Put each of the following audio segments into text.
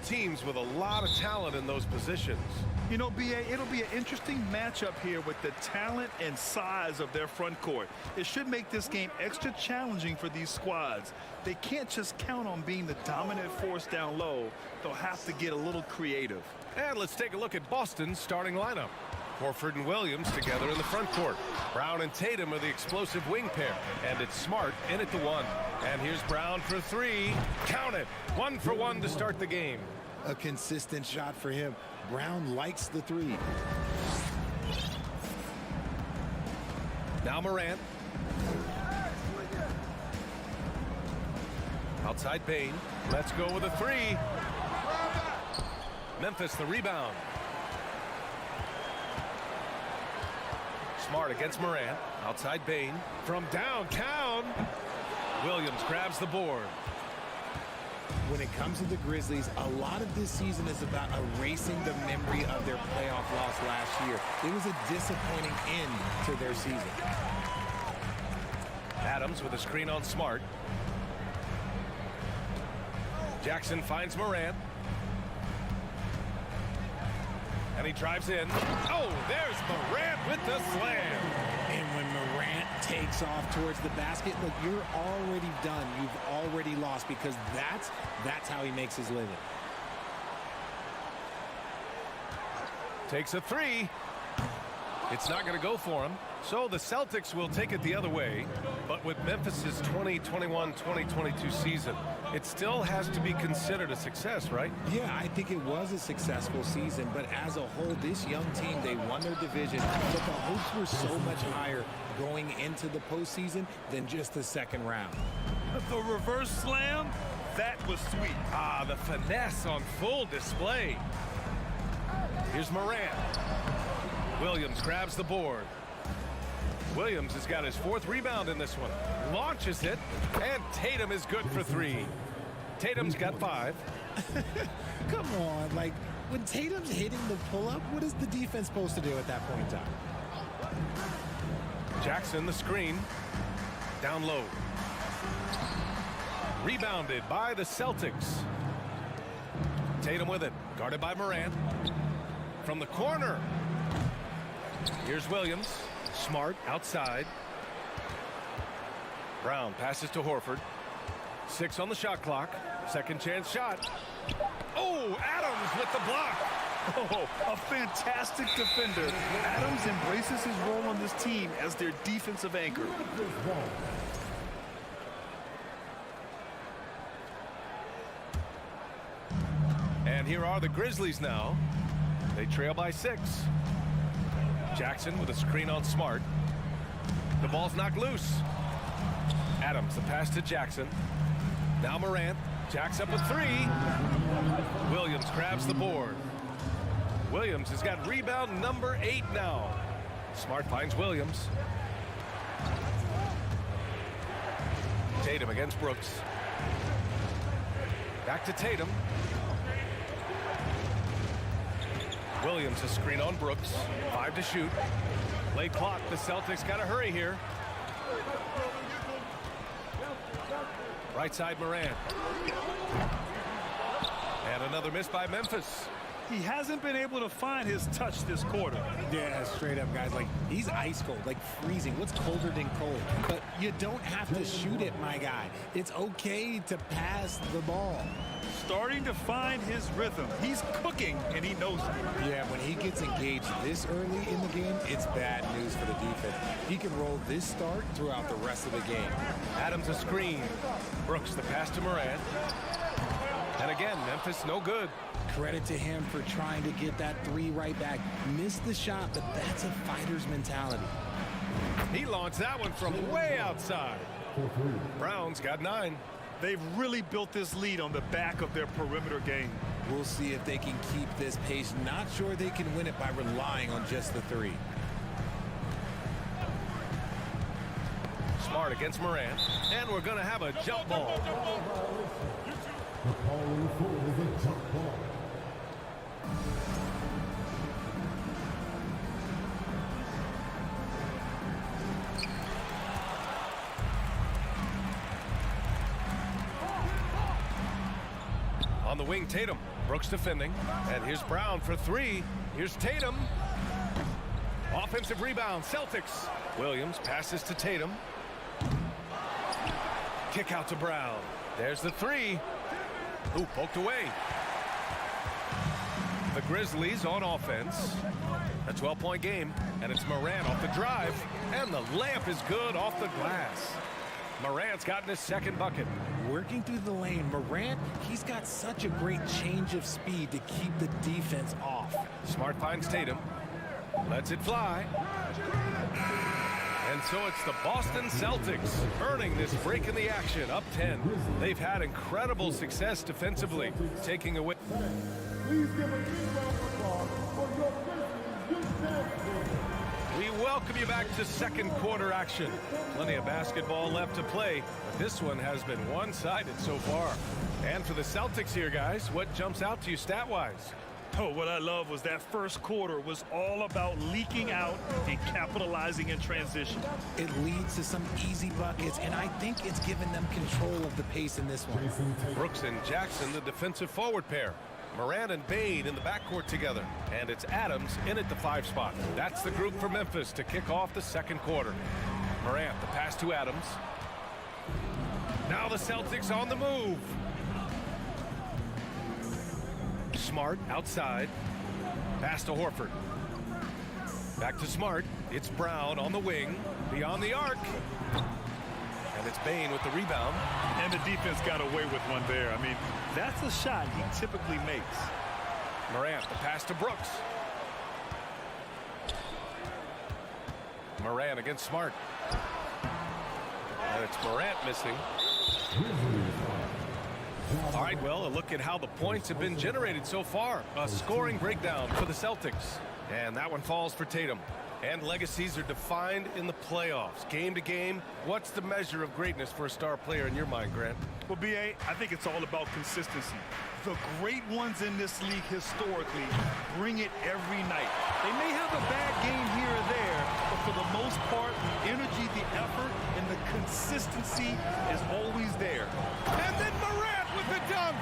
both teams with a lot of talent in those positions. You know, B.A., it'll be an interesting matchup here with the talent and size of their front court. It should make this game extra challenging for these squads. They can't just count on being the dominant force down low. They'll have to get a little creative. And let's take a look at Boston's starting lineup. Horford and Williams together in the front court. Brown and Tatum are the explosive wing pair. And it's Smart in at the 1. And here's Brown for 3. Count it. 1 for 1 to start the game. A consistent shot for him. Brown likes the 3. Now Morant. Outside Bain. Let's go with a 3. Memphis the rebound. Smart against Morant. Outside Bain. From downtown. Williams grabs the board. When it comes to the Grizzlies, a lot of this season is about erasing the memory of their playoff loss last year. It was a disappointing end to their season. Adams with a screen on Smart. Jackson finds Morant. And he drives in. Oh, there's Morant with the slam. And when Morant takes off towards the basket, look, you're already done. You've already lost because that's how he makes his living. Takes a 3. It's not going to go for him. So the Celtics will take it the other way. But with Memphis's 2021-2022 season, it still has to be considered a success, right? Yeah, I think it was a successful season. But as a whole, this young team, they won their division. But the hopes were so much higher going into the postseason than just the second round. The reverse slam, that was sweet. Ah, the finesse on full display. Here's Morant. Williams grabs the board. Williams has got his 4th rebound in this one. Launches it, and Tatum is good for 3. Tatum's got 5. Come on, like, when Tatum's hitting the pull-up, what is the defense supposed to do at that point in time? Jackson, the screen. Down low. Rebounded by the Celtics. Tatum with it, guarded by Morant. From the corner. Here's Williams. Smart outside. Brown passes to Horford. 6 on the shot clock. Second chance shot. Oh, Adams with the block. Oh, a fantastic defender. Adams embraces his role on this team as their defensive anchor. And here are the Grizzlies now. They trail by 6. Jackson with a screen on Smart. The ball's knocked loose. Adams, the pass to Jackson. Now Morant. Jacks up with 3. Williams grabs the board. Williams has got rebound number 8 now. Smart finds Williams. Tatum against Brooks. Back to Tatum. Williams a screen on Brooks. 5 to shoot. Late clock. The Celtics got to hurry here. Right side Morant. And another miss by Memphis. He hasn't been able to find his touch this quarter. Yeah, straight up, guys. Like, he's ice cold, like freezing. What's colder than cold? But you don't have to shoot it, my guy. It's okay to pass the ball. Starting to find his rhythm. He's cooking, and he knows it. Yeah, when he gets engaged this early in the game, it's bad news for the defense. He can roll this start throughout the rest of the game. Adams a screen. Brooks the pass to Morant. And again, Memphis no good. Credit to him for trying to get that 3 right back. Missed the shot, but that's a fighter's mentality. He launched that one from way outside. Brown's got 9. They've really built this lead on the back of their perimeter game. We'll see if they can keep this pace. Not sure they can win it by relying on just the 3. Smart against Morant. And we're going to have a jump ball. On the wing, Tatum. Brooks defending, and here's Brown for three. Here's Tatum. Offensive rebound, Celtics. Williams passes to Tatum. Kick out to Brown. There's the three. Ooh, poked away. The Grizzlies on offense. A 12-point game, and it's Morant off the drive, and the layup is good off the glass. Morant's gotten his second bucket. Working through the lane, Morant, he's got such a great change of speed to keep the defense off. Smart finds Tatum. Lets it fly. And so it's the Boston Celtics earning this break in the action, up 10. They've had incredible success defensively, taking away. Please give a big round of applause for your Grizzlies youth champion. We welcome you back to second quarter action. Plenty of basketball left to play, but this one has been one-sided so far. And for the Celtics here, guys, what jumps out to you stat-wise? Oh, what I love was that first quarter was all about leaking out and capitalizing in transition. It leads to some easy buckets, and I think it's given them control of the pace in this one. Brooks and Jackson, the defensive forward pair. Morant and Bain in the backcourt together. And it's Adams in at the 5 spot. That's the group for Memphis to kick off the second quarter. Morant, the pass to Adams. Now the Celtics on the move. Smart outside. Pass to Horford. Back to Smart. It's Brown on the wing. Beyond the arc. And it's Bain with the rebound. And the defense got away with one there. I mean, that's a shot he typically makes. Morant, the pass to Brooks. Morant against Smart. And it's Morant missing. All right, well, a look at how the points have been generated so far. A scoring breakdown for the Celtics. And that one falls for Tatum. And legacies are defined in the playoffs. Game to game, what's the measure of greatness for a star player in your mind, Grant? Well, B.A., I think it's all about consistency. The great ones in this league historically bring it every night. They may have a bad game here or there, but for the most part, the energy, the effort, and the consistency is always there. And then Morant with the dunk!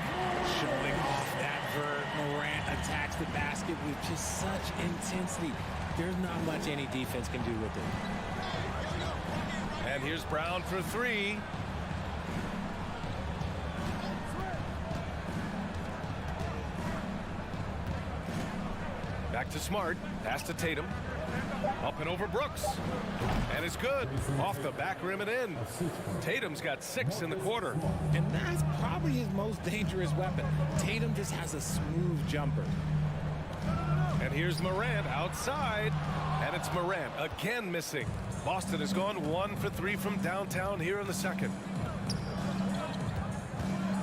Showing off that vert, Morant attacks the basket with just such intensity. There's not much any defense can do with it. And here's Brown for three. Back to Smart. Pass to Tatum. Up and over Brooks. And it's good. Off the back rim and in. Tatum's got 6 in the quarter. And that's probably his most dangerous weapon. Tatum just has a smooth jumper. And here's Morant outside. And it's Morant again missing. Boston has gone 1 for 3 from downtown here in the second.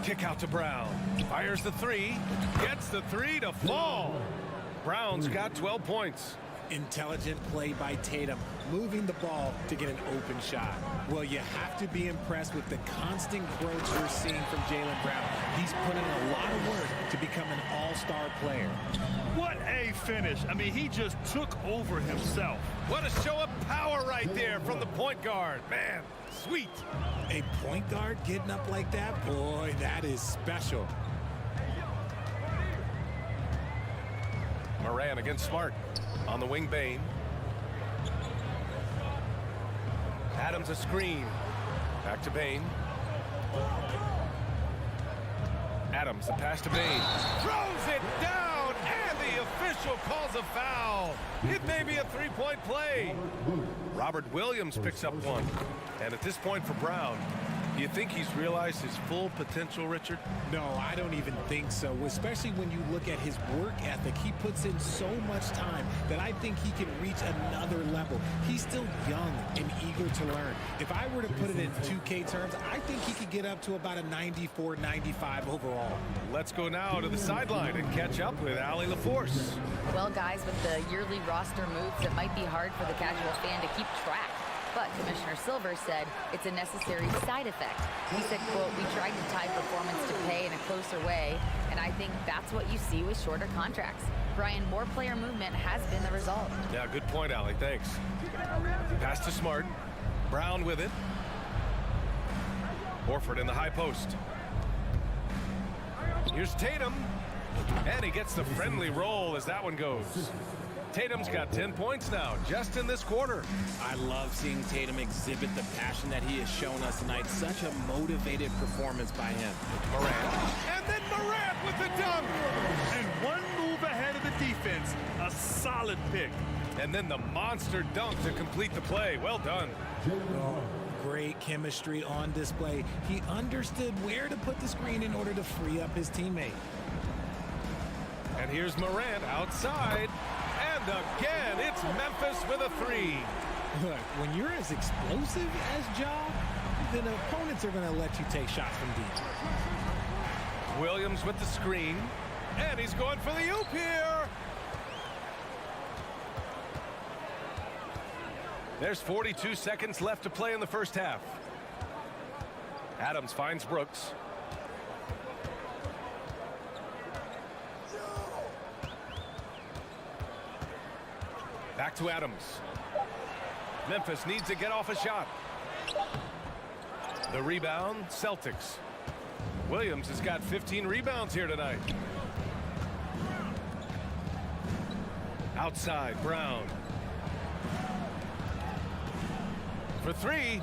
Kick out to Brown. Fires the three. Gets the three to fall. Brown's got 12 points. Intelligent play by Tatum, moving the ball to get an open shot. Well, you have to be impressed with the constant growth you're seeing from Jaylen Brown. He's put in a lot of work to become an all-star player. What a finish. I mean, he just took over himself. What a show of power right there from the point guard. Man, sweet. A point guard getting up like that? Boy, that is special. Morant against Smart. On the wing, Bain. Adams a screen. Back to Bain. Adams, the pass to Bain. Throws it down, and the official calls a foul. It may be a three-point play. Robert Williams picks up one. And at this point for Brown, do you think he's realized his full potential, Richard? No, I don't even think so, especially when you look at his work ethic. He puts in so much time that I think he can reach another level. He's still young and eager to learn. If I were to put it in 2K terms, I think he could get up to about a 94, 95 overall. Let's go now to the sideline and catch up with Allie LaForce. Well, guys, with the yearly roster moves, it might be hard for the casual fan to keep track. But Commissioner Silver said it's a necessary side effect. He said, quote, "We tried to tie performance to pay in a closer way, and I think that's what you see with shorter contracts." Brian, more player movement has been the result. Yeah, good point, Allie. Thanks. Pass to Smart. Brown with it. Horford in the high post. Here's Tatum. And he gets the friendly roll as that one goes. Tatum's got 10 points now, just in this quarter. I love seeing Tatum exhibit the passion that he has shown us tonight. Such a motivated performance by him. Morant. And then Morant with the dunk. And one move ahead of the defense. A solid pick. And then the monster dunk to complete the play. Well done. Oh, great chemistry on display. He understood where to put the screen in order to free up his teammate. And here's Morant outside. And again, it's Memphis with a three. Look, when you're as explosive as Ja, then opponents are going to let you take shots from deep. Williams with the screen. And he's going for the oop here. There's 42 seconds left to play in the first half. Adams finds Brooks. Back to Adams. Memphis needs to get off a shot. The rebound, Celtics. Williams has got 15 rebounds here tonight. Outside, Brown. For three.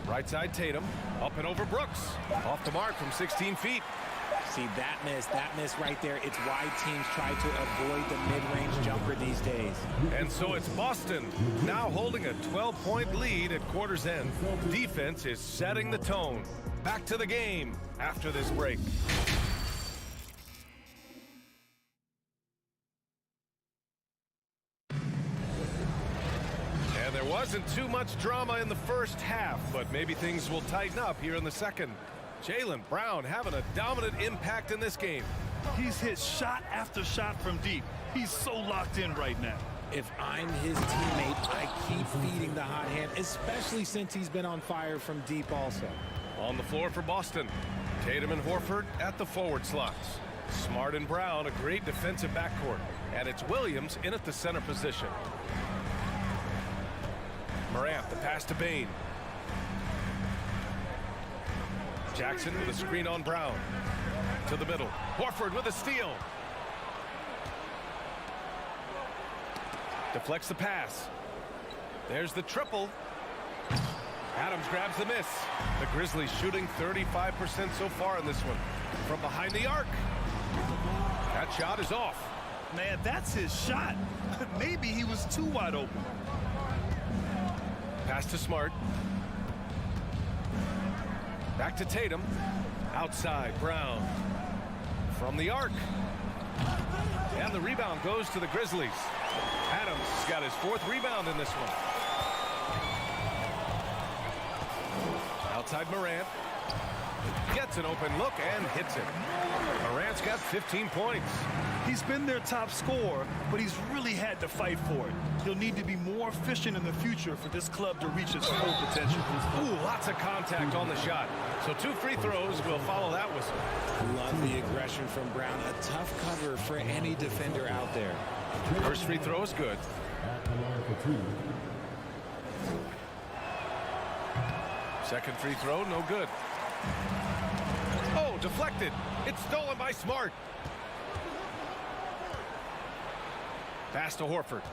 Right side, Tatum. Up and over Brooks. Off the mark from 16 feet. See, that miss right there. It's why teams try to avoid the mid-range jumper these days. And so it's Boston now holding a 12-point lead at quarter's end. Defense is setting the tone. Back to the game after this break. And there wasn't too much drama in the first half, but maybe things will tighten up here in the second. Jaylen Brown having a dominant impact in this game. He's hit shot after shot from deep. He's so locked in right now. If I'm his teammate, I keep feeding the hot hand, especially since he's been on fire from deep also. On the floor for Boston, Tatum and Horford at the forward slots. Smart and Brown, a great defensive backcourt. And it's Williams in at the center position. Morant, the pass to Bane. Jackson with a screen on Brown. To the middle. Horford with a steal. Deflects the pass. There's the triple. Adams grabs the miss. The Grizzlies shooting 35% so far in this one. From behind the arc. That shot is off. Man, that's his shot. Maybe he was too wide open. Pass to Smart. Back to Tatum. Outside, Brown. From the arc. And the rebound goes to the Grizzlies. Adams has got his fourth rebound in this one. Outside Morant. Gets an open look and hits it. Morant's got 15 points. He's been their top scorer, but he's really had to fight for it. He'll need to be more efficient in the future for this club to reach its full potential. Ooh, lots of contact on the shot. So 2 free throws will follow that whistle. Love the aggression from Brown. A tough cover for any defender out there. First free throw is good. Second free throw, no good. Oh, deflected. It's stolen by Smart. Pass to Horford.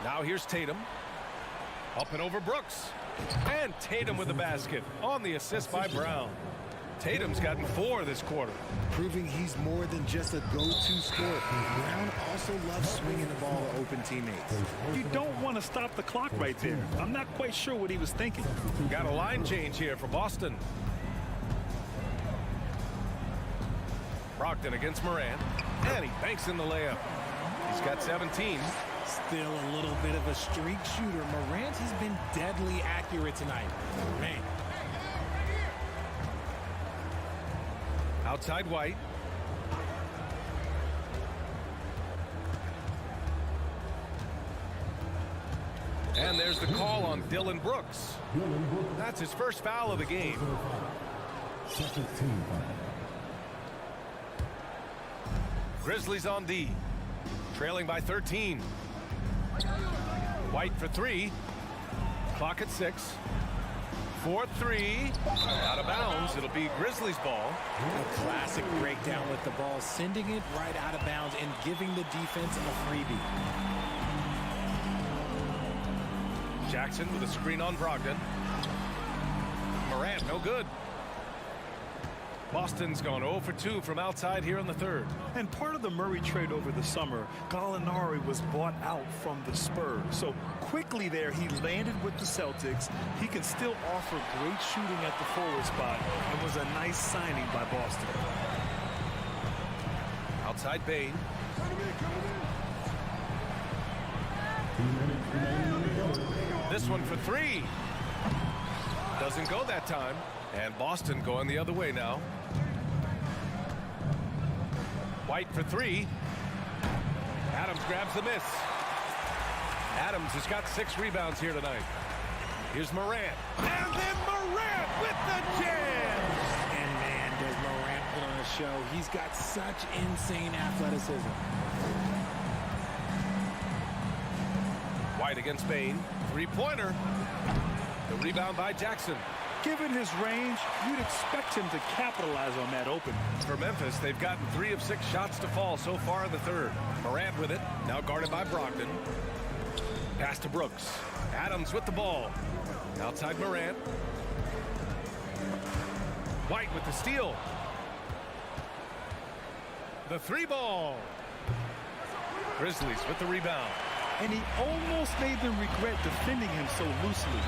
Now here's Tatum. Up and over Brooks. And Tatum with the basket on the assist by Brown. Tatum's gotten 4 this quarter. Proving he's more than just a go-to scorer. Brown also loves swinging the ball to open teammates. You don't want to stop the clock right there. I'm not quite sure what he was thinking. Got a line change here for Boston. Brogdon against Morant. And he banks in the layup. He's got 17. Still a little bit of a streak shooter. Morant has been deadly accurate tonight. Man. Outside White. And there's the call on Dylan Brooks. That's his first foul of the game. Grizzlies on D. Trailing by 13. White for 3. Clock at 6. for three. Out of bounds. It'll be Grizzlies ball. A classic breakdown with the ball, sending it right out of bounds and giving the defense a freebie. Jackson with a screen on Brogdon. Morant, no good. Boston's gone 0 for 2 from outside here in the third. And part of the Murray trade over the summer, Gallinari was bought out from the Spurs. So quickly there, he landed with the Celtics. He can still offer great shooting at the forward spot and was a nice signing by Boston. Outside Bane. This one for three. Doesn't go that time. And Boston going the other way now. White for three. Adams grabs the miss. Adams has got 6 rebounds here tonight. Here's Morant. And then Morant with the jam. And man, does Morant put on a show. He's got such insane athleticism. White against Bane. Three-pointer. The rebound by Jackson. Given his range, you'd expect him to capitalize on that opening. For Memphis, they've gotten 3 of 6 shots to fall so far in the third. Morant with it, now guarded by Brogdon. Pass to Brooks. Adams with the ball. Outside Morant. White with the steal. The 3-ball. Grizzlies with the rebound. And he almost made them regret defending him so loosely.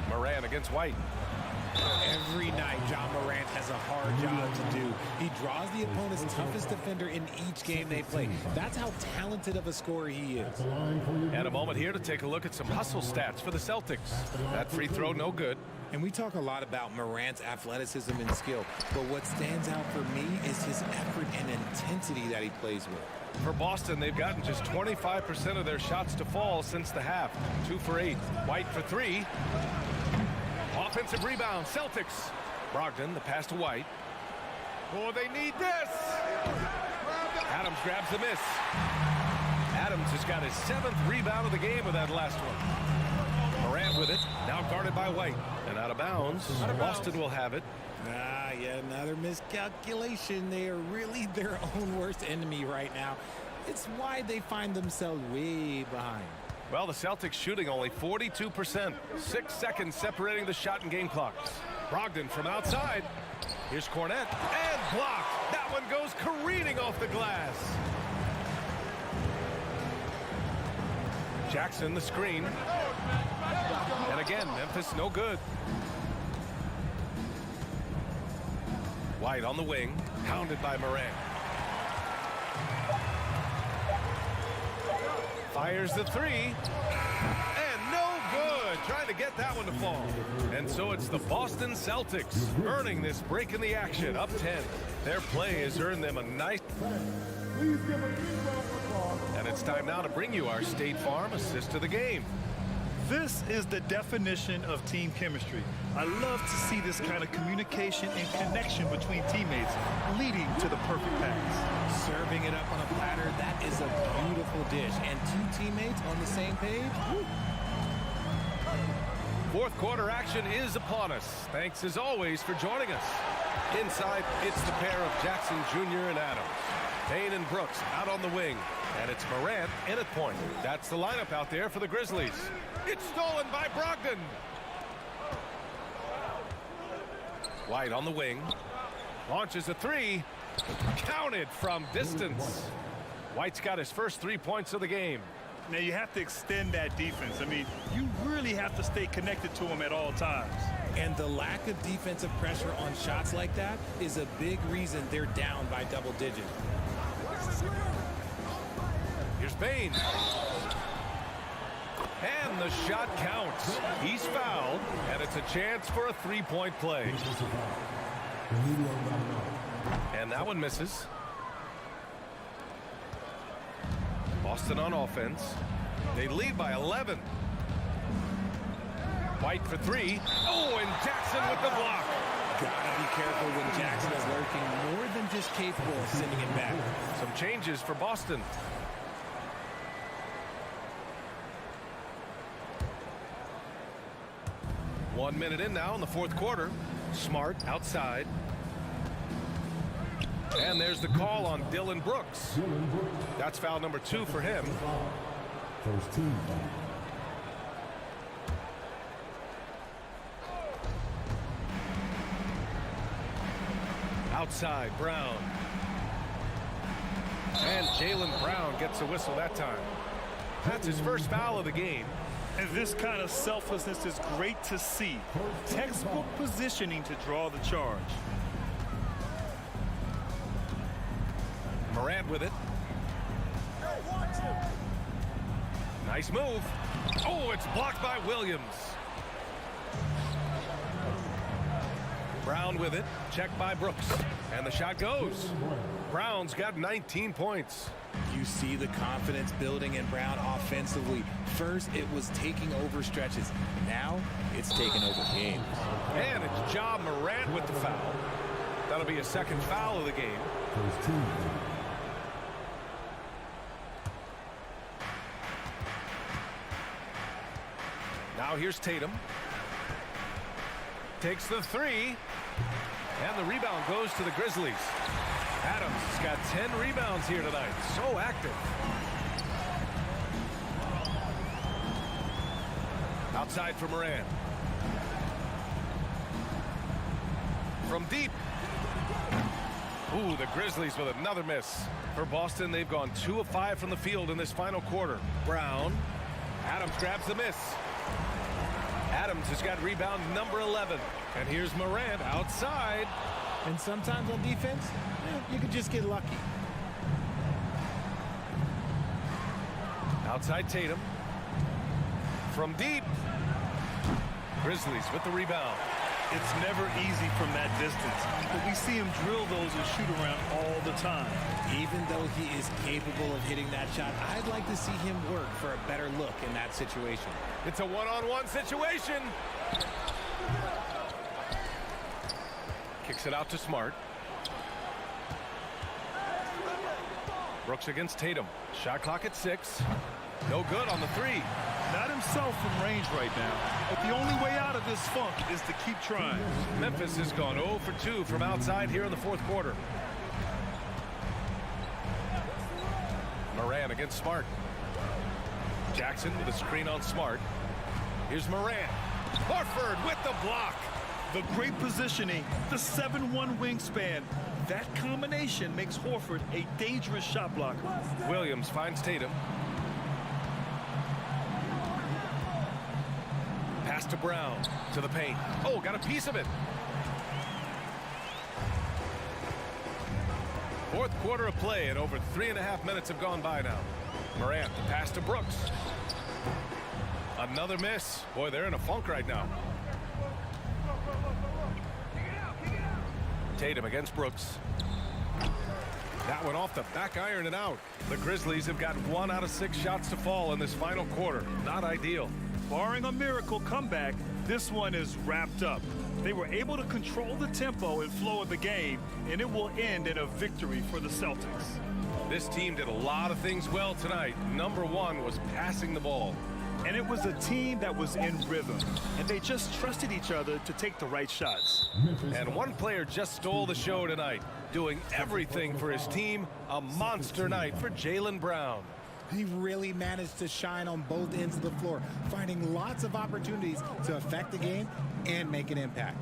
Morant against White. Every night, John Morant has a hard job to do. He draws the opponent's toughest defender in each game they play. That's how talented of a scorer he is. And a moment here to take a look at some hustle stats for the Celtics. That free throw, no good. And we talk a lot about Morant's athleticism and skill, but what stands out for me is his effort and intensity that he plays with. For Boston, they've gotten just 25% of their shots to fall since the half. 2 for 8. White for 3. Offensive rebound, Celtics. Brogdon, the pass to White. Oh, they need this. Adams grabs the miss. Adams has got his 7th rebound of the game with that last one. Morant with it, now guarded by White. And out of bounds. Boston will have it. Yet another miscalculation. They are really their own worst enemy right now. It's why they find themselves way behind. Well, the Celtics shooting only 42%. 6 seconds separating the shot and game clocks. Brogdon from outside. Here's Cornette. And blocked. That one goes careening off the glass. Jackson, the screen. And again, Memphis no good. White on the wing. Pounded by Morant. Fires the 3. And no good. Trying to get that one to fall. And so it's the Boston Celtics earning this break in the action. Up 10. Their play has earned them a nice... And it's time now to bring you our State Farm assist of the game. This is the definition of team chemistry. I love to see this kind of communication and connection between teammates leading to the perfect pass. Serving it up on a platter, that is a beautiful dish. And 2 teammates on the same page. Woo. Fourth quarter action is upon us. Thanks as always for joining us. Inside, it's the pair of Jackson Jr. and Adams. Bane and Brooks out on the wing. And it's Morant in at point. That's the lineup out there for the Grizzlies. It's stolen by Brogdon. White on the wing. Launches a 3. Counted from distance. White's got his first 3 points of the game. Now you have to extend that defense. I mean, you really have to stay connected to him at all times. And the lack of defensive pressure on shots like that is a big reason they're down by double digits. Here's Bane. And the shot counts. He's fouled, and it's a chance for a 3-point play. And that one misses. Boston on offense. They lead by 11. White for 3. Oh, and Jackson with the block. Gotta be careful when Jackson is lurking, more than just capable of sending it back. Some changes for Boston. 1 minute in now in the fourth quarter. Smart outside. And there's the call on Dillon Brooks. That's foul number 2 for him. First team foul. Outside, Brown. And Jaylen Brown gets a whistle that time. That's his first foul of the game. And this kind of selflessness is great to see. Textbook positioning to draw the charge. Morant with it. Nice move. Oh, it's blocked by Williams. Brown with it. Checked by Brooks. And the shot goes. Brown's got 19 points. You see the confidence building in Brown offensively. First, it was taking over stretches. Now, it's taking over games. And it's Ja Morant with the foul. That'll be a second foul of the game. First team foul. Now here's Tatum. Takes the 3. And the rebound goes to the Grizzlies. Adams has got 10 rebounds here tonight. So active. Outside for Morant. From deep. Ooh, the Grizzlies with another miss. For Boston, they've gone 2 of 5 from the field in this final quarter. Brown. Adams grabs the miss. Adams has got rebound number 11. And here's Morant outside. And sometimes on defense, you can just get lucky. Outside Tatum. From deep. Grizzlies with the rebound. It's never easy from that distance, but we see him drill those and shoot around all the time. Even though he is capable of hitting that shot, I'd like to see him work for a better look in that situation. It's a one-on-one situation. Kicks it out to Smart. Brooks against Tatum. Shot clock at 6. No good on the 3. Not himself from range right now, but the only way out of this funk is to keep trying. Memphis has gone 0 for 2 from outside here in the fourth quarter. Morant against Smart. Jackson with a screen on Smart. Here's Morant. Horford with the block. The great positioning, the 7'1" wingspan. That combination makes Horford a dangerous shot blocker. Williams finds Tatum. Pass to Brown, to the paint. Oh, got a piece of it. Fourth quarter of play, and over 3.5 minutes have gone by now. Morant, the pass to Brooks. Another miss. Boy, they're in a funk right now. Tatum against Brooks. That one off the back iron and out. The Grizzlies have got 1 out of 6 shots to fall in this final quarter. Not ideal. Barring a miracle comeback, this one is wrapped up. They were able to control the tempo and flow of the game, and it will end in a victory for the Celtics. This team did a lot of things well tonight. Number 1 was passing the ball. And it was a team that was in rhythm, and they just trusted each other to take the right shots. And one player just stole the show tonight, doing everything for his team. A monster night for Jaylen Brown. He really managed to shine on both ends of the floor, finding lots of opportunities to affect the game and make an impact.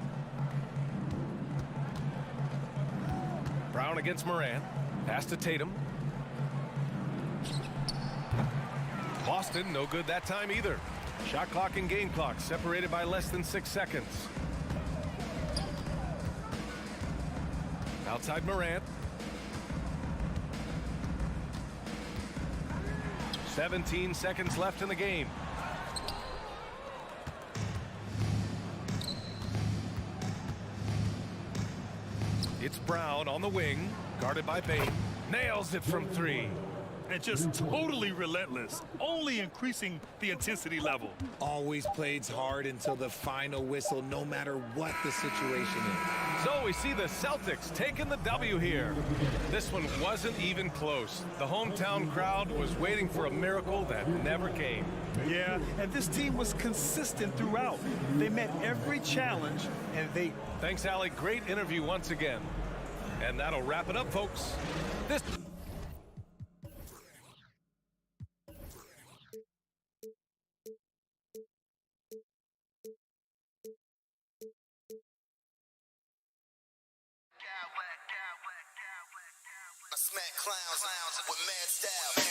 Brown against Morant. Pass to Tatum. Boston, no good that time either. Shot clock and game clock separated by less than 6 seconds. Outside Morant. 17 seconds left in the game. It's Brown on the wing, guarded by Bain. Nails it from 3. and just totally relentless, only increasing the intensity level. Always plays hard until the final whistle, no matter what the situation is. So we see the Celtics taking the W here. This one wasn't even close. The hometown crowd was waiting for a miracle that never came. Yeah, and this team was consistent throughout. They met every challenge, and they... Thanks, Allie. Great interview once again. And that'll wrap it up, folks. This... I smack clowns with mad style.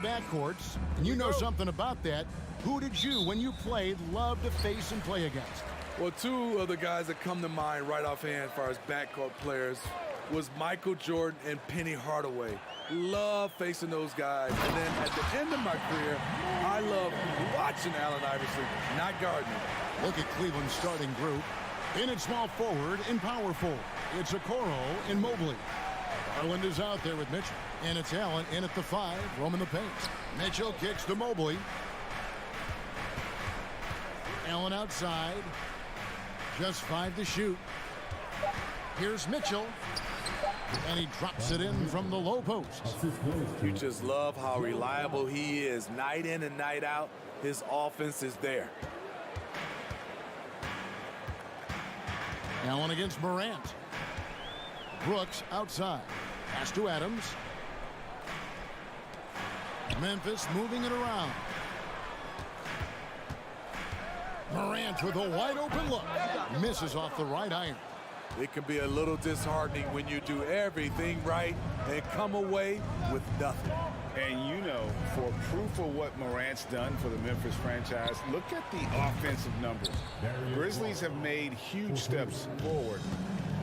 The backcourts, and you know something about that. Who did you, when you played, love to face and play against? Well, two of the guys that come to mind right offhand as far as backcourt players was Michael Jordan and Penny Hardaway. Love facing those guys. And then at the end of my career, I love watching Allen Iverson, not guarding him. Look at Cleveland's starting group. In at small forward and power forward, it's Okoro and Mobley. Garland is out there with Mitchell. And it's Allen in at the 5, roaming the paint. Mitchell kicks to Mobley. Allen outside. Just 5 to shoot. Here's Mitchell. And he drops it in from the low post. You just love how reliable he is. Night in and night out, his offense is there. Allen against Morant. Brooks outside. Pass to Adams. Memphis moving it around. Morant with a wide open look. Misses off the right iron. It can be a little disheartening when you do everything right and come away with nothing. And you know, for proof of what Morant's done for the Memphis franchise, look at the offensive numbers. Grizzlies have made huge steps forward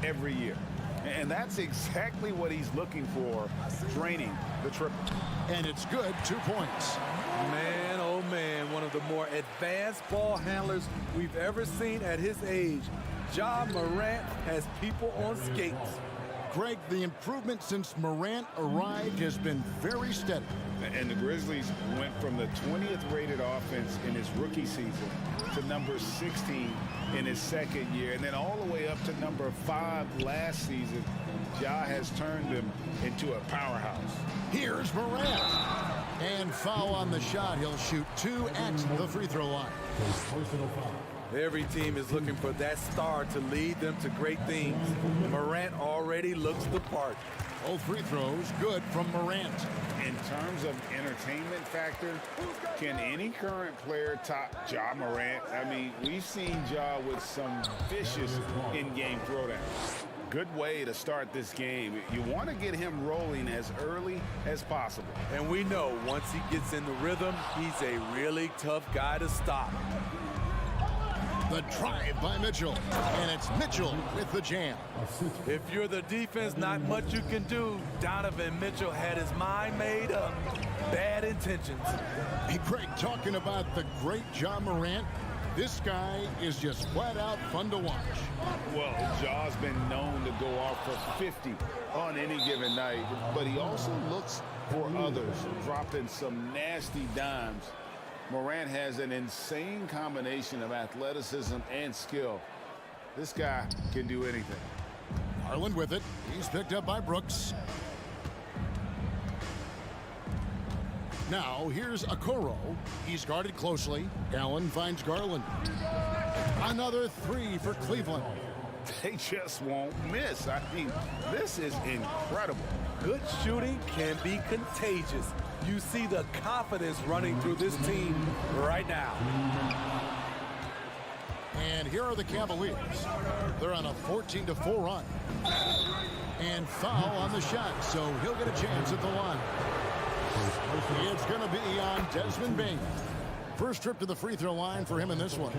every year. And that's exactly what he's looking for, draining the triple. And it's good, 2 points. Man, oh man, one of the more advanced ball handlers we've ever seen at his age. Ja Morant has people on skates. Greg, the improvement since Morant arrived has been very steady. And the Grizzlies went from the 20th rated offense in his rookie season to number 16 in his second year, and then all the way up to number 5 last season. Ja has turned them into a powerhouse. Here's Morant. And foul on the shot. He'll shoot 2 at the free throw line. Personal foul. Every team is looking for that star to lead them to great things. Morant already looks the part. Both free throws good from Morant. In terms of entertainment factor, can any current player top Ja Morant? I mean, we've seen Ja with some vicious in-game throwdowns. Good way to start this game. You want to get him rolling as early as possible. And we know once he gets in the rhythm, he's a really tough guy to stop. The drive by Mitchell. And it's Mitchell with the jam. If you're the defense, not much you can do. Donovan Mitchell had his mind made up. Bad intentions. Hey, Greg, talking about the great Ja Morant, this guy is just flat out fun to watch. Well, Ja's been known to go off for 50 on any given night, but he also looks for others, dropping some nasty dimes. Morant has an insane combination of athleticism and skill. This guy can do anything. Garland with it. He's picked up by Brooks. Now here's Okoro. He's guarded closely. Allen finds Garland. Another 3 for Cleveland. They just won't miss. I mean, this is incredible. Good shooting can be contagious. You see the confidence running through this team right now. And here are the Cavaliers. They're on a 14-4 run. And foul on the shot, so he'll get a chance at the line. It's going to be on Desmond Bane. First trip to the free throw line for him in this one.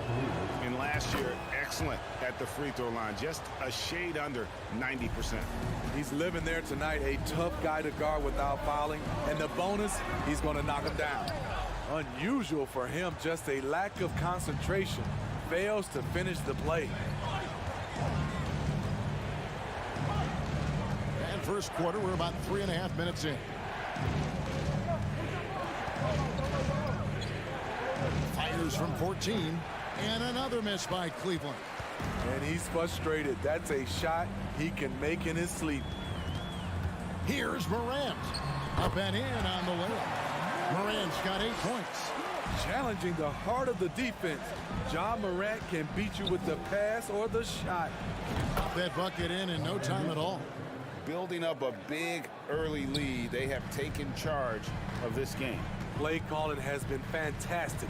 And last year, excellent at the free throw line, just a shade under 90%. He's living there tonight, a tough guy to guard without fouling. And the bonus, he's going to knock him down. Unusual for him, just a lack of concentration. Fails to finish the play. And first quarter, we're about 3.5 minutes in. Cavaliers from 14. And another miss by Cleveland. And he's frustrated. That's a shot he can make in his sleep. Here's Morant. Up and in on the layup. Morant's got 8 points. Challenging the heart of the defense. Ja Morant can beat you with the pass or the shot. Pop that bucket in no time at all. Building up a big early lead, they have taken charge of this game. Play calling has been fantastic.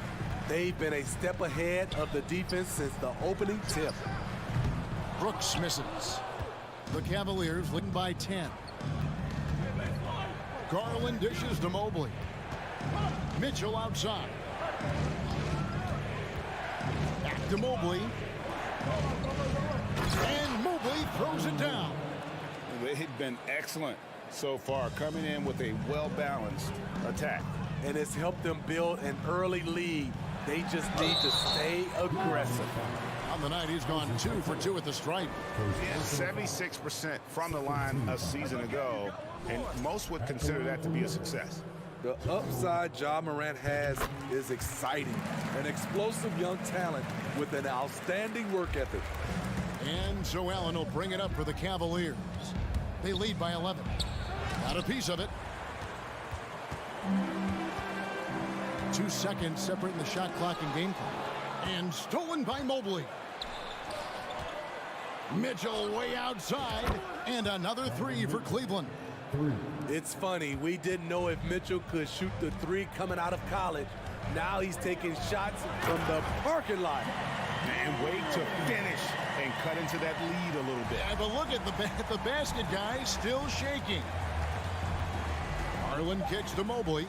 They've been a step ahead of the defense since the opening tip. Brooks misses. The Cavaliers leading by 10. Garland dishes to Mobley. Mitchell outside. Back to Mobley. And Mobley throws it down. They've been excellent so far, coming in with a well-balanced attack. And it's helped them build an early lead. They just need to stay aggressive. On the night, he's gone 2 for 2 at the stripe. He had 76% from the line a season ago, and most would consider that to be a success. The upside Ja Morant has is exciting. An explosive young talent with an outstanding work ethic. And Joe Allen will bring it up for the Cavaliers. They lead by 11. Got a piece of it. 2 seconds separating the shot clock and game clock. And stolen by Mobley. Mitchell way outside. And another 3 for Cleveland. It's funny, we didn't know if Mitchell could shoot the 3 coming out of college. Now he's taking shots from the parking lot. And wait to finish and cut into that lead a little bit. Yeah, but look at the basket, guys, still shaking. Garland kicks to Mobley.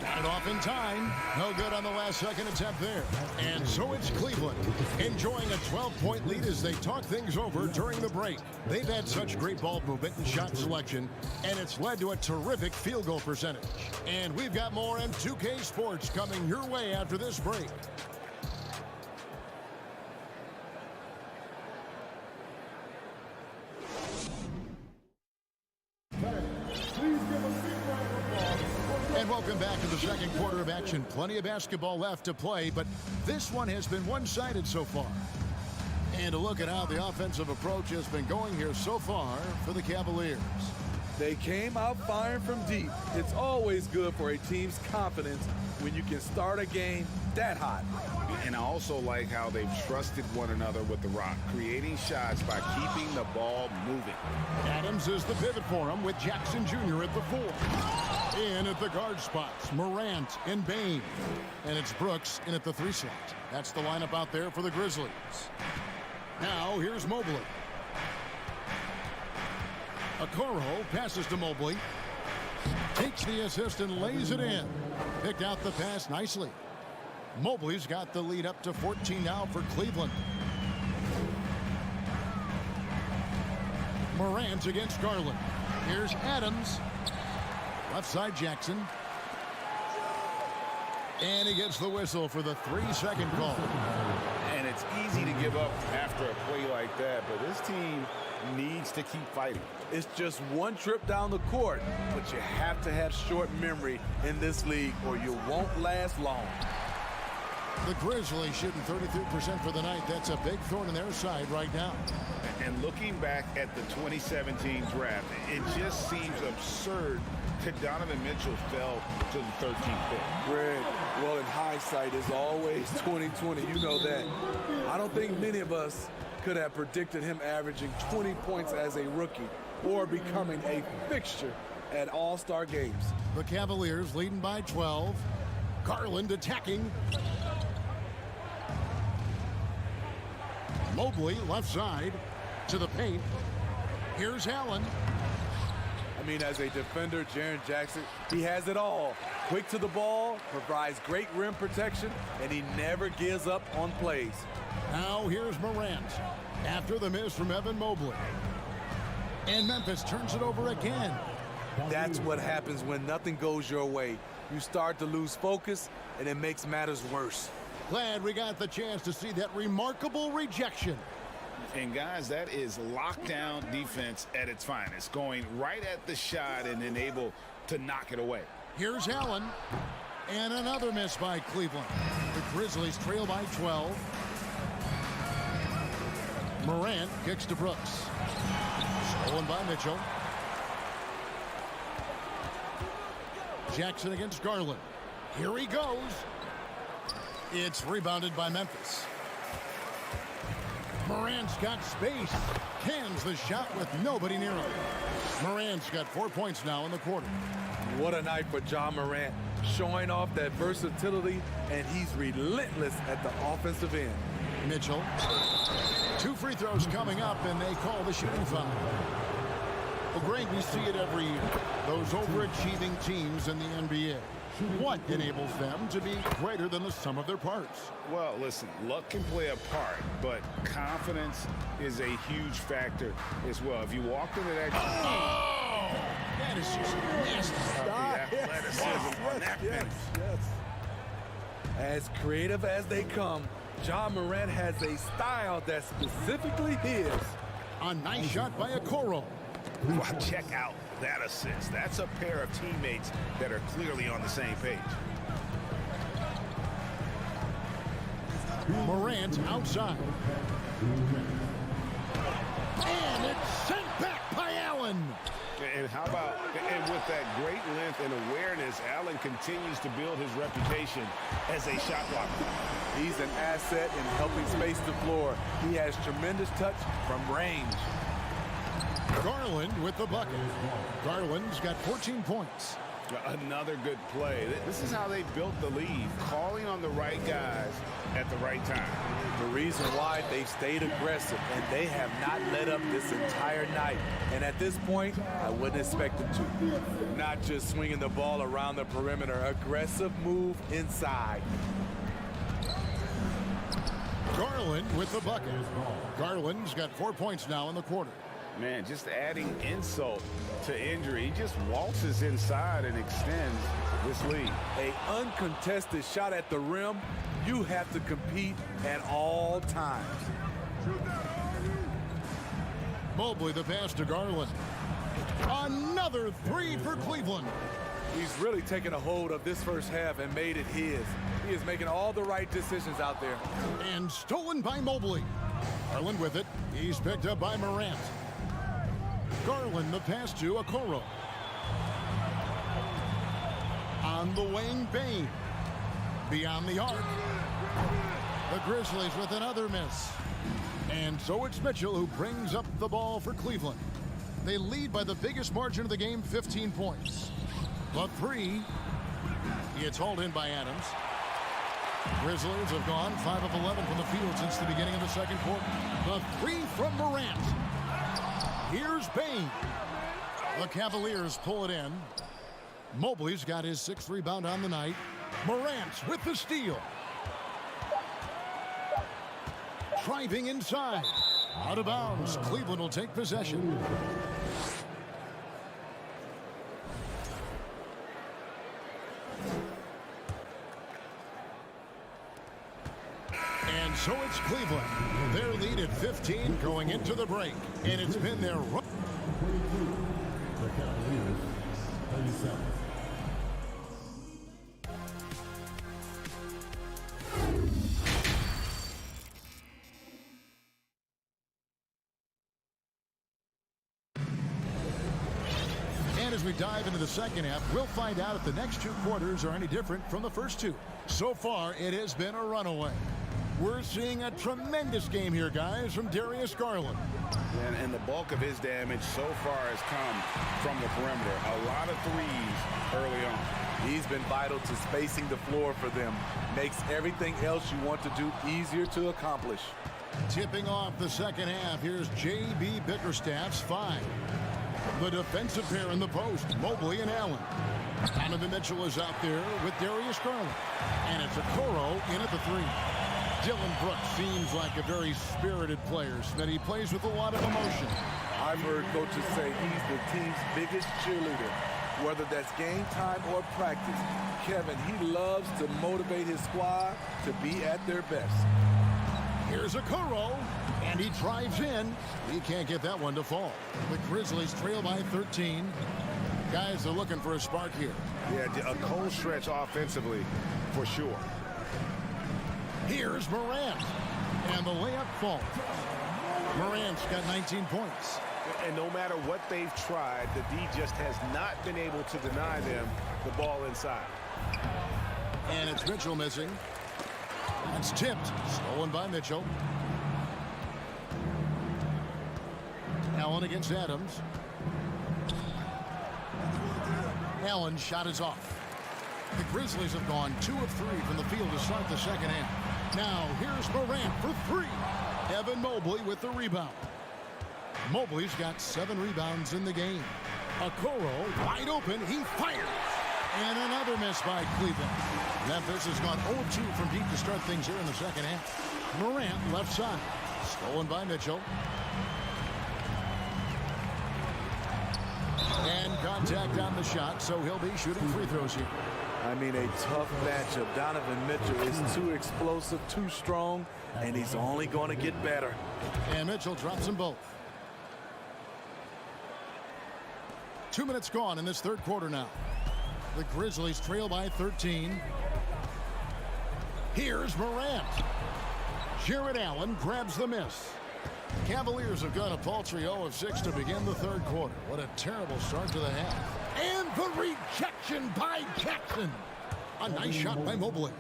Got it off in time. No good on the last second attempt there. And so it's Cleveland enjoying a 12-point lead as they talk things over during the break. They've had such great ball movement and shot selection, and it's led to a terrific field goal percentage. And we've got more M2K Sports coming your way after this break. And welcome back to the second quarter of action. Plenty of basketball left to play, but this one has been one-sided so far. And a look at how the offensive approach has been going here so far for the Cavaliers. They came out firing from deep. It's always good for a team's confidence when you can start a game that hot. And I also like how they've trusted one another with the rock, creating shots by keeping the ball moving. Adams is the pivot for him with Jackson Jr. at the 4. In at the guard spots, Morant and Bain. And it's Brooks in at the 3 slot. That's the lineup out there for the Grizzlies. Now here's Mobley. Okoro passes to Mobley. Takes the assist and lays it in. Picked out the pass nicely. Mobley's got the lead up to 14 now for Cleveland. Morant against Garland. Here's Adams. Left side Jackson. And he gets the whistle for the 3-second call. And it's easy to give up after a play like that, but this team needs to keep fighting. It's just one trip down the court, but you have to have short memory in this league or you won't last long. The Grizzlies shooting 33% for the night. That's a big thorn in their side right now. And looking back at the 2017 draft, it just seems absurd that Donovan Mitchell fell to the 13th pick. Greg, well, in hindsight is always 20/20. You know that. I don't think many of us could have predicted him averaging 20 points as a rookie or becoming a fixture at All-Star games. The Cavaliers leading by 12. Garland attacking. Mobley left side to the paint. Here's Allen. I mean, as a defender, Jaren Jackson, he has it all. Quick to the ball, provides great rim protection, and he never gives up on plays. Now here's Morant after the miss from Evan Mobley. And Memphis turns it over again. That's what happens when nothing goes your way. You start to lose focus, and it makes matters worse. Glad we got the chance to see that remarkable rejection. And guys, that is lockdown defense at its finest, going right at the shot and then able to knock it away. Here's Allen. And another miss by Cleveland. The Grizzlies trail by 12. Morant kicks to Brooks. Stolen by Mitchell. Jackson against Garland. Here he goes. It's rebounded by Memphis. Morant's got space. Cans the shot with nobody near him. Morant's got 4 points now in the quarter. What a night for Ja Morant, showing off that versatility, and he's relentless at the offensive end. Mitchell. 2 free throws coming up, and they call the shooting foul. Well, Greg, we see it every year. Those overachieving teams in the NBA. What enables them to be greater than the sum of their parts? Well, listen, luck can play a part, but confidence is a huge factor as well. If you walked into that... Oh! That is just nasty. The athleticism on that finish. As creative as they come, Ja Morant has a style that's specifically his. A nice shot by Okoro. Wow, check out that assist. That's a pair of teammates that are clearly on the same page. Morant outside. And it's sent back by Allen. And how about, and with that great length and awareness, Allen continues to build his reputation as a shot blocker. He's an asset in helping space the floor. He has tremendous touch from range. Garland with the bucket. Garland's got 14 points. Another good play. This is how they built the lead, calling on the right guys at the right time. The reason why they've stayed aggressive, and they have not let up this entire night. And at this point, I wouldn't expect them to. Not just swinging the ball around the perimeter. Aggressive move inside. Garland with the bucket. Garland's got 4 points now in the quarter. Man, just adding insult to injury. He just waltzes inside and extends this lead. An uncontested shot at the rim, you have to compete at all times. Mobley the pass to Garland. Another 3 for Cleveland. He's really taken a hold of this first half and made it his. He is making all the right decisions out there. And stolen by Mobley. Garland with it. He's picked up by Morant. Garland the pass to Okoro. On the wing, Bain. Beyond the arc. The Grizzlies with another miss. And so it's Mitchell who brings up the ball for Cleveland. They lead by the biggest margin of the game, 15 points. The 3. It's hauled in by Adams. Grizzlies have gone 5 of 11 from the field since the beginning of the second quarter. The 3 from Morant. Here's Bain. The Cavaliers pull it in. Mobley's got his 6th rebound on the night. Morant with the steal. Driving inside. Out of bounds. Cleveland will take possession. And so it's Cleveland. Their lead at 15 going into the break. And it's been their run. The Cavaliers, 37. And as we dive into the second half, we'll find out if the next 2 quarters are any different from the first 2. So far, it has been a runaway. We're seeing a tremendous game here, guys, from Darius Garland. And the bulk of his damage so far has come from the perimeter. A lot of threes early on. He's been vital to spacing the floor for them. Makes everything else you want to do easier to accomplish. Tipping off the second half, here's J.B. Bickerstaff's 5. The defensive pair in the post, Mobley and Allen. Donovan Mitchell is out there with Darius Garland. And it's Okoro in at the 3. Dylan Brooks seems like a very spirited player, that he plays with a lot of emotion. I've heard coaches say he's the team's biggest cheerleader. Whether that's game time or practice, Kevin, he loves to motivate his squad to be at their best. Here's Okoro, and he drives in. He can't get that one to fall. The Grizzlies trail by 13. Guys are looking for a spark here. Yeah, a cold stretch offensively, for sure. Here's Morant. And the layup falls. Morant's got 19 points. And no matter what they've tried, the D just has not been able to deny them the ball inside. And it's Mitchell missing. It's tipped. Stolen by Mitchell. Allen against Adams. Allen's shot is off. The Grizzlies have gone 2 of 3 from the field to start the second half. Now here's Morant for 3. Evan Mobley with the rebound. Mobley's got 7 rebounds in the game. Okoro wide open. He fires. And another miss by Cleveland. Memphis has gone 0-2 from deep to start things here in the second half. Morant left side. Stolen by Mitchell. And contact on the shot, so he'll be shooting free throws here. I mean, a tough matchup. Donovan Mitchell is too explosive, too strong, and he's only going to get better. And Mitchell drops them both. 2 minutes gone in this third quarter now. The Grizzlies trail by 13. Here's Morant. Jared Allen grabs the miss. Cavaliers have gone a paltry 0 of 6 to begin the third quarter. What a terrible start to the half. And the rejection by Jackson. A nice shot by Mobley.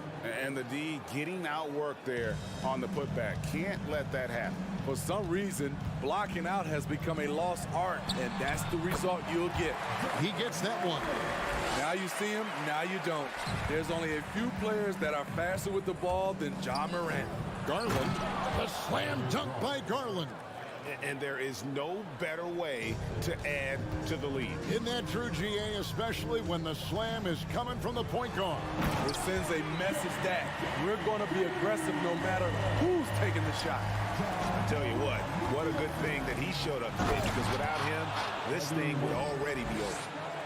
And the D getting outworked there on the putback. Can't let that happen. For some reason, blocking out has become a lost art, and that's the result you'll get. He gets that one. Now you see him, now you don't. There's only a few players that are faster with the ball than Ja Morant. Garland, the slam dunk by Garland. And there is no better way to add to the lead. Isn't that true, GA, especially when the slam is coming from the point guard? It sends a message that we're going to be aggressive no matter who's taking the shot. I tell you what a good thing that he showed up today, because without him, this thing would already be over.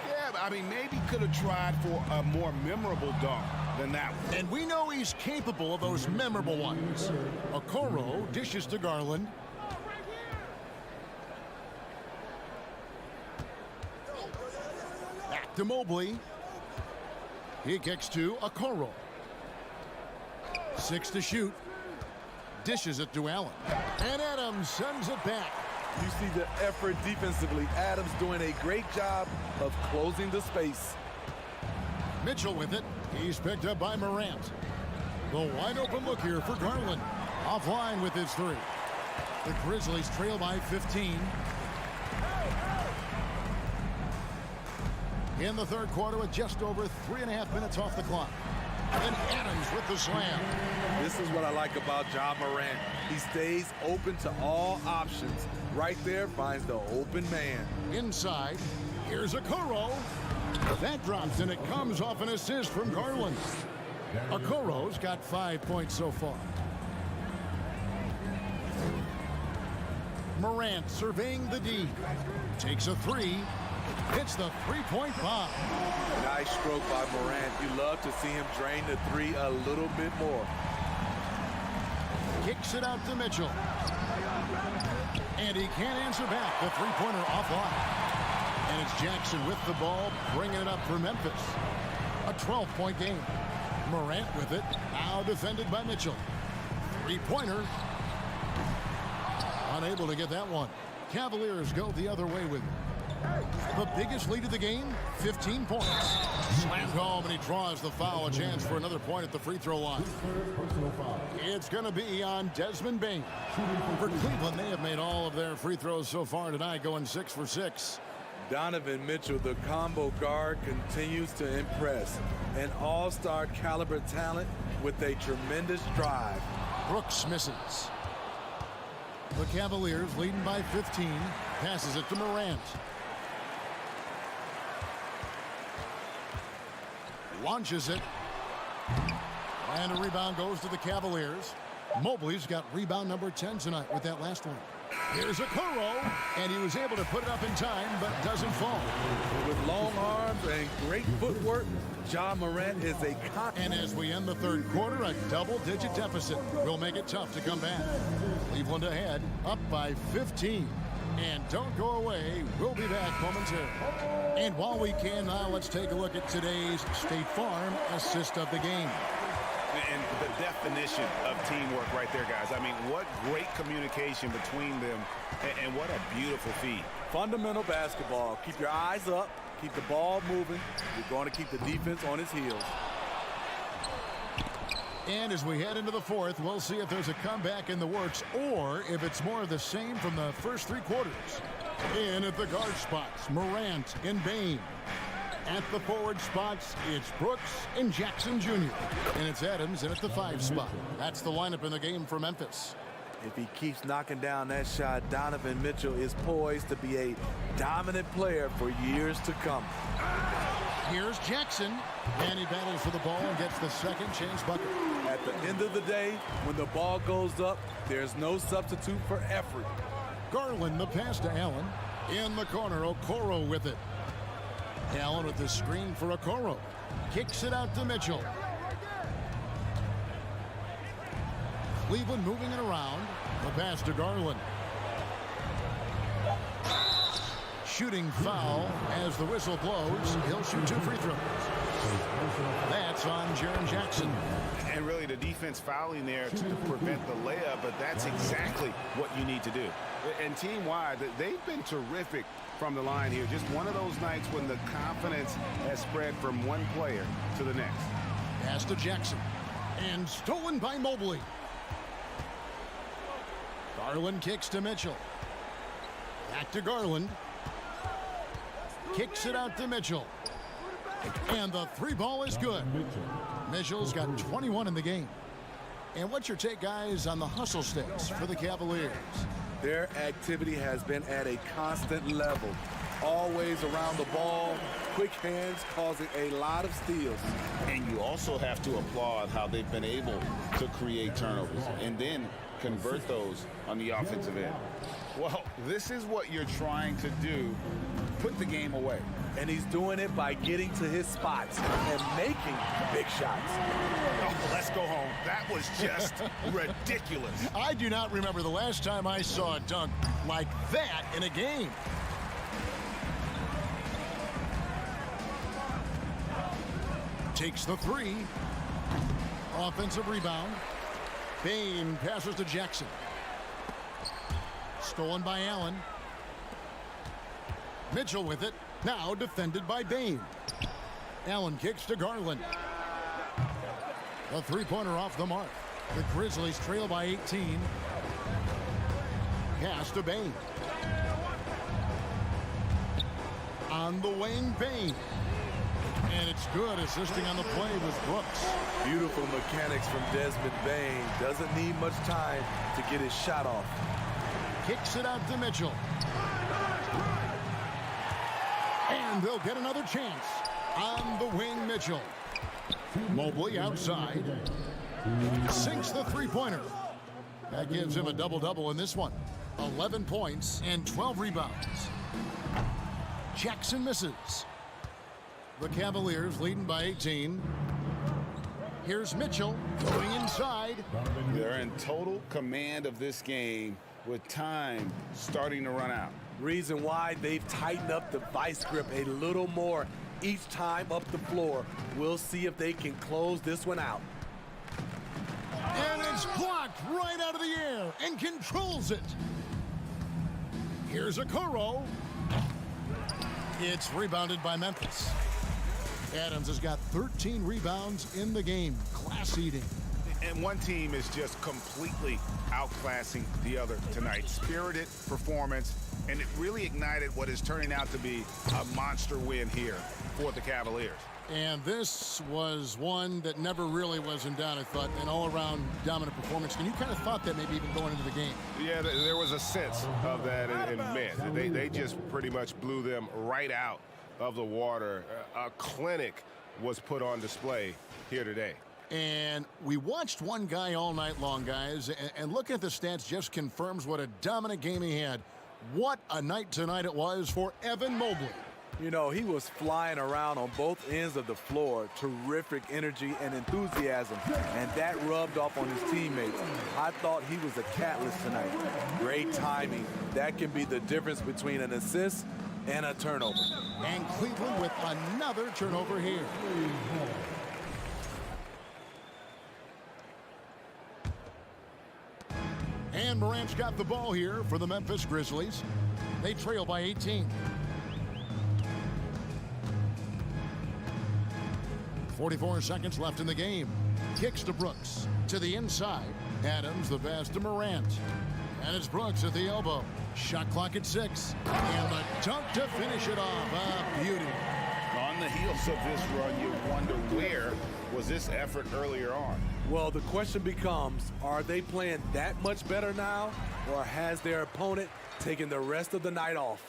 Yeah, I mean, maybe could have tried for a more memorable dunk than that one. And we know he's capable of those memorable ones. Okoro dishes to Garland. Back to Mobley. He kicks to Okoro. 6 to shoot. Dishes it to Allen. And Adams sends it back. You see the effort defensively. Adams doing a great job of closing the space. Mitchell with it. He's picked up by Morant. The wide open look here for Garland. Offline with his 3. The Grizzlies trail by 15. In the third quarter with just over 3.5 minutes off the clock. And Adams with the slam. This is what I like about Ja Morant. He stays open to all options. Right there finds the open man. Inside, here's Okoro. That drops, and it comes off an assist from Garland. Okoro's got 5 points so far. Morant surveying the D. Takes a 3. Hits the three-point bomb. Nice stroke by Morant. You love to see him drain the 3 a little bit more. Kicks it out to Mitchell. And he can't answer back. The three-pointer offline. And it's Jackson with the ball, bringing it up for Memphis. A 12-point game. Morant with it. Now defended by Mitchell. Three-pointer. Unable to get that one. Cavaliers go the other way with it. The biggest lead of the game, 15 points. Slammed home, and he draws the foul. A chance for another point at the free throw line. It's going to be on Desmond Bane. For Cleveland, they have made all of their free throws so far tonight, going 6 for 6. Donovan Mitchell, the combo guard, continues to impress. An all-star caliber talent with a tremendous drive. Brooks misses. The Cavaliers leading by 15. Passes it to Morant. Launches it. And a rebound goes to the Cavaliers. Mobley's got rebound number 10 tonight with that last one. Here's Okoro, and he was able to put it up in time, but doesn't fall. With long arms and great footwork, Ja Morant is a And as we end the third quarter, a double-digit deficit will make it tough to come back. Cleveland ahead, up by 15. And don't go away. We'll be back momentarily. And while we can now, let's take a look at today's State Farm assist of the game. And the definition of teamwork right there, guys. I mean, what great communication between them, and what a beautiful feed. Fundamental basketball. Keep your eyes up. Keep the ball moving. You're going to keep the defense on its heels. And as we head into the fourth, we'll see if there's a comeback in the works or if it's more of the same from the first three quarters. In at the guard spots, Morant and Bain. At the forward spots, it's Brooks and Jackson Jr. And it's Adams in at the 5 spot. That's the lineup in the game for Memphis. If he keeps knocking down that shot, Donovan Mitchell is poised to be a dominant player for years to come. Here's Jackson, and he battles for the ball and gets the second chance bucket. At the end of the day, when the ball goes up, there's no substitute for effort. Garland, the pass to Allen. In the corner, Okoro with it. Allen with the screen for Okoro. Kicks it out to Mitchell. Cleveland moving it around. The pass to Garland. Shooting foul as the whistle blows. He'll shoot 2 free throws. That's on Jaren Jackson. And really the defense fouling there to prevent the layup, but that's exactly what you need to do. And team-wide, they've been terrific from the line here. Just one of those nights when the confidence has spread from one player to the next. Pass to Jackson. And stolen by Mobley. Garland kicks to Mitchell. Back to Garland. Kicks it out to Mitchell. And the 3 ball is good. Mitchell's got 21 in the game. And what's your take, guys, on the hustle stats for the Cavaliers? Their activity has been at a constant level. Always around the ball, quick hands causing a lot of steals. And you also have to applaud how they've been able to create turnovers and then convert those on the offensive end. Well, this is what you're trying to do. Put the game away. And he's doing it by getting to his spots and making big shots. Oh, let's go home. That was just ridiculous. I do not remember the last time I saw a dunk like that in a game. Takes the 3. Offensive rebound. Bain passes to Jackson. Stolen by Allen. Mitchell with it. Now defended by Bain. Allen kicks to Garland. A 3-pointer off the mark. The Grizzlies trail by 18. Pass to Bain. On the wing, Bain. And it's good. Assisting on the play was Brooks. Beautiful mechanics from Desmond Bain. Doesn't need much time to get his shot off. Kicks it out to Mitchell. And they'll get another chance. On the wing, Mitchell. Mobley outside. Sinks the 3-pointer. That gives him a double-double in this one. 11 points and 12 rebounds. Jackson misses. The Cavaliers leading by 18. Here's Mitchell going inside. They're in total command of this game with time starting to run out. Reason why they've tightened up the vice grip a little more each time up the floor. We'll see if they can close this one out. And it's blocked right out of the air and controls it. Here's Okoro. It's rebounded by Memphis. Adams has got 13 rebounds in the game. Class eating. And one team is just completely outclassing the other tonight. Spirited performance, and it really ignited what is turning out to be a monster win here for the Cavaliers. And this was one that never really was in doubt, I thought, an all-around dominant performance. And you kind of thought that maybe even going into the game. Yeah, there was a sense of that in men. They just pretty much blew them right out of the water. A clinic was put on display here today. And we watched one guy all night long, guys, and looking at the stats just confirms what a dominant game he had. What a night tonight it was for Evan Mobley. You know, he was flying around on both ends of the floor. Terrific energy and enthusiasm, and that rubbed off on his teammates. I thought he was a catalyst tonight. Great timing. That can be the difference between an assist and a turnover. And Cleveland with another turnover here. And Morant's got the ball here for the Memphis Grizzlies. They trail by 18. 44 seconds left in the game. Kicks to Brooks. To the inside. Adams the pass to Morant. And it's Brooks at the elbow. Shot clock at 6. And the dunk to finish it off. A beauty. On the heels of this run, you wonder where was this effort earlier on? Well, the question becomes, are they playing that much better now, or has their opponent taken the rest of the night off?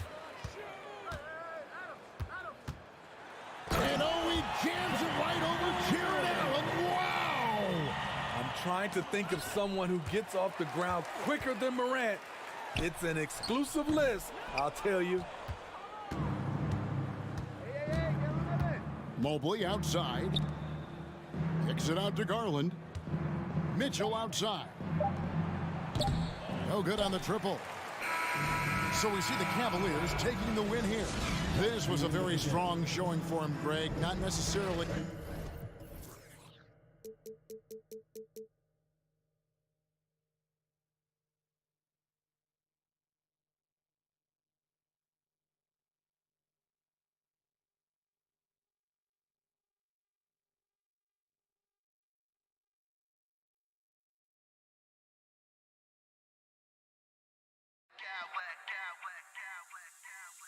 And oh, he jams it right over Jared Allen. Wow! I'm trying to think of someone who gets off the ground quicker than Morant. It's an exclusive list, I'll tell you. Mobley outside. Kicks it out to Garland. Mitchell outside. No good on the triple. So we see the Cavaliers taking the win here. This was a very strong showing for him, Greg. Not necessarily...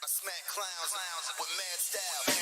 I smack clowns with mad style.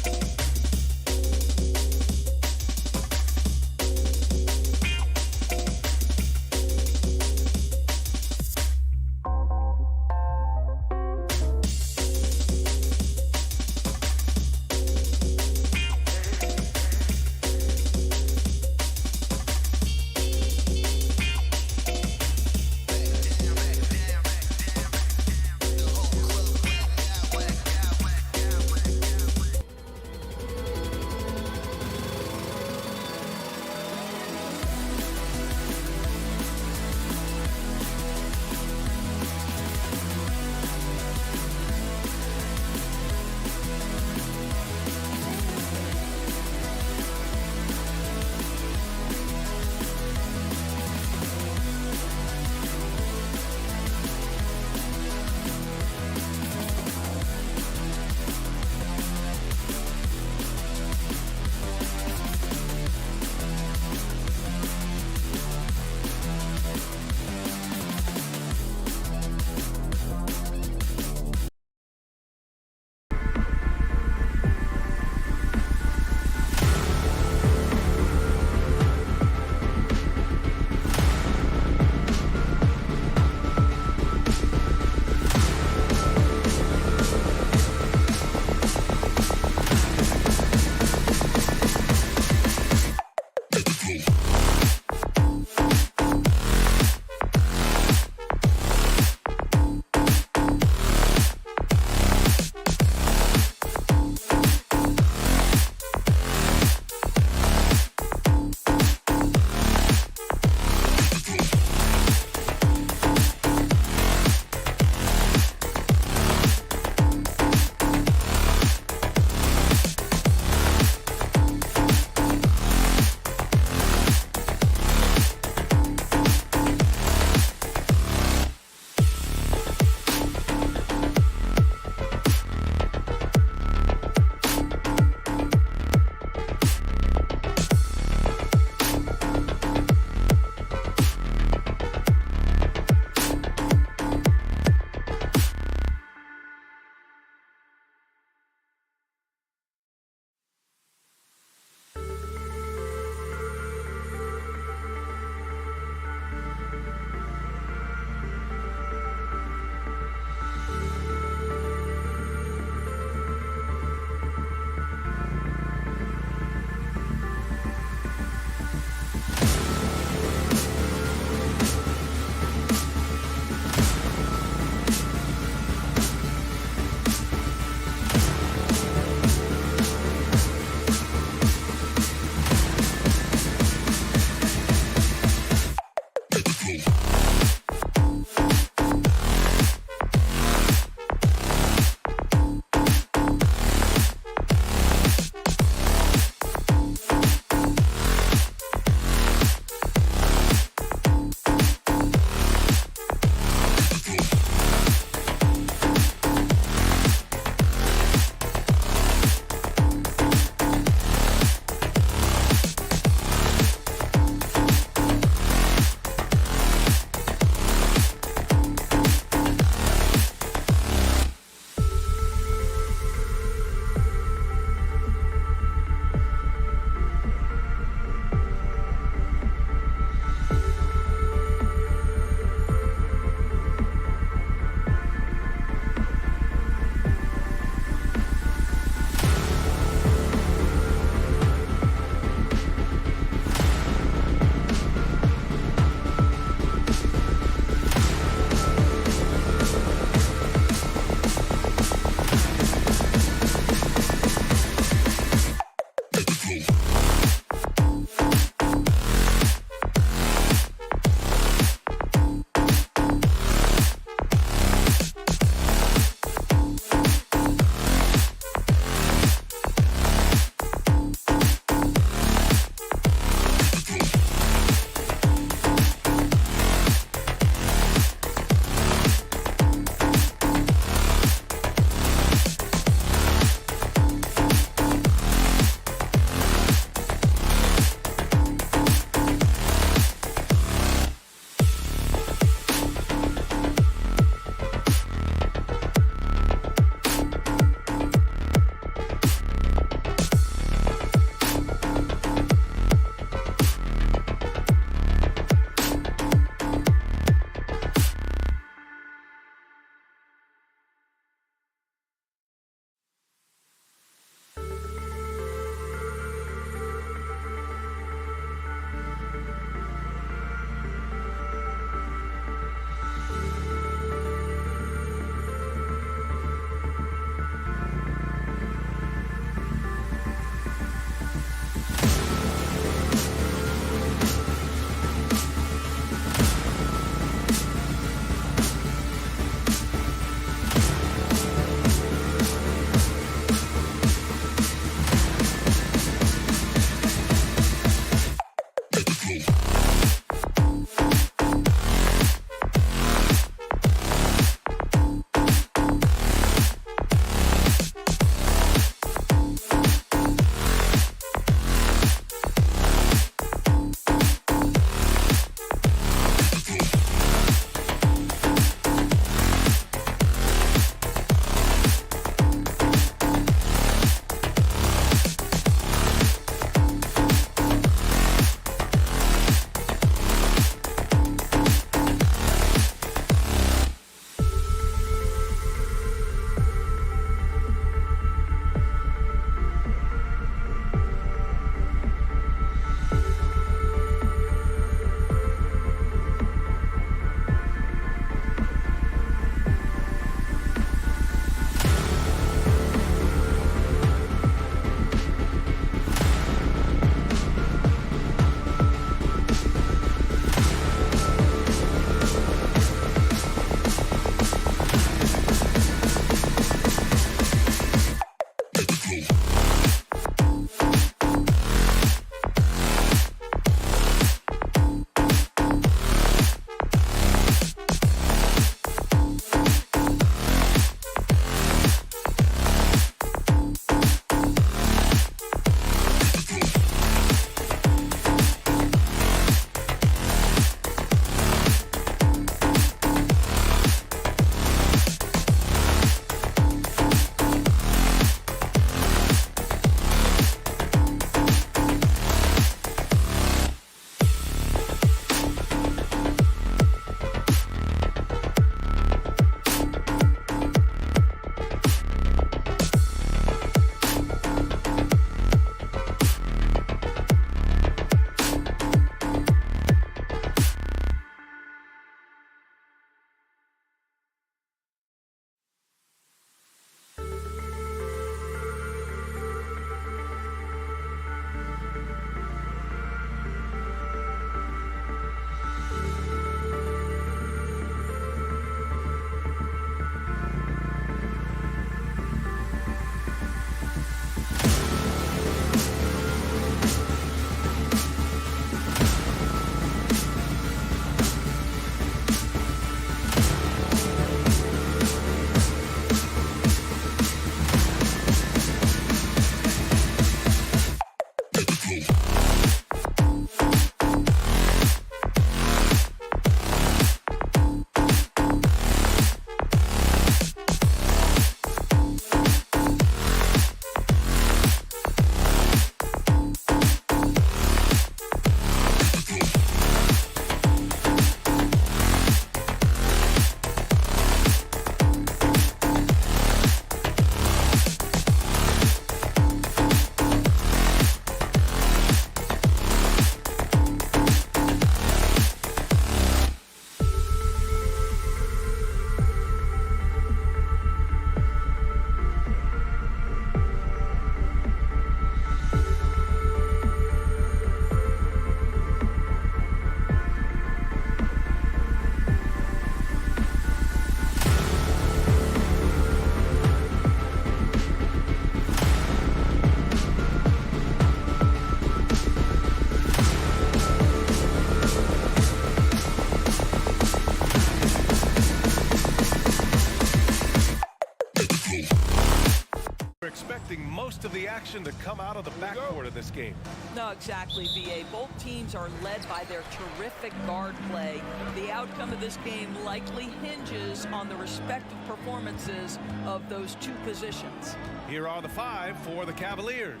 most of the action to come out of the backcourt of this game. No, exactly, VA. Both teams are led by their terrific guard play. The outcome of this game likely hinges on the respective performances of those two positions. Here are the 5 for the Cavaliers.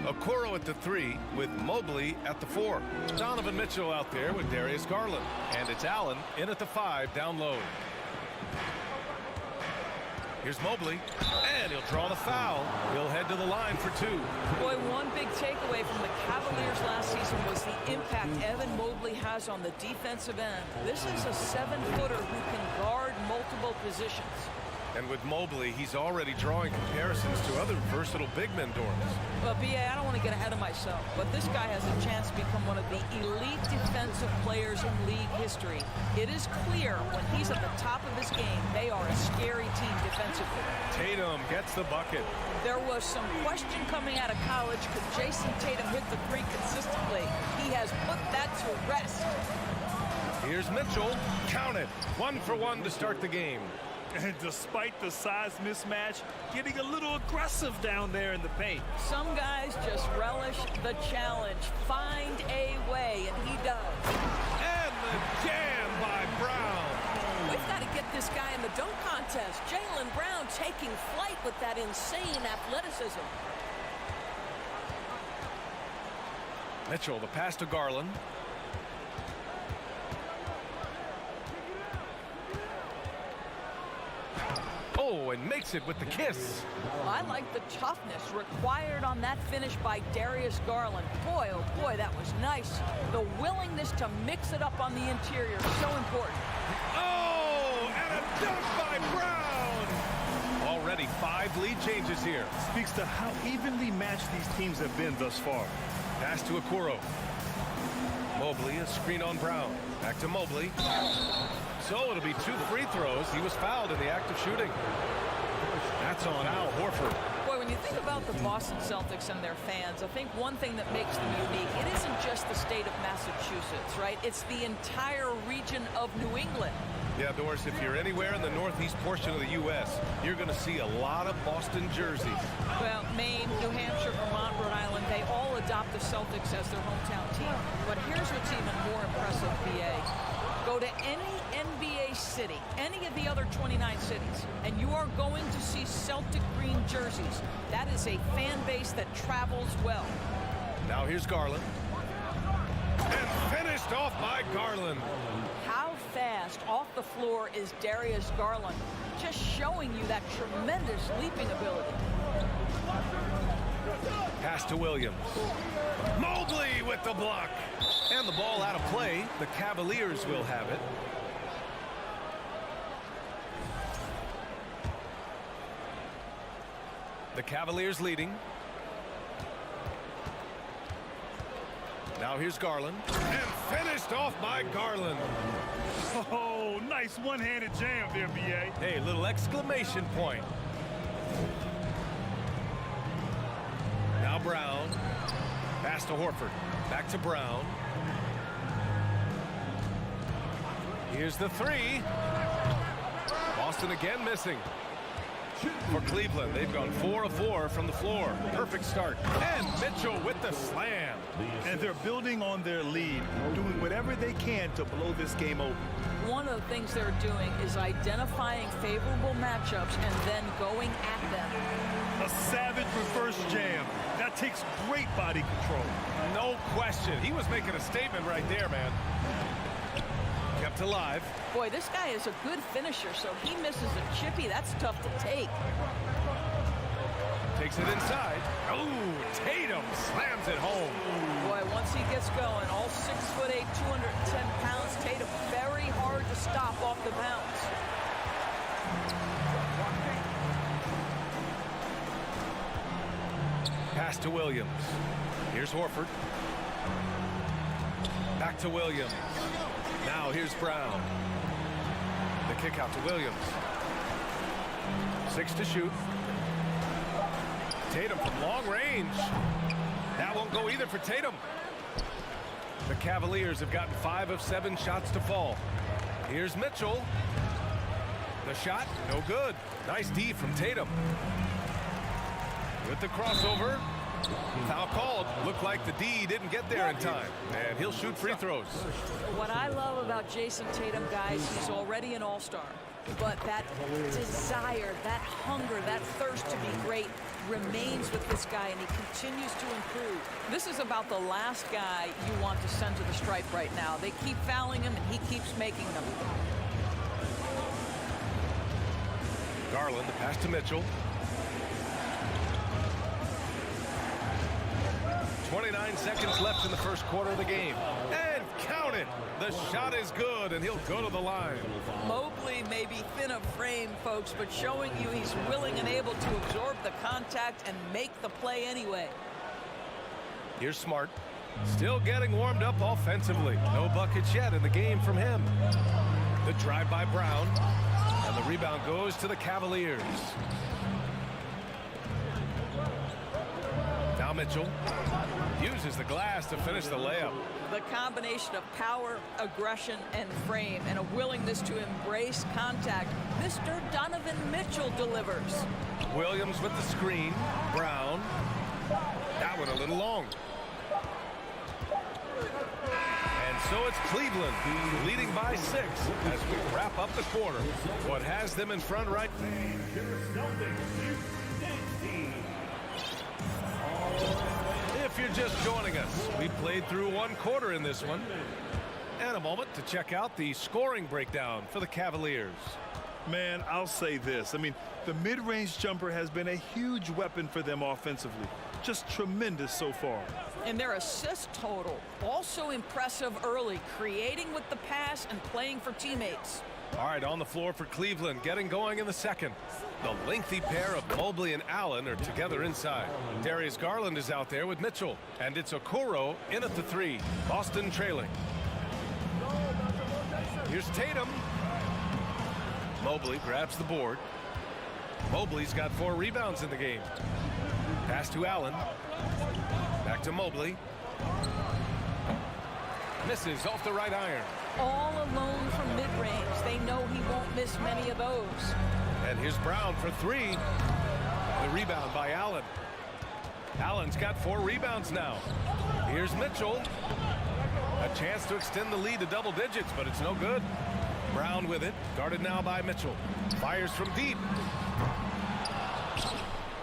Okoro at the 3 with Mobley at the 4. Donovan Mitchell out there with Darius Garland. And it's Allen in at the 5 down low. Here's Mobley, and he'll draw the foul. He'll head to the line for 2. Boy, one big takeaway from the Cavaliers last season was the impact Evan Mobley has on the defensive end. This is a 7-footer who can guard multiple positions. And with Mobley, he's already drawing comparisons to other versatile big men, Doris. Well, B.A., I don't want to get ahead of myself, but this guy has a chance to become one of the elite defensive players in league history. It is clear when he's at the top of his game, they are a scary team defensively. Tatum gets the bucket. There was some question coming out of college, could Jason Tatum hit the 3 consistently? He has put that to rest. Here's Mitchell. Count it. 1 for 1 to start the game. And despite the size mismatch, getting a little aggressive down there in the paint. Some guys just relish the challenge. Find a way, and he does. And the jam by Brown. We've got to get this guy in the dunk contest. Jaylen Brown taking flight with that insane athleticism. Mitchell, the pass to Garland. Oh, and makes it with the kiss. I like the toughness required on that finish by Darius Garland. Boy, oh boy, that was nice. The willingness to mix it up on the interior, so important. Oh, and a dunk by Brown. Already 5 lead changes here. Speaks to how evenly matched these teams have been thus far. Pass to Okoro. Mobley, a screen on Brown. Back to Mobley. So it'll be 2 free throws. He was fouled in the act of shooting. That's on Al Horford. Boy, when you think about the Boston Celtics and their fans, I think one thing that makes them unique, it isn't just the state of Massachusetts, right? It's the entire region of New England. Yeah, Doris, if you're anywhere in the northeast portion of the U.S., you're going to see a lot of Boston jerseys. Well, Maine, New Hampshire, Vermont, Rhode Island, they all adopt the Celtics as their hometown team. But here's what's even more impressive, BA. Go to any NBA city, any of the other 29 cities, and you are going to see Celtic green jerseys. That is a fan base that travels well. Now here's Garland. And finished off by Garland. How fast off the floor is Darius Garland? Just showing you that tremendous leaping ability. Pass to Williams. Mobley with the block. And the ball out of play. The Cavaliers will have it. The Cavaliers leading. Now here's Garland. And finished off by Garland. Oh, nice one-handed jam there, B.A. Hey, little exclamation point. Now Brown. Pass to Horford. Back to Brown. Here's the 3. Boston again missing. For Cleveland, they've gone 4 of 4 from the floor. Perfect start. And Mitchell with the slam. And they're building on their lead, doing whatever they can to blow this game open. One of the things they're doing is identifying favorable matchups and then going at them. A savage reverse jam. That takes great body control. No question. He was making a statement right there, man. Kept alive. Boy, this guy is a good finisher, so he misses a chippy. That's tough to take. Takes it inside. Oh, Tatum slams it home. Boy, once he gets going, all 6'8", 210 pounds, Tatum very hard to stop off the bounce. Pass to Williams. Here's Horford. Back to Williams. Now here's Brown. The kick out to Williams. 6 to shoot. Tatum from long range. That won't go either for Tatum. The Cavaliers have gotten 5 of 7 shots to fall. Here's Mitchell. The shot, no good. Nice D from Tatum. with the crossover. Foul called. Looked like the D didn't get there in time. And he'll shoot free throws. What I love about Jason Tatum, guys, he's already an all-star. But that desire, that hunger, that thirst to be great remains with this guy, and he continues to improve. This is about the last guy you want to send to the stripe right now. They keep fouling him, and he keeps making them. Garland, the pass to Mitchell. 29 seconds left in the first quarter of the game. And count it! The shot is good, and he'll go to the line. Mobley may be thin of frame, folks, but showing you he's willing and able to absorb the contact and make the play anyway. Here's Smart. Still getting warmed up offensively. No buckets yet in the game from him. The drive by Brown. And the rebound goes to the Cavaliers. Now Mitchell uses the glass to finish the layup. The combination of power, aggression, and frame, and a willingness to embrace contact. Mr. Donovan Mitchell delivers. Williams with the screen. Brown. That one a little long. And so it's Cleveland leading by 6 as we wrap up the quarter. What has them in front right now? If you're just joining us, we played through one quarter in this one. And a moment to check out the scoring breakdown for the Cavaliers. Man, I'll say this. I mean, the mid-range jumper has been a huge weapon for them offensively. Just tremendous so far. And their assist total, also impressive early, creating with the pass and playing for teammates. All right, on the floor for Cleveland, getting going in the second. The lengthy pair of Mobley and Allen are together inside. Darius Garland is out there with Mitchell. And it's Okoro in at the 3. Boston trailing. Here's Tatum. Mobley grabs the board. Mobley's got 4 rebounds in the game. Pass to Allen. Back to Mobley. Misses off the right iron. All alone from mid-range. They know he won't miss many of those. And here's Brown for 3. The rebound by Allen. Allen's got 4 rebounds now. Here's Mitchell. A chance to extend the lead to double digits, but it's no good. Brown with it. Guarded now by Mitchell. Fires from deep.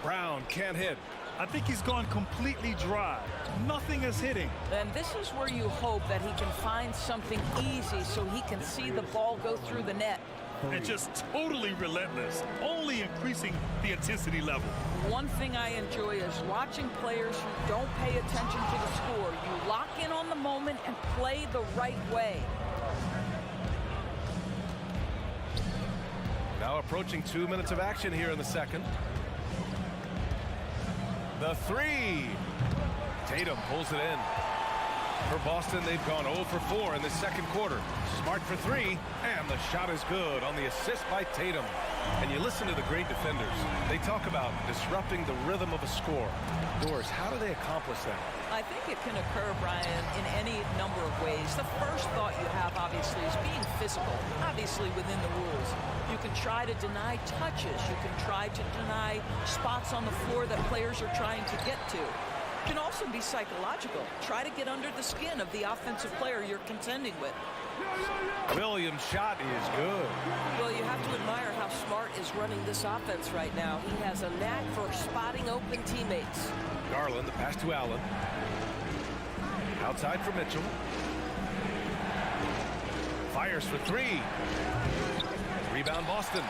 Brown can't hit. I think he's gone completely dry. Nothing is hitting. And this is where you hope that he can find something easy so he can see the ball go through the net. And just totally relentless, only increasing the intensity level. One thing I enjoy is watching players who don't pay attention to the score. You lock in on the moment and play the right way. Now approaching 2 minutes of action here in the second. The 3. Tatum pulls it in. For Boston, they've gone 0 for 4 in the second quarter. Smart for 3, and the shot is good on the assist by Tatum. And you listen to the great defenders. They talk about disrupting the rhythm of a score. Doris, how do they accomplish that? I think it can occur, Brian, in any number of ways. The first thought you have, obviously, is being physical, obviously within the rules. You can try to deny touches. You can try to deny spots on the floor that players are trying to get to. It can also be psychological. Try to get under the skin of the offensive player you're contending with. Williams' shot is good. Well, you have to admire how Smart is running this offense right now. He has a knack for spotting open teammates. Garland, the pass to Allen. Outside for Mitchell. Fires for 3. Rebound Boston.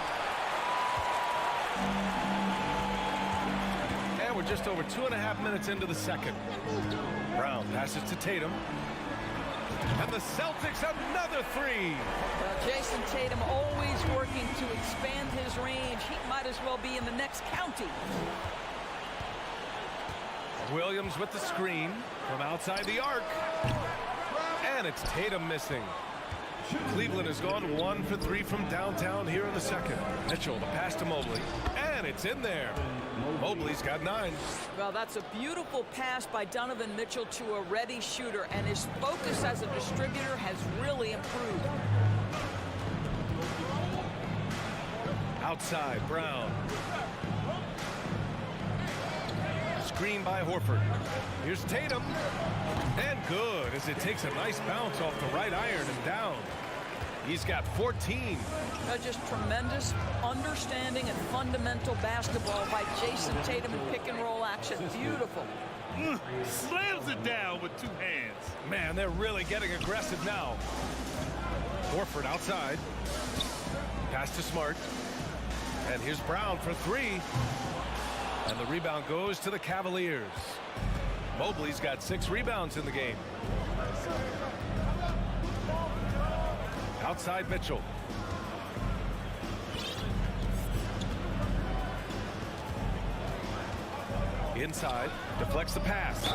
And we're just over 2.5 minutes into the second. Brown passes to Tatum. And the Celtics another 3. Well, Jason Tatum always working to expand his range. He might as well be in the next county. Williams with the screen from outside the arc. And it's Tatum missing. Cleveland has gone 1 for 3 from downtown here in the second. Mitchell, the pass to Mobley. And it's in there. Mobley's got 9. Well, that's a beautiful pass by Donovan Mitchell to a ready shooter, and his focus as a distributor has really improved. Outside, Brown. screen by Horford. Here's Tatum. And good, as it takes a nice bounce off the right iron and down. He's got 14. Just tremendous understanding and fundamental basketball by Jason Tatum in pick and roll action. Beautiful. Slams it down with 2 hands. Man, they're really getting aggressive now. Horford outside. Pass to Smart. And here's Brown for 3. And the rebound goes to the Cavaliers. Mobley's got 6 rebounds in the game. Outside Mitchell. Inside, deflects the pass.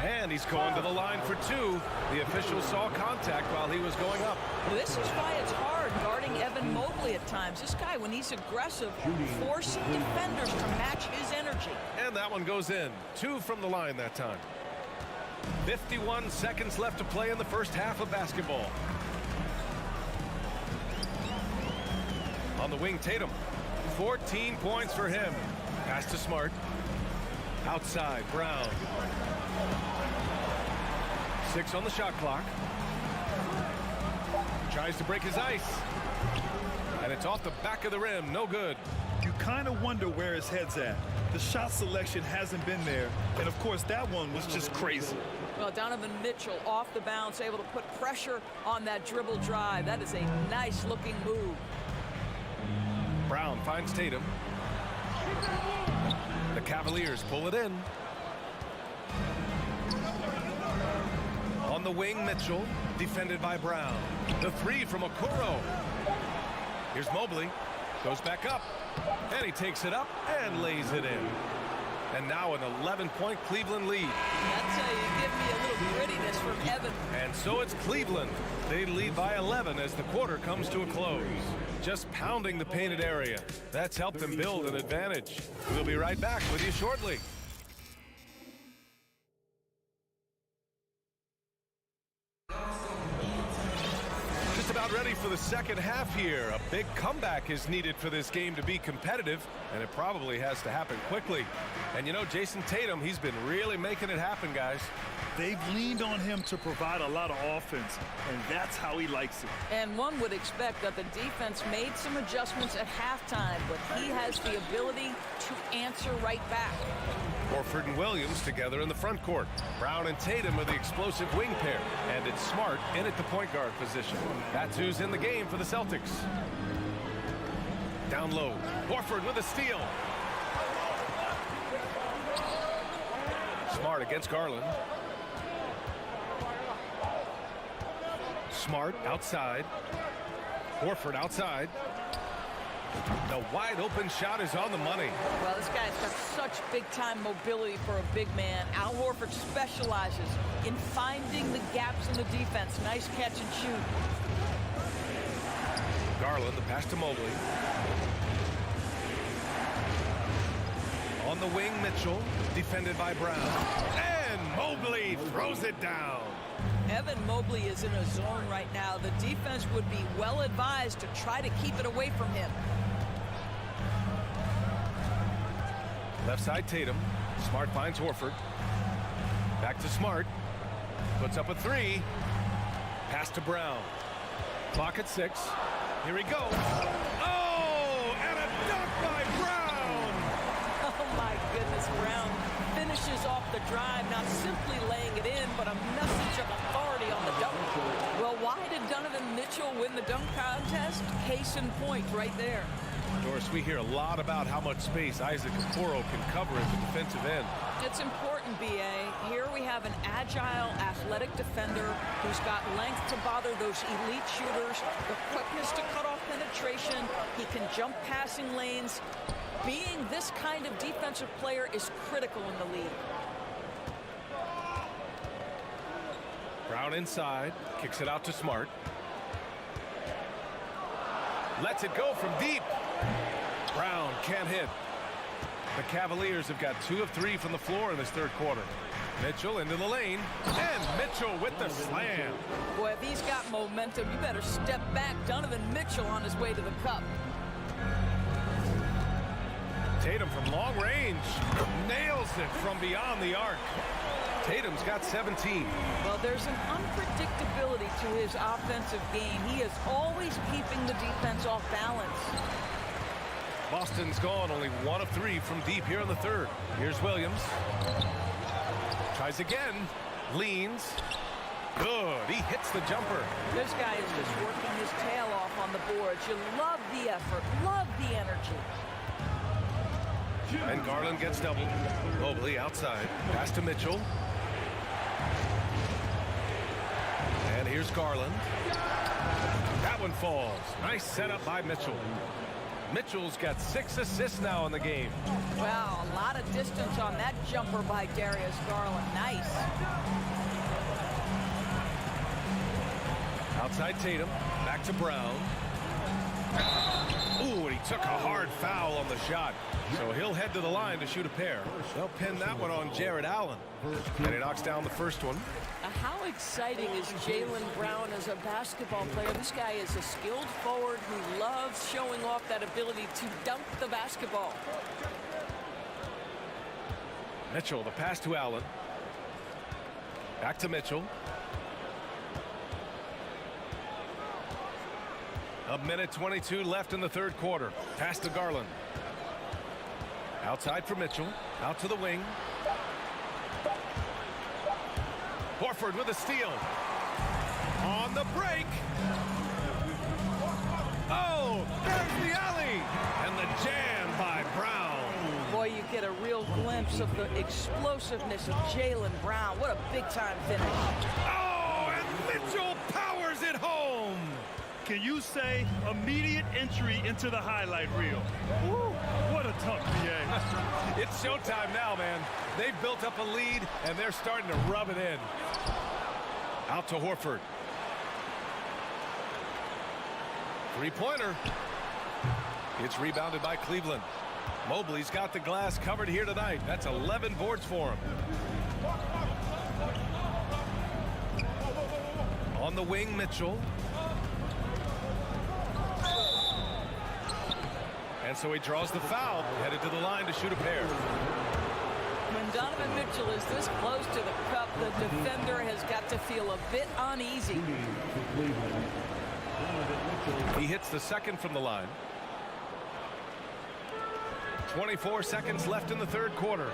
And he's going to the line for 2. The official saw contact while he was going up. This is why it's hard guarding Evan Mobley at times. This guy, when he's aggressive, forcing defenders to match his energy. And that one goes in. 2 from the line that time. 51 seconds left to play in the first half of basketball. On the wing, Tatum. 14 points for him. Pass to Smart. Outside, Brown. 6 on the shot clock. Tries to break his ice. And it's off the back of the rim. No good. You kind of wonder where his head's at. The shot selection hasn't been there. And, of course, that one was just crazy. Well, Donovan Mitchell off the bounce, able to put pressure on that dribble drive. That is a nice-looking move. Brown finds Tatum. The Cavaliers pull it in. On the wing, Mitchell, defended by Brown. The 3 from Okoro. Here's Mobley. Goes back up. And he takes it up and lays it in. And now an 11-point Cleveland lead. That's how you give me a little grittiness from Evan. And so it's Cleveland. They lead by 11 as the quarter comes to a close. Just pounding the painted area. That's helped them build an advantage. We'll be right back with you shortly. Just about ready for the second half here. A big comeback is needed for this game to be competitive, and it probably has to happen quickly. And you know, Jason Tatum, he's been really making it happen, guys. They've leaned on him to provide a lot of offense, and that's how he likes it. And one would expect that the defense made some adjustments at halftime, but he has the ability to answer right back. Horford and Williams together in the front court. Brown and Tatum are the explosive wing pair, and it's Smart in at the point guard position. That's who's in the game for the Celtics. Down low, Horford with a steal. Smart against Garland. Smart outside. Horford outside. The wide open shot is on the money. Well, this guy's got such big-time mobility for a big man. Al Horford specializes in finding the gaps in the defense. Nice catch and shoot. Garland, the pass to Mobley. On the wing, Mitchell, defended by Brown. And Mobley throws it down. Evan Mobley is in a zone right now. The defense would be well advised to try to keep it away from him. Left side, Tatum. Smart finds Horford. Back to Smart. Puts up a 3. Pass to Brown. Clock at 6. Here he goes. Oh, and a dunk by Brown. Oh, my goodness. Brown finishes off the drive, not simply laying it in, but a message of authority on the dunk. Well, why did Donovan Mitchell win the dunk contest? Case in point right there. Doris, we hear a lot about how much space Isaac Okoro can cover at the defensive end. It's important, B.A. Here we have an agile, athletic defender who's got length to bother those elite shooters, the quickness to cut off penetration. He can jump passing lanes. Being this kind of defensive player is critical in the league. Brown inside, kicks it out to Smart. Lets it go from deep. Brown can't hit. The Cavaliers have got 2 of 3 from the floor in this third quarter. Mitchell into the lane, and Mitchell with the slam. Boy, if he's got momentum, you better step back. Donovan Mitchell on his way to the cup. Tatum from long range nails it from beyond the arc. Tatum's got 17. Well, there's an unpredictability to his offensive game. He is always keeping the defense off balance. Boston's gone only 1 of 3 from deep here in the third. Here's Williams. Tries again. Leans. Good. He hits the jumper. This guy is just working his tail off on the boards. You love the effort, love the energy. And Garland gets doubled. Mobley outside. Pass to Mitchell. And here's Garland. That one falls. Nice setup by Mitchell. Mitchell's got 6 assists now in the game. Wow, a lot of distance on that jumper by Darius Garland. Nice. Outside Tatum. Back to Brown. Ooh, and he took a hard foul on the shot. So he'll head to the line to shoot a pair. They'll pin that one on Jared Allen. And he knocks down the first one. How exciting is Jaylen Brown as a basketball player? This guy is a skilled forward who loves showing off that ability to dunk the basketball. Mitchell, the pass to Allen. Back to Mitchell. A minute 22 left in the third quarter. Pass to Garland. Outside for Mitchell. Out to the wing. Horford with a steal. On the break. Oh, there's the alley. And the jam by Brown. Boy, you get a real glimpse of the explosiveness of Jaylen Brown. What a big-time finish. Oh, and Mitchell powers it home. Can you say immediate entry into the highlight reel? Woo, what a dunk, BA. It's showtime now, man. They've built up a lead, and they're starting to rub it in. Out to Horford. Three-pointer. It's rebounded by Cleveland. Mobley's got the glass covered here tonight. That's 11 boards for him. On the wing, Mitchell. And so he draws the foul, headed to the line to shoot a pair. When Donovan Mitchell is this close to the cup, the defender has got to feel a bit uneasy. He hits the second from the line. 24 seconds left in the third quarter.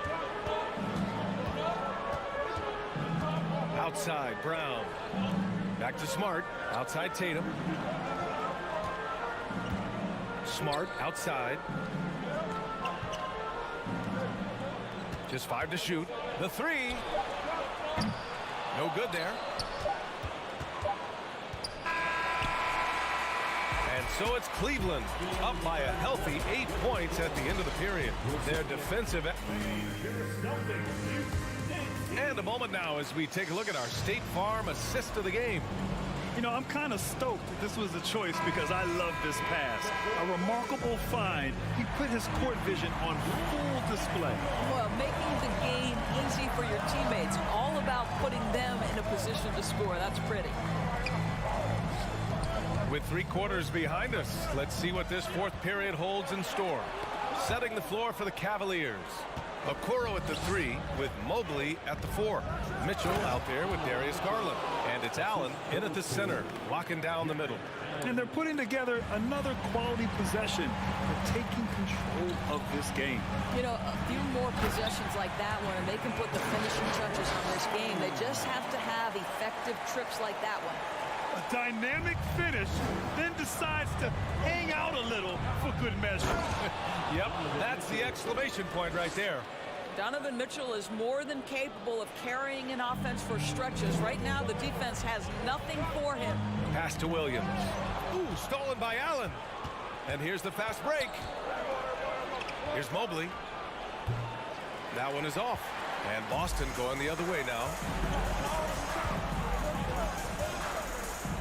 Outside, Brown. Back to Smart. Outside Tatum. Smart outside. Just 5 to shoot. The three. No good there. And so it's Cleveland up by a healthy 8 points at the end of the period. Their defensive. And a moment now as we take a look at our State Farm assist of the game. You know, I'm kind of stoked that this was a choice because I love this pass. A remarkable find. He put his court vision on full display. Well, making the game easy for your teammates. All about putting them in a position to score. That's pretty. With 3 quarters behind us, let's see what this fourth period holds in store. Setting the floor for the Cavaliers. Okoro at the 3 with Mobley at the 4. Mitchell out there with Darius Garland. And it's Allen in at the center, locking down the middle. And they're putting together another quality possession. They're taking control of this game. You know, a few more possessions like that one, and they can put the finishing touches on this game. They just have to have effective trips like that one. A dynamic finish, then decides to hang out a little for good measure. Yep, that's the exclamation point right there. Donovan Mitchell is more than capable of carrying an offense for stretches. Right now, the defense has nothing for him. Pass to Williams. Ooh, stolen by Allen. And here's the fast break. Here's Mobley. That one is off. And Boston going the other way now.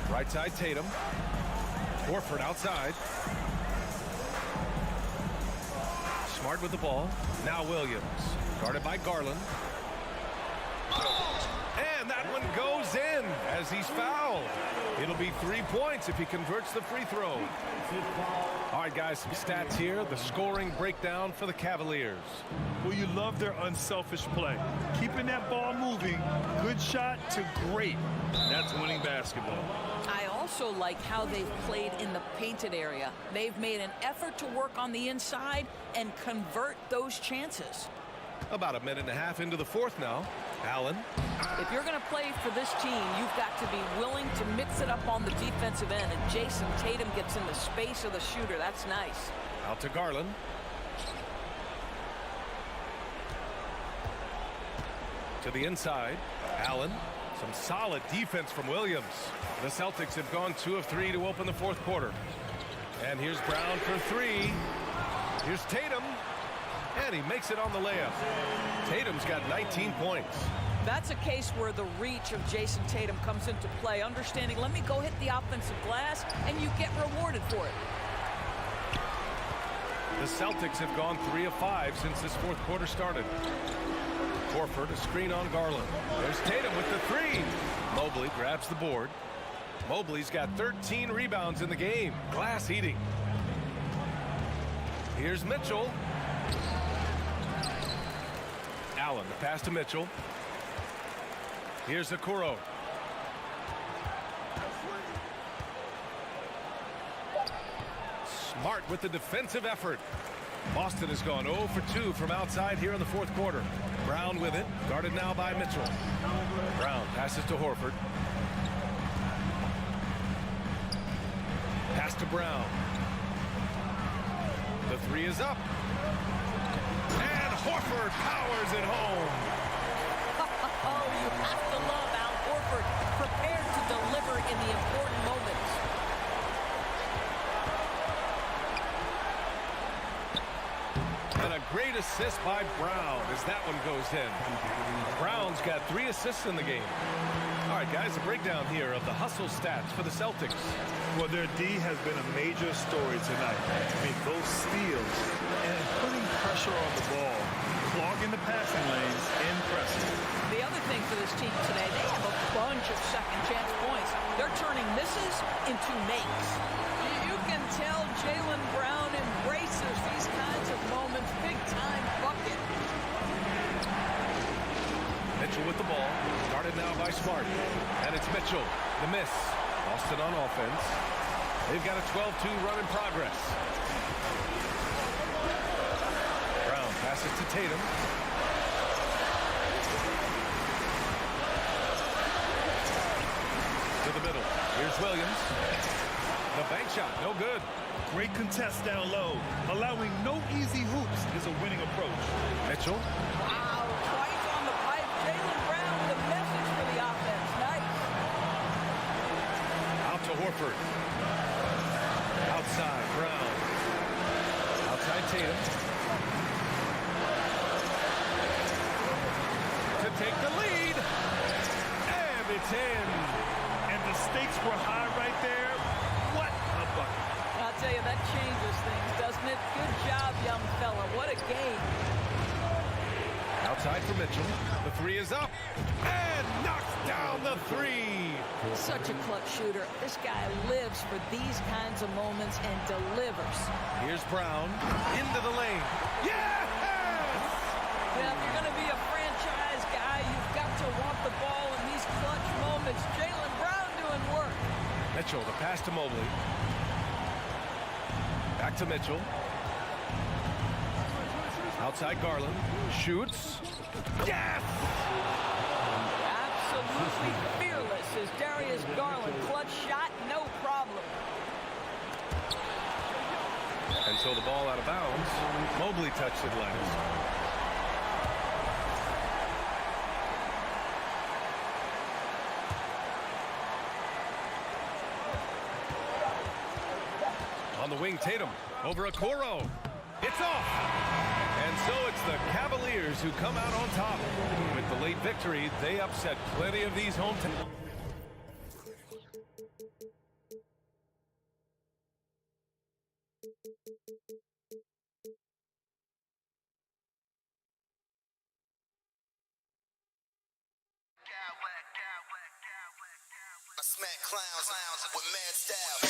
Right side, Tatum. Horford outside. Smart with the ball. Now Williams. Guarded by Garland. And that one goes in as he's fouled. It'll be 3 points if he converts the free throw. All right, guys, some stats here. The scoring breakdown for the Cavaliers. Well, you love their unselfish play. Keeping that ball moving, good shot to great. That's winning basketball. I also like how they've played in the painted area. They've made an effort to work on the inside and convert those chances. About a minute and a half into the fourth now. Allen. If you're going to play for this team, you've got to be willing to mix it up on the defensive end. And Jason Tatum gets in the space of the shooter. That's nice. Out to Garland. To the inside. Allen. Some solid defense from Williams. The Celtics have gone 2 of 3 to open the fourth quarter. And here's Brown for 3. Here's Tatum. And he makes it on the layup. Tatum's got 19 points. That's a case where the reach of Jason Tatum comes into play. Understanding, let me go hit the offensive glass, and you get rewarded for it. The Celtics have gone 3 of 5 since this fourth quarter started. Horford, a screen on Garland. There's Tatum with the 3. Mobley grabs the board. Mobley's got 13 rebounds in the game. Glass eating. Here's Mitchell. Allen, the pass to Mitchell. Here's Okoro. Smart with the defensive effort. Boston has gone 0 for 2 from outside here in the fourth quarter. Brown with it, guarded now by Mitchell. Brown passes to Horford. Pass to Brown. The 3 is up. And Horford powers it home. Oh, you have to love Al Horford, prepared to deliver in the important moments. And a great assist by Brown as that one goes in. Brown's got 3 assists in the game. All right, guys, a breakdown here of the hustle stats for the Celtics. Well, their D has been a major story tonight. I mean, those steals and putting pressure on the ball, clogging the passing lanes, impressive. The other thing for this team today, they have a bunch of second chance points. They're turning misses into makes. You can tell Jaylen Brown embraces these kinds of moments. Big time bucket. Mitchell with the ball. Guarded now by Smart. And it's Mitchell. The miss. Boston on offense. They've got a 12-2 run in progress. Brown passes to Tatum. To the middle. Here's Williams. The bank shot, no good. Great contest down low. Allowing no easy hoops is a winning approach. Mitchell. Wow, twice on the pipe. Jaylen Brown, the message for the offense. Nice. Out to Horford. Outside, Brown. Outside Tatum. To take the lead. And it's in. And the stakes were high right there. What a bucket. I'll tell you, that changes things, doesn't it? Good job, young fella. What a game. Outside for Mitchell. The 3 is up. And knocks down the 3. Such a clutch shooter. This guy lives for these kinds of moments and delivers. Here's Brown. Into the lane. Yes! Yeah, if you're going to be a franchise guy, you've got to want the ball in these clutch moments. Jaylen Brown doing work. Mitchell, the pass to Mobley. Back to Mitchell. Outside Garland. Shoots. Yes! Absolutely fearless is Darius Garland. Clutch shot, no problem. And so the ball out of bounds. Mobley touched it last. On the wing, Tatum over Okoro. It's off. And so it's the Cavaliers who come out on top. With the late victory, they upset plenty of these home teams. Cavaliers. clowns with mad style.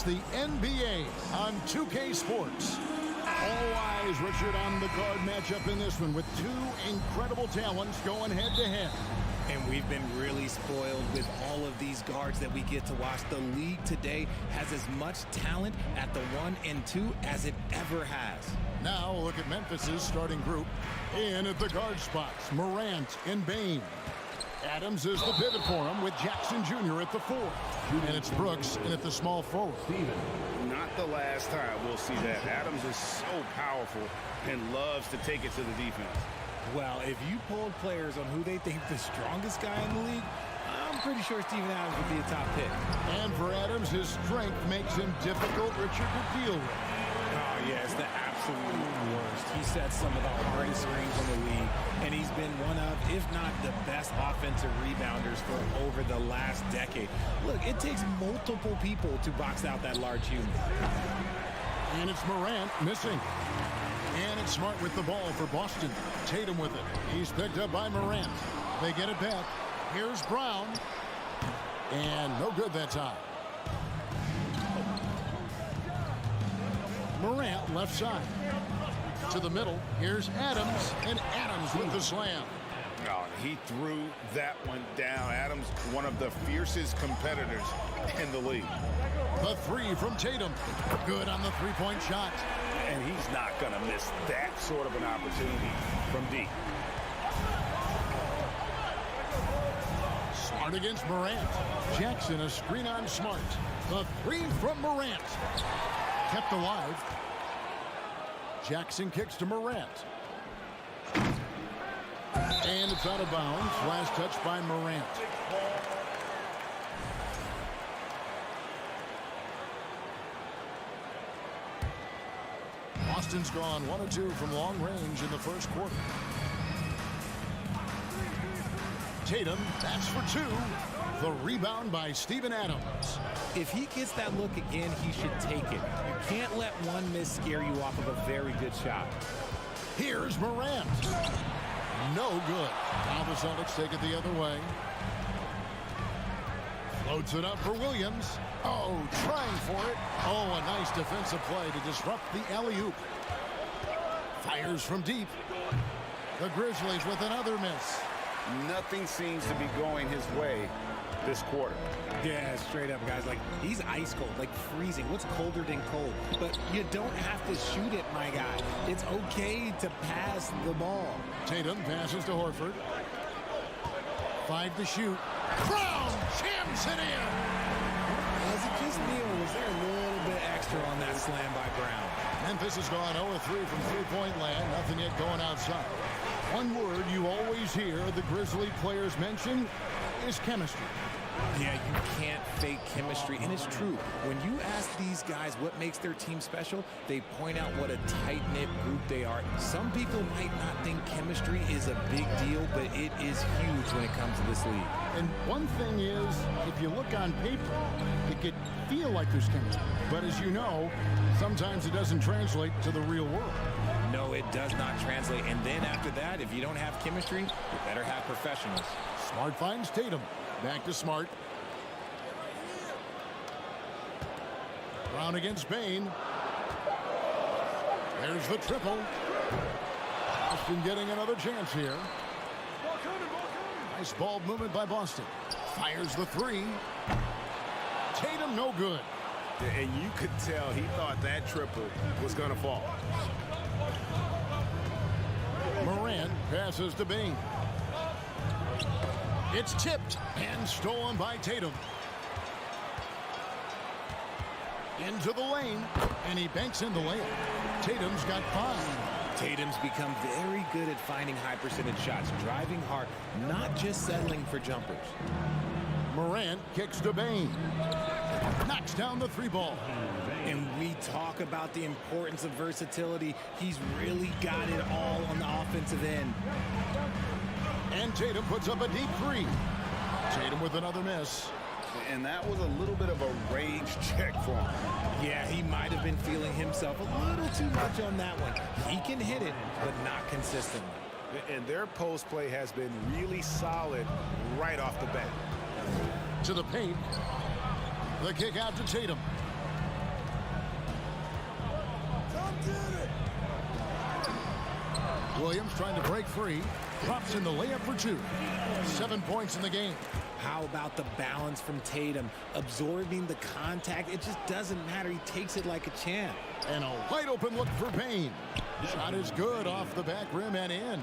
It's the NBA on 2K Sports. All eyes, Richard, on the guard matchup in this one with two incredible talents going head-to-head. And we've been really spoiled with all of these guards that we get to watch. The league today has as much talent at the 1 and 2 as it ever has. Now look at Memphis's starting group. In at the guard spots, Morant and Bane. Adams is the pivot for him with Jackson Jr. at the 4. And it's Brooks in at the small forward. Not the last time we'll see that. Adams is so powerful and loves to take it to the defense. Well, if you polled players on who they think the strongest guy in the league, I'm pretty sure Steven Adams would be a top pick. And for Adams, his strength makes him difficult, Richard, to deal with. Oh, yeah, it's the absolute worst. He sets some of the hardest screens in the league, and he's been one of, if not the best offensive rebounders for over the last decade. Look, it takes multiple people to box out that large human. And it's Morant missing. And it's Smart with the ball for Boston. Tatum with it. He's picked up by Morant. They get it back. Here's Brown. And no good that time. Morant left side. To the middle. Here's Adams. And Adams with the slam. Oh, he threw that one down. Adams, one of the fiercest competitors in the league. The 3 from Tatum. Good on the three-point shot. And he's not going to miss that sort of an opportunity from deep. Smart against Morant. Jackson a screen on Smart. The 3 from Morant. Kept alive. Jackson kicks to Morant. And it's out of bounds. Last touch by Morant. Boston's gone 1 of 2 from long range in the first quarter. Tatum, that's for 2. The rebound by Steven Adams. If he gets that look again, he should take it. You can't let one miss scare you off of a very good shot. Here's Morant. No good. Now the Celtics take it the other way. Floats it up for Williams. Oh, trying for it. Oh, a nice defensive play to disrupt the alley-oop. Fires from deep. The Grizzlies with another miss. Nothing seems to be going his way this quarter. Yeah, straight up, guys. Like, he's ice cold, like freezing. What's colder than cold? But you don't have to shoot it, my guy. It's okay to pass the ball. Tatum passes to Horford. 5 to shoot. Brown jams it in. Was it just me, or was there a little bit extra on that slam by Brown? Memphis has gone 0-3 from three-point land. Nothing yet going outside. One word you always hear the Grizzly players mention is chemistry. Yeah, you can't fake chemistry, and it's true. When you ask these guys what makes their team special, they point out what a tight-knit group they are. Some people might not think chemistry is a big deal, but it is huge when it comes to this league. And one thing is, if you look on paper, it could feel like there's chemistry. But as you know, sometimes it doesn't translate to the real world. No, it does not translate. And then after that, if you don't have chemistry, you better have professionals. Smart finds Tatum. Back to Smart. Brown against Bane. There's the triple. Boston getting another chance here. Nice ball movement by Boston. Fires the 3. Tatum no good. And you could tell he thought that triple was going to fall. Morant passes to Bane. It's tipped and stolen by Tatum. Into the lane, and he banks in the layup. Tatum's got 5. Tatum's become very good at finding high percentage shots, driving hard, not just settling for jumpers. Morant kicks to Bane. Knocks down the 3 ball. And we talk about the importance of versatility. He's really got it all on the offensive end. And Tatum puts up a deep 3. Tatum with another miss. And that was a little bit of a rage check for him. Yeah, he might have been feeling himself a little too much on that one. He can hit it, but not consistently. And their post play has been really solid right off the bat. To the paint. The kick out to Tatum. Williams trying to break free. Drops in the layup for 2. 7 points in the game. How about the balance from Tatum? Absorbing the contact. It just doesn't matter. He takes it like a champ. And a wide open look for Payne. Shot is good off the back rim and in.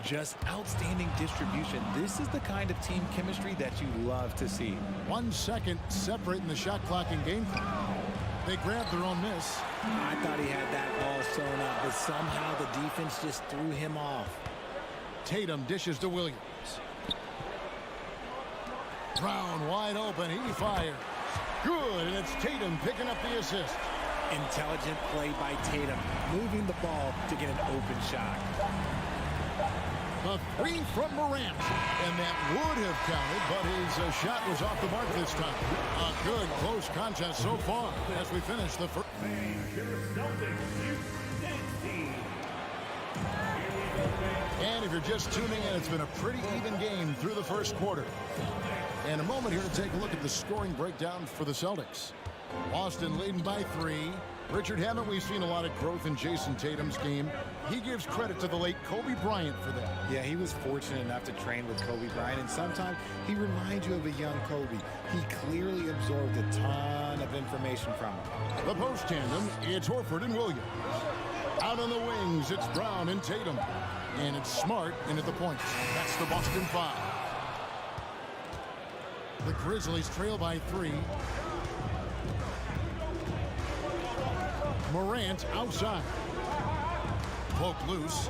Just outstanding distribution. This is the kind of team chemistry that you love to see. 1 second separating the shot clock and game clock. They grabbed their own miss. I thought he had that ball sewn up, but somehow the defense just threw him off. Tatum dishes to Williams. Brown wide open. He fires. Good, and it's Tatum picking up the assist. Intelligent play by Tatum, moving the ball to get an open shot. A 3 from Morant, and that would have counted, but his shot was off the mark this time. A good close contest so far as we finish the first. And if you're just tuning in, it's been a pretty even game through the first quarter. And a moment here to take a look at the scoring breakdown for the Celtics. Boston leading by 3. Richard, haven't we seen a lot of growth in Jason Tatum's game? He gives credit to the late Kobe Bryant for that. Yeah, he was fortunate enough to train with Kobe Bryant, and sometimes he reminds you of a young Kobe. He clearly absorbed a ton of information from him. The post tandem, it's Horford and Williams. Out on the wings, it's Brown and Tatum. And it's Smart in at the points. That's the Boston 5. The Grizzlies trail by 3. Morant outside. Poke loose.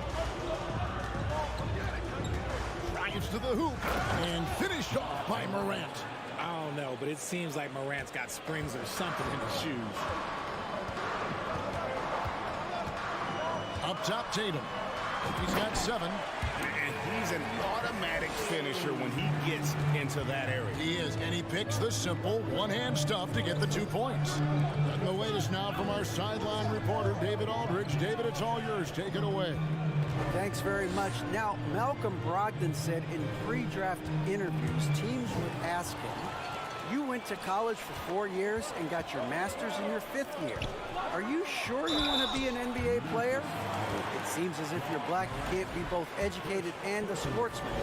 Drives to the hoop. And finished off by Morant. I don't know, but it seems like Morant's got springs or something in his shoes. Up top, Tatum. He's got 7. And he's an automatic finisher when he gets into that area. He is, and he picks the simple one-hand stuff to get the 2 points. And the latest now from our sideline reporter, David Aldridge. David, it's all yours. Take it away. Thanks very much. Now, Malcolm Brogdon said in pre-draft interviews, teams would ask him, you went to college for 4 years and got your master's in your 5th year. Are you sure you want to be an NBA player? It seems as if you're black, you can't be both educated and a sportsman.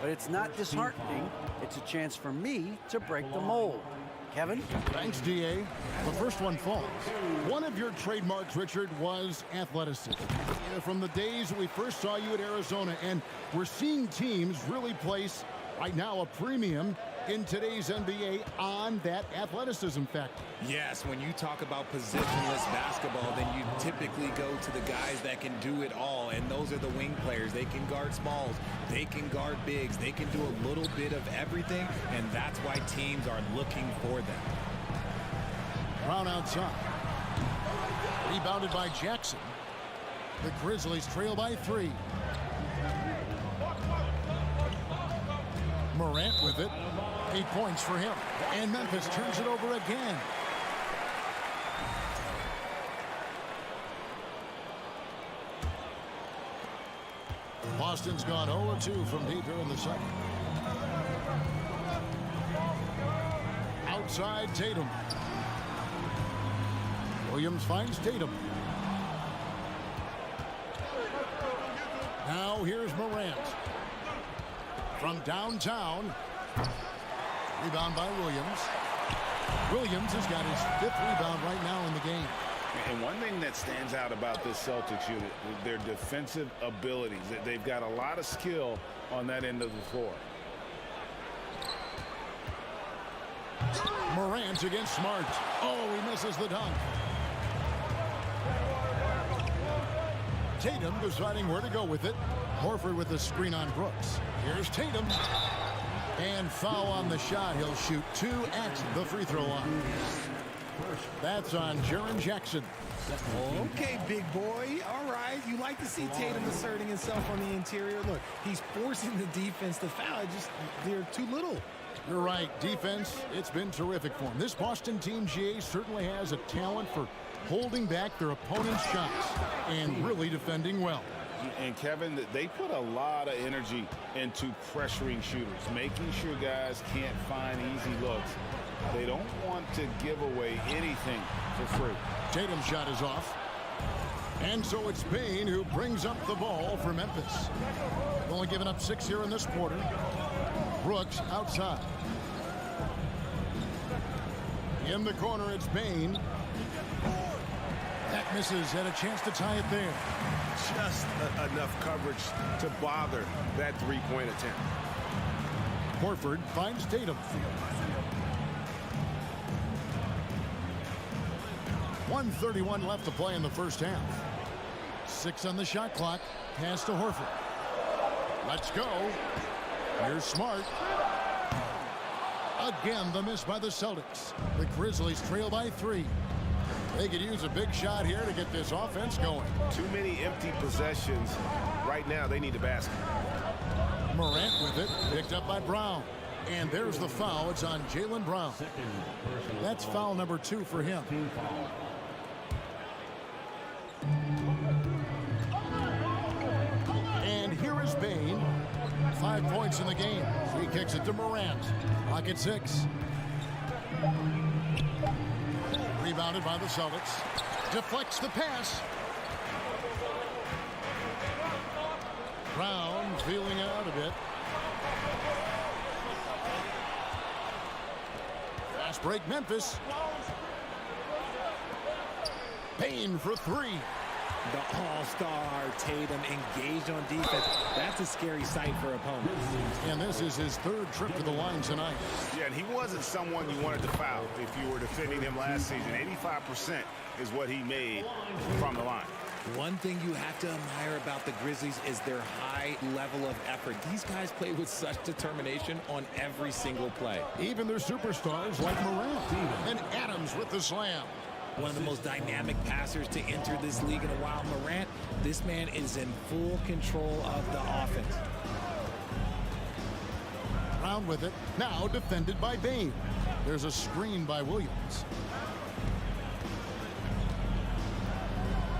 But it's not disheartening. It's a chance for me to break the mold. Kevin? Thanks, D.A. The first one falls. One of your trademarks, Richard, was athleticism. From the days we first saw you at Arizona, and we're seeing teams really place, right now, a premium in today's NBA on that athleticism factor. Yes, when you talk about positionless basketball, then you typically go to the guys that can do it all, and those are the wing players. They can guard smalls, they can guard bigs, they can do a little bit of everything, and that's why teams are looking for them. Brown outside. Rebounded by Jackson. The Grizzlies trail by 3. Morant with it. 8 points for him. And Memphis turns it over again. Boston's gone 0-2 from deep here in the second. Outside Tatum. Williams finds Tatum. Now here's Morant. From downtown. Rebound by Williams. Williams has got his 5th rebound right now in the game. And one thing that stands out about this Celtics unit, their defensive abilities. They've got a lot of skill on that end of the floor. Morant against Smart. Oh, he misses the dunk. Tatum deciding where to go with it. Horford with the screen on Brooks. Here's Tatum. And foul on the shot. He'll shoot 2 at the free throw line. That's on Jaren Jackson. Okay, big boy. All right. You like to see Tatum asserting himself on the interior. Look, he's forcing the defense to foul. They're too little. You're right. Defense, it's been terrific for him. This Boston team, GA, certainly has a talent for holding back their opponent's shots and really defending well. And Kevin, they put a lot of energy into pressuring shooters, making sure guys can't find easy looks. They don't want to give away anything for free. Tatum's shot is off. And so it's Bane who brings up the ball for Memphis. Only giving up 6 here in this quarter. Brooks outside. In the corner, it's Bane. That misses, had a chance to tie it there. Just enough coverage to bother that three-point attempt. Horford finds Tatum. 1:31 left to play in the first half. 6 on the shot clock. Pass to Horford. Let's go. Here's Smart. Again, the miss by the Celtics. The Grizzlies trail by 3. They could use a big shot here to get this offense going. Too many empty possessions. Right now, they need a basket. Morant with it. Picked up by Brown. And there's the foul. It's on Jaylen Brown. That's foul number 2 for him. And here is Bane. 5 points in the game. He kicks it to Morant. Clock at 6. Rebounded by the Celtics. Deflects the pass. Brown feeling out a bit. Fast break Memphis. Bane for 3. The all-star Tatum engaged on defense. That's a scary sight for opponents. And this is his 3rd trip to the line tonight. Yeah, and he wasn't someone you wanted to foul if you were defending him last season. 85% is what he made from the line. One thing you have to admire about the Grizzlies is their high level of effort. These guys play with such determination on every single play. Even their superstars like Morant. And Adams with the slam. One of the most dynamic passers to enter this league in a while. Morant, this man is in full control of the offense. Brown with it. Now defended by Bane. There's a screen by Williams.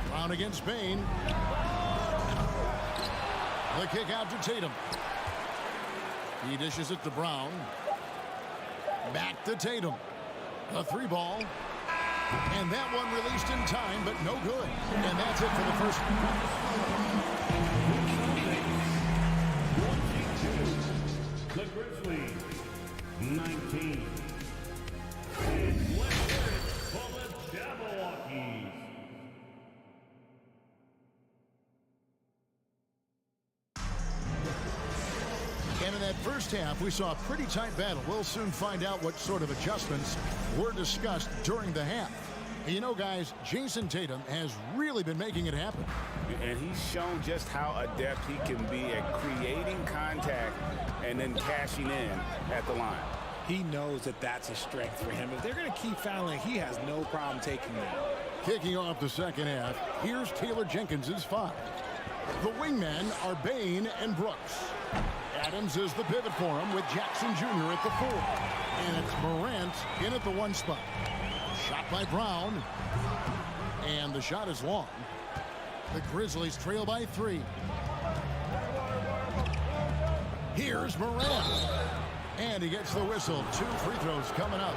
Brown against Bane. The kick out to Tatum. He dishes it to Brown. Back to Tatum. A 3-ball. And that one released in time, but no good. And that's it for the first. The Grizzlies, 19. And let's hear it for the Jabberwockies. And in that first half, we saw a pretty tight battle. We'll soon find out what sort of adjustments were discussed during the half. And you know, guys, Jason Tatum has really been making it happen. And he's shown just how adept he can be at creating contact and then cashing in at the line. He knows that that's a strength for him. If they're going to keep fouling, he has no problem taking that. Kicking off the second half, here's Taylor Jenkins's 5. The wingmen are Bane and Brooks. Adams is the pivot for him with Jackson Jr. at the 4. And it's Morant in at the 1 spot. Shot by Brown. And the shot is long. The Grizzlies trail by 3. Here's Morant. And he gets the whistle. 2 free throws coming up.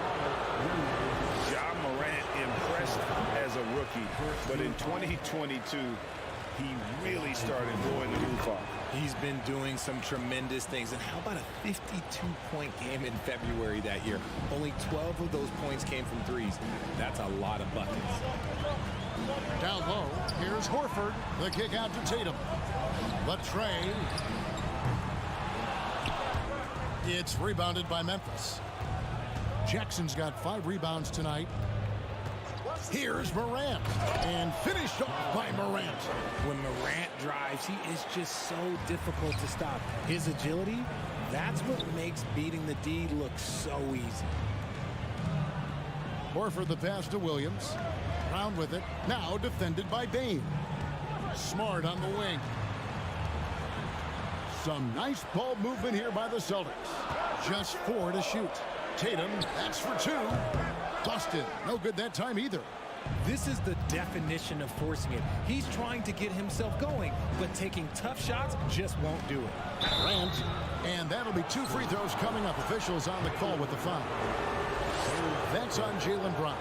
Ja Morant impressed as a rookie, but in 2022, he really started blowing the roof off. He's been doing some tremendous things. And how about a 52-point game in February that year? Only 12 of those points came from threes. That's a lot of buckets. Down low, here's Horford. The kick out to Tatum. The tray. It's rebounded by Memphis. Jackson's got 5 rebounds tonight. Here's Morant. And finished off by Morant. When Morant drives, he is just so difficult to stop. His agility, that's what makes beating the D look so easy. Horford the pass to Williams. Brown with it. Now defended by Bane. Smart on the wing. Some nice ball movement here by the Celtics. Just 4 to shoot. Tatum, that's for 2. Busted. No good that time either. This is the definition of forcing it. He's trying to get himself going, but taking tough shots just won't do it. Grant, and that'll be 2 free throws coming up. Officials on the call with the foul. That's on Jaylen Brown.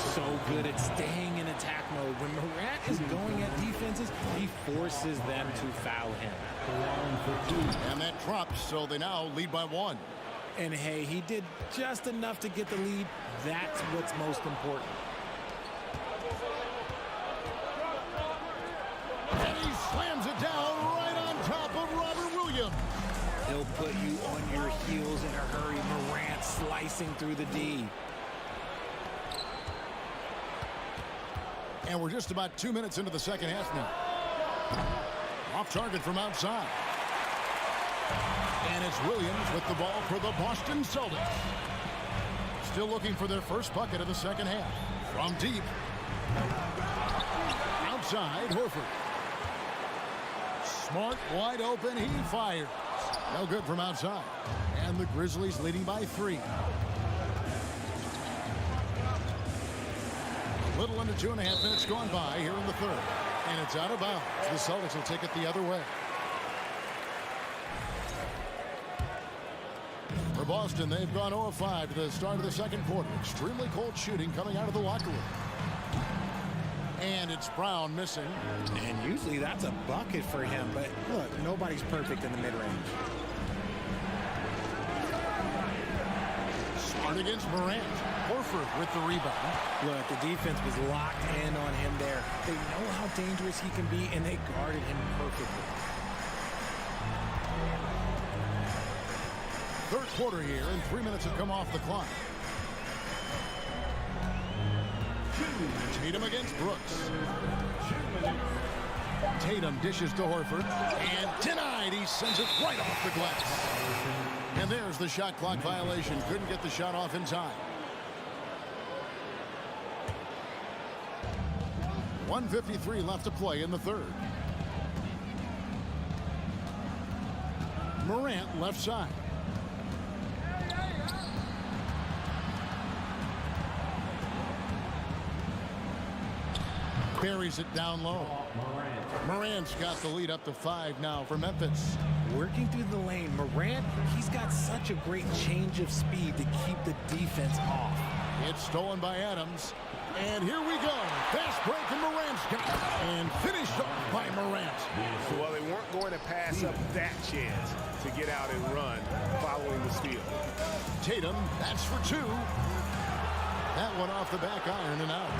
so good at staying in attack mode. When Morant is going at defenses, he forces them to foul him. And that drops, so they now lead by 1. And hey, he did just enough to get the lead. That's what's most important. And he slams it down right on top of Robert Williams. He'll put you on your heels in a hurry. Morant slicing through the D. And we're just about 2 minutes into the second half now. Off target from outside. And it's Williams with the ball for the Boston Celtics. Still looking for their first bucket of the second half. From deep. Outside, Horford. Smart, wide open, he fires. No good from outside. And the Grizzlies leading by 3. Little under 2.5 minutes gone by here in the third. And it's out of bounds. The Celtics will take it the other way. For Boston, they've gone 0 of 5 to the start of the second quarter. Extremely cold shooting coming out of the locker room. And it's Brown missing. And usually that's a bucket for him. But look, nobody's perfect in the mid-range. Smart against Morant. Horford with the rebound. Look, the defense was locked in on him there. They know how dangerous he can be, and they guarded him perfectly. Third quarter here, and 3 minutes have come off the clock. Tatum against Brooks. Tatum dishes to Horford, and denied. He sends it right off the glass. And there's the shot clock violation. Couldn't get the shot off in time. 1:53 left to play in the third. Morant left side. Buries it down low. Morant's got the lead up to 5 now for Memphis. Working through the lane, Morant, he's got such a great change of speed to keep the defense off. It's stolen by Adams. And here we go. Fast break, and Morant's got it. And finished off by Morant. Well, they weren't going to pass up that chance to get out and run following the steal. Tatum, that's for 2. That one off the back iron and out.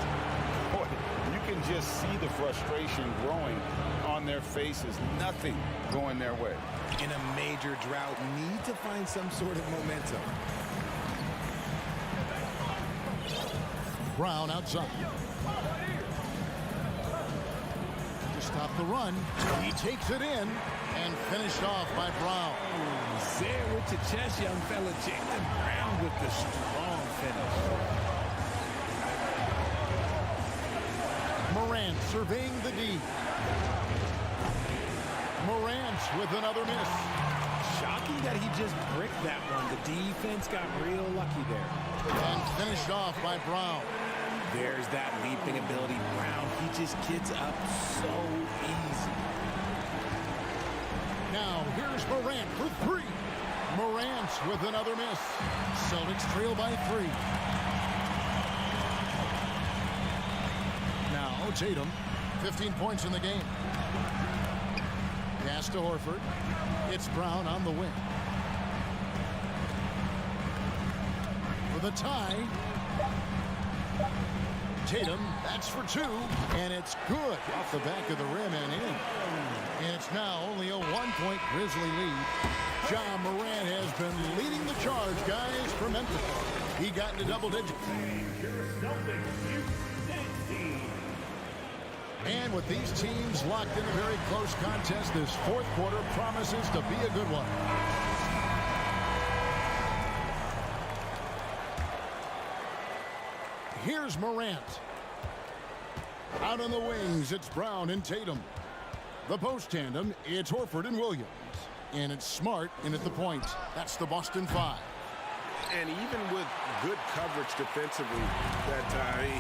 Boy, you can just see the frustration growing on their faces. Nothing going their way. In a major drought, need to find some sort of momentum. Brown outside. To stop the run, he takes it in and finished off by Brown. Say it with your chest, young fella. Jaylen Brown with the strong finish. Morant surveying the D. Morant with another miss. Shocking that he just bricked that one. The defense got real lucky there. And finished off by Brown. There's that leaping ability. Brown, he just gets up so easy. Now, here's Morant for 3. Morant with another miss. Celtics trail by 3. Now, Tatum, 15 points in the game. Pass to Horford. It's Brown on the wing. For the tie. Tatum, that's for 2. And it's good off the back of the rim and in. And it's now only a 1-point Grizzly lead. Ja Morant has been leading the charge, guys, for Memphis. He got into double digits. And with these teams locked in a very close contest, this fourth quarter promises to be a good one. Here's Morant. Out on the wings, it's Brown and Tatum. The post tandem, it's Horford and Williams. And it's Smart in at the point. That's the Boston 5. And even with good coverage defensively,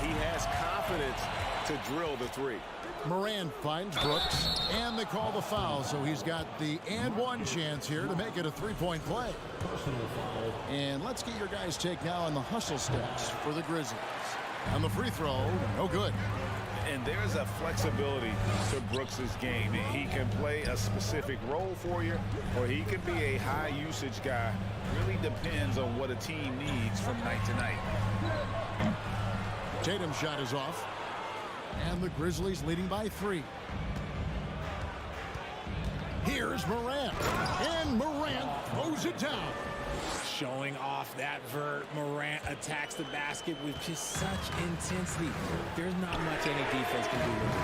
he has confidence to drill the 3. Morant finds Brooks, and they call the foul, so he's got the and 1 chance here to make it a 3-point play. And let's get your guys' take now on the hustle stats for the Grizzlies. And the free throw, no good. And there's a flexibility to Brooks's game. He can play a specific role for you, or he can be a high-usage guy. Really depends on what a team needs from night to night. Tatum's shot is off. And the Grizzlies leading by 3. Here's Morant. And Morant throws it down. Showing off that vert. Morant attacks the basket with just such intensity. There's not much any defense can do with it.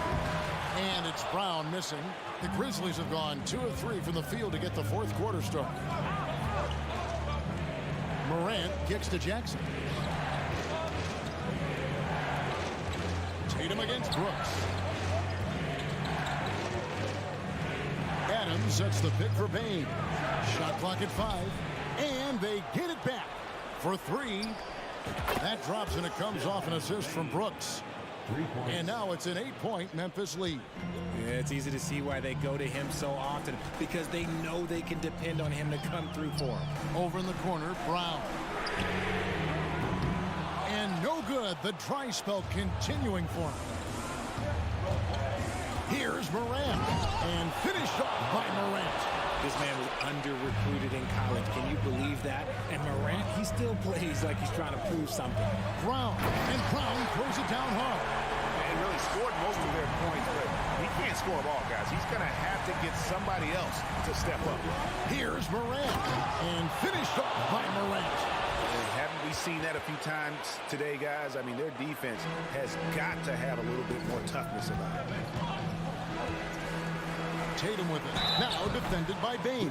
And it's Brown missing. The Grizzlies have gone 2 of 3 from the field to get the fourth quarter started. Morant kicks to Jackson. Tatum against Brooks. Adams sets the pick for Bain. Shot clock at 5. And they get it back for 3. That drops and it comes off an assist from Brooks. And now it's an 8-point Memphis lead. Yeah, it's easy to see why they go to him so often, because they know they can depend on him to come through for them. Over in the corner, Brown. And no good. The dry spell continuing for him. Here's Morant. And finished off by Morant. This man was under-recruited in college. Can you believe that? And Morant, he still plays like he's trying to prove something. Brown. And Brown throws it down hard. And really scored most of their points, but he can't score them all, guys. He's going to have to get somebody else to step up. Here's Morant. And finished off by Morant. Haven't we seen that a few times today, guys? I mean, their defense has got to have a little bit more toughness about it. Tatum with it. Now defended by Bain.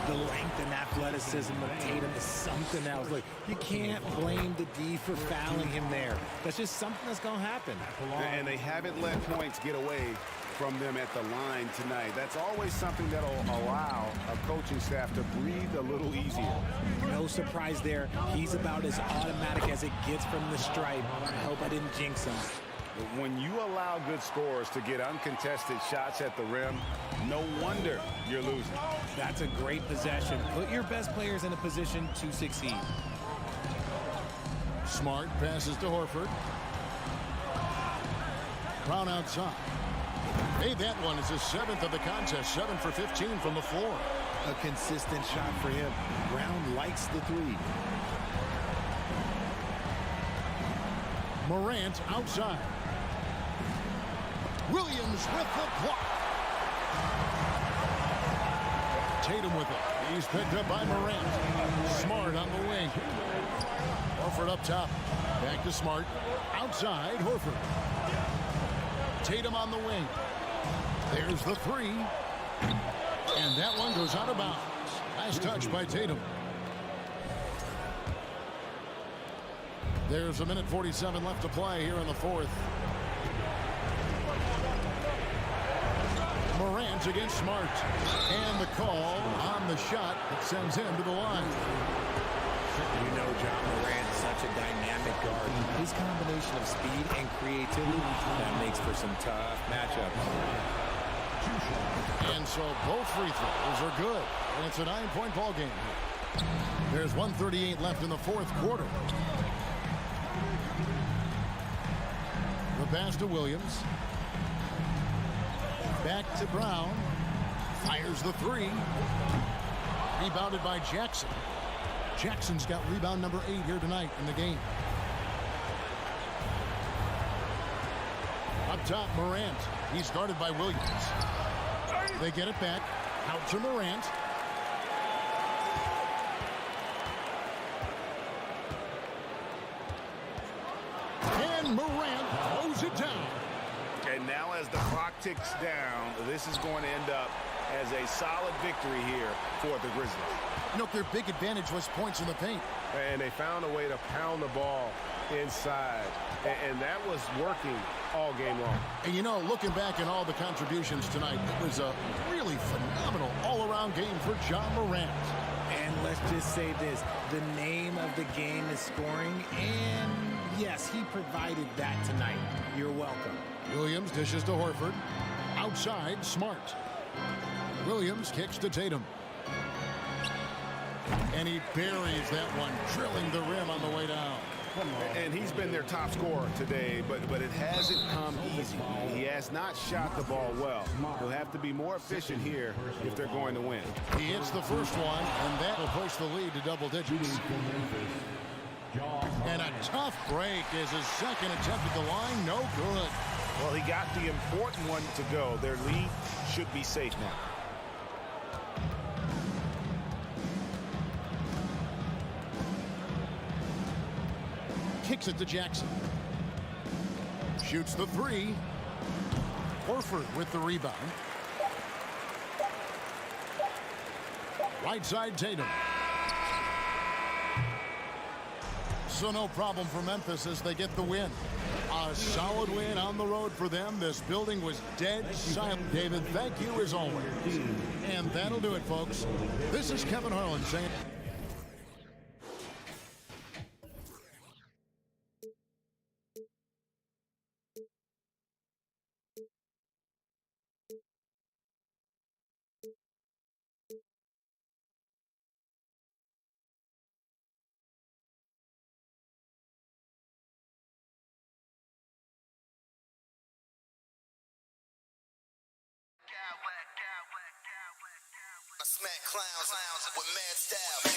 The length and athleticism of Tatum is something else. Look, you can't blame the D for fouling him there. That's just something that's going to happen. And they haven't let points get away from them at the line tonight. That's always something that'll allow a coaching staff to breathe a little easier. No surprise there. He's about as automatic as it gets from the stripe. I hope I didn't jinx him. When you allow good scorers to get uncontested shots at the rim, no wonder you're losing. That's a great possession. Put your best players in a position to succeed. Smart passes to Horford. Brown outside. Made that one as his 7th of the contest. 7 for 15 from the floor. A consistent shot for him. Brown likes the 3. Morant outside. Williams with the block. Tatum with it. He's picked up by Morant. Smart on the wing. Horford up top. Back to Smart. Outside, Horford. Tatum on the wing. There's the 3. And that one goes out of bounds. Nice touch by Tatum. There's a minute 47 left to play here in the fourth. Morant against Smart. And the call on the shot that sends him to the line. You know John Morant's such a dynamic guard. His combination of speed and creativity, that makes for some tough matchups. And so both free throws are good. And it's a 9-point ball game. There's 1:38 left in the fourth quarter. The pass to Williams. Back to Brown. Fires the 3. Rebounded by Jackson. Jackson's got rebound number 8 here tonight in the game. Up top, Morant. He's guarded by Williams. They get it back. Out to Morant. And Morant throws it down. And now as the clock ticks down, this is going to end up as a solid victory here for the Grizzlies. You know, their big advantage was points in the paint. And they found a way to pound the ball inside. And that was working all game long. And you know, looking back at all the contributions tonight, it was a really phenomenal all-around game for John Morant. And let's just say this, the name of the game is scoring, and yes, he provided that tonight. You're welcome. Williams dishes to Horford. Outside, Smart. Williams kicks to Tatum. And he buries that one, drilling the rim on the way down. And he's been their top scorer today, but it hasn't come easy. He has not shot the ball well. He'll have to be more efficient here if they're going to win. He hits the first one, and that will push the lead to double digits. And a tough break is his second attempt at the line. No good. Well, he got the important one to go. Their lead should be safe now. Kicks it to Jackson. Shoots the three. Horford with the rebound. Right side Tatum. So no problem for Memphis as they get the win. A solid win on the road for them. This building was dead silent. David, thank you as always. And that'll do it, folks. This is Kevin Harlan saying... I smack clowns with mad style.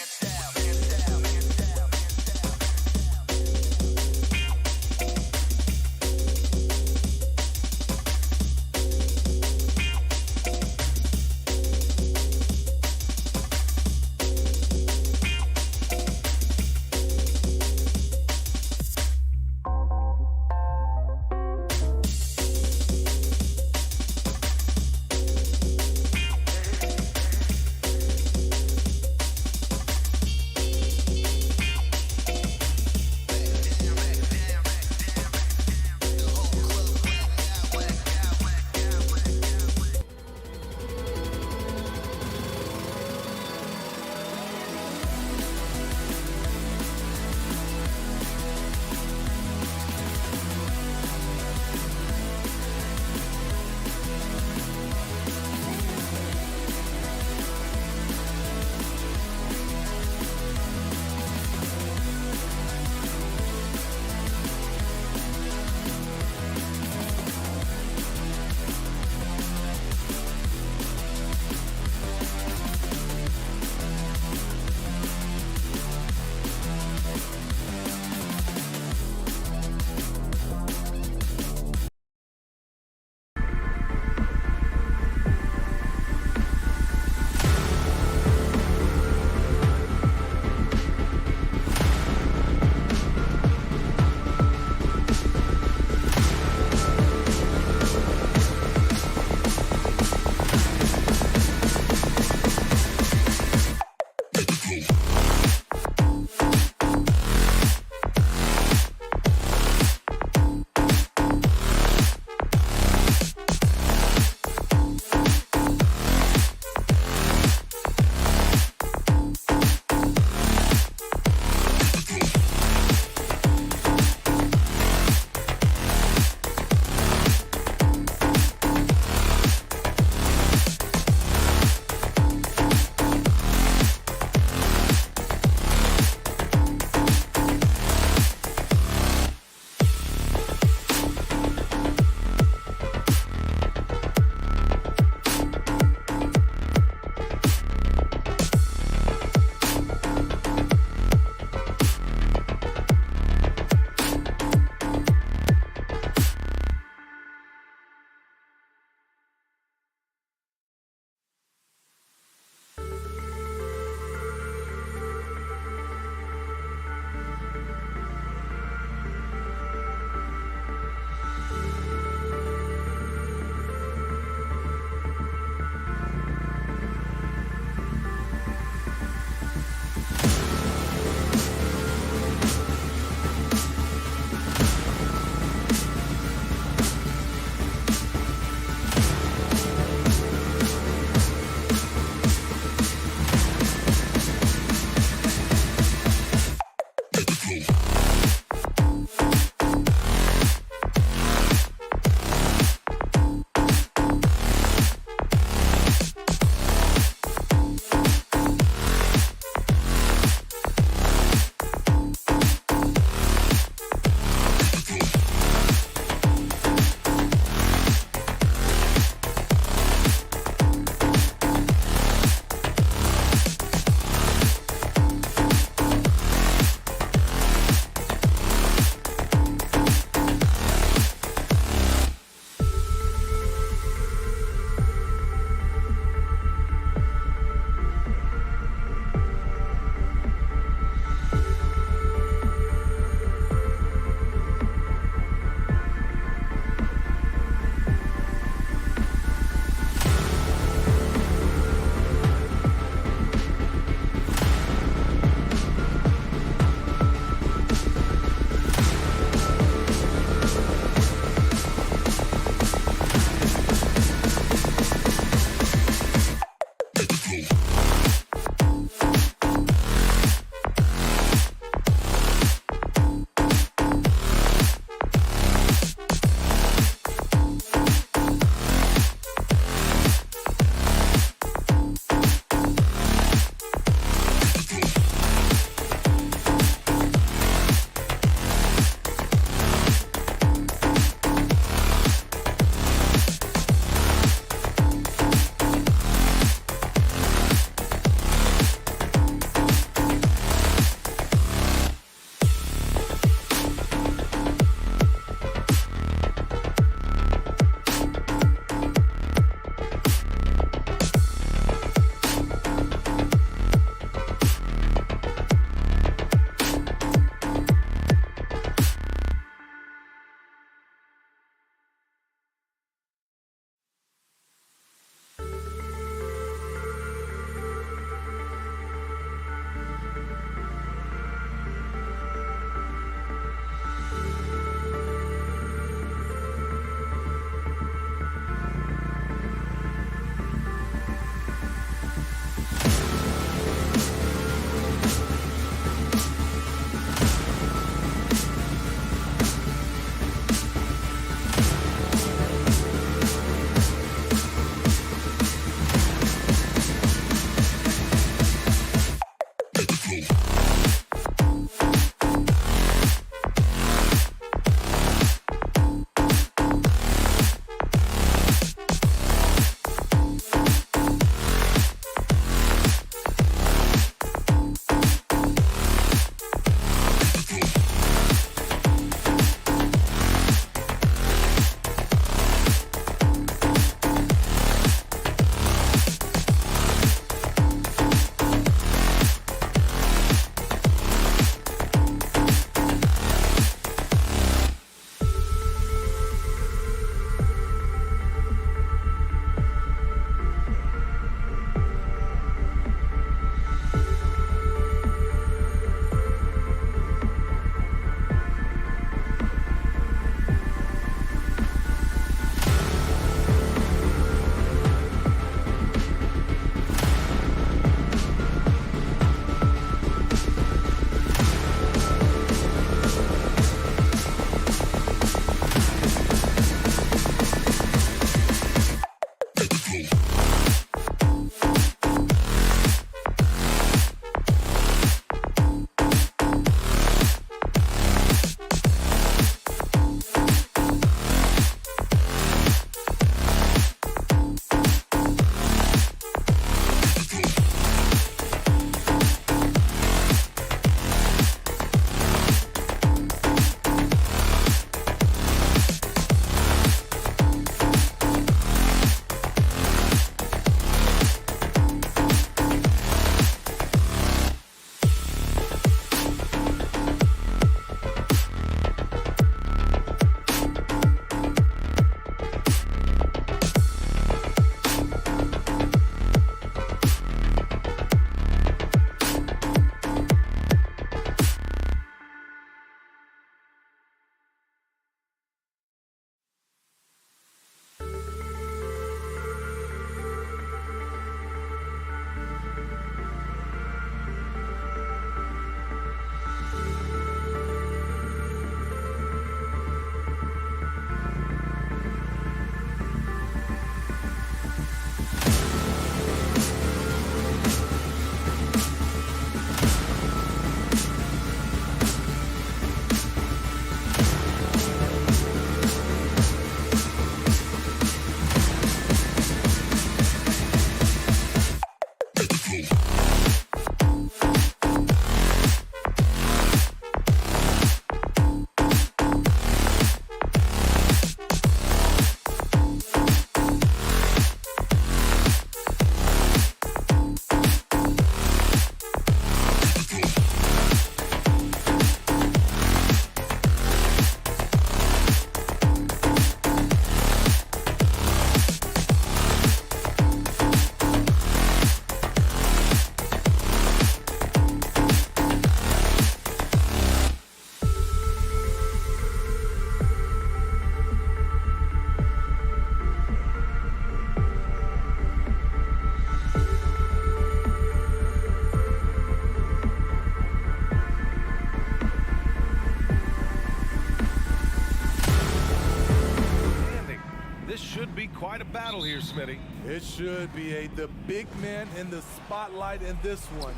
quite a battle here, Smitty. It should be the big man in the spotlight in this one.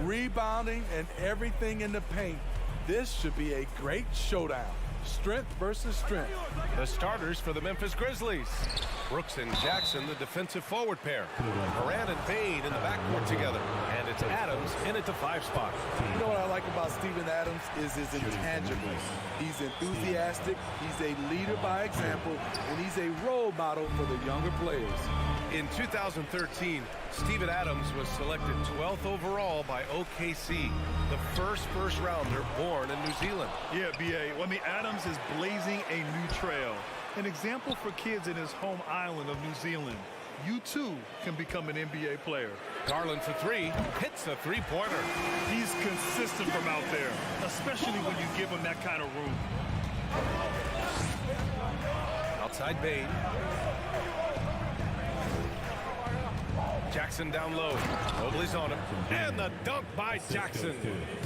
Rebounding and everything in the paint. This should be a great showdown. Strength versus strength. The starters for the Memphis Grizzlies. Brooks and Jackson, the defensive forward pair. Moran and Bade in the backcourt together. And it's Adams in at the 5 spot. You know what I like about Steven Adams is his intangibles. He's enthusiastic, he's a leader by example, and he's a role model for the younger players. In 2013, Steven Adams was selected 12th overall by OKC, the first rounder born in New Zealand. Yeah, B.A. Well, I mean, Adams is blazing a new trail. An example for kids in his home island of New Zealand. You, too, can become an NBA player. Garland for 3, hits a three-pointer. He's consistent from out there, especially when you give him that kind of room. Outside Bade. Jackson down low. Mobley's on him. And the dunk by Jackson.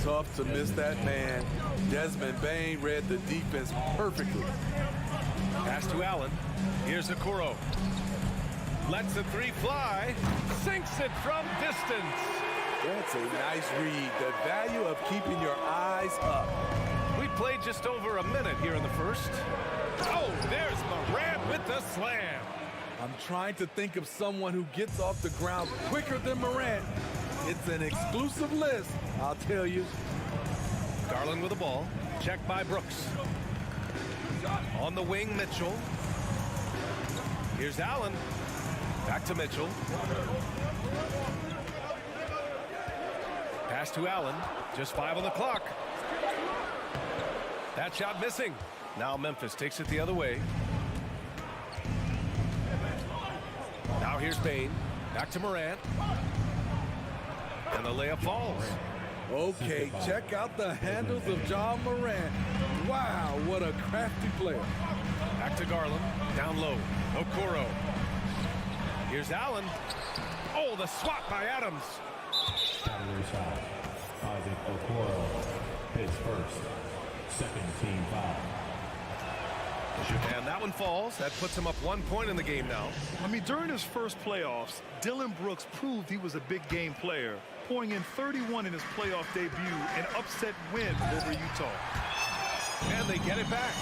Tough to miss that man. Desmond Bane read the defense perfectly. Pass to Allen. Here's Okoro. Lets the 3 fly. Sinks it from distance. That's a nice read. The value of keeping your eyes up. We played just over a minute here in the first. Oh, there's Morant with the slam. I'm trying to think of someone who gets off the ground quicker than Morant. It's an exclusive list, I'll tell you. Garland with the ball. Checked by Brooks. On the wing, Mitchell. Here's Allen. Back to Mitchell. Pass to Allen. Just 5 on the clock. That shot missing. Now Memphis takes it the other way. Now here's Bain. Back to Morant. And the layup falls. Okay, check out the handles of John Morant. Wow, what a crafty player. Back to Garland. Down low. Okoro. Here's Allen. Oh, the swat by Adams. Cavaliers foul. Isaac Okoro, his first. Second team foul. And that one falls. That puts him up 1 point in the game now. I mean, during his first playoffs, Dillon Brooks proved he was a big game player, pouring in 31 in his playoff debut, an upset win over Utah. And they get it back.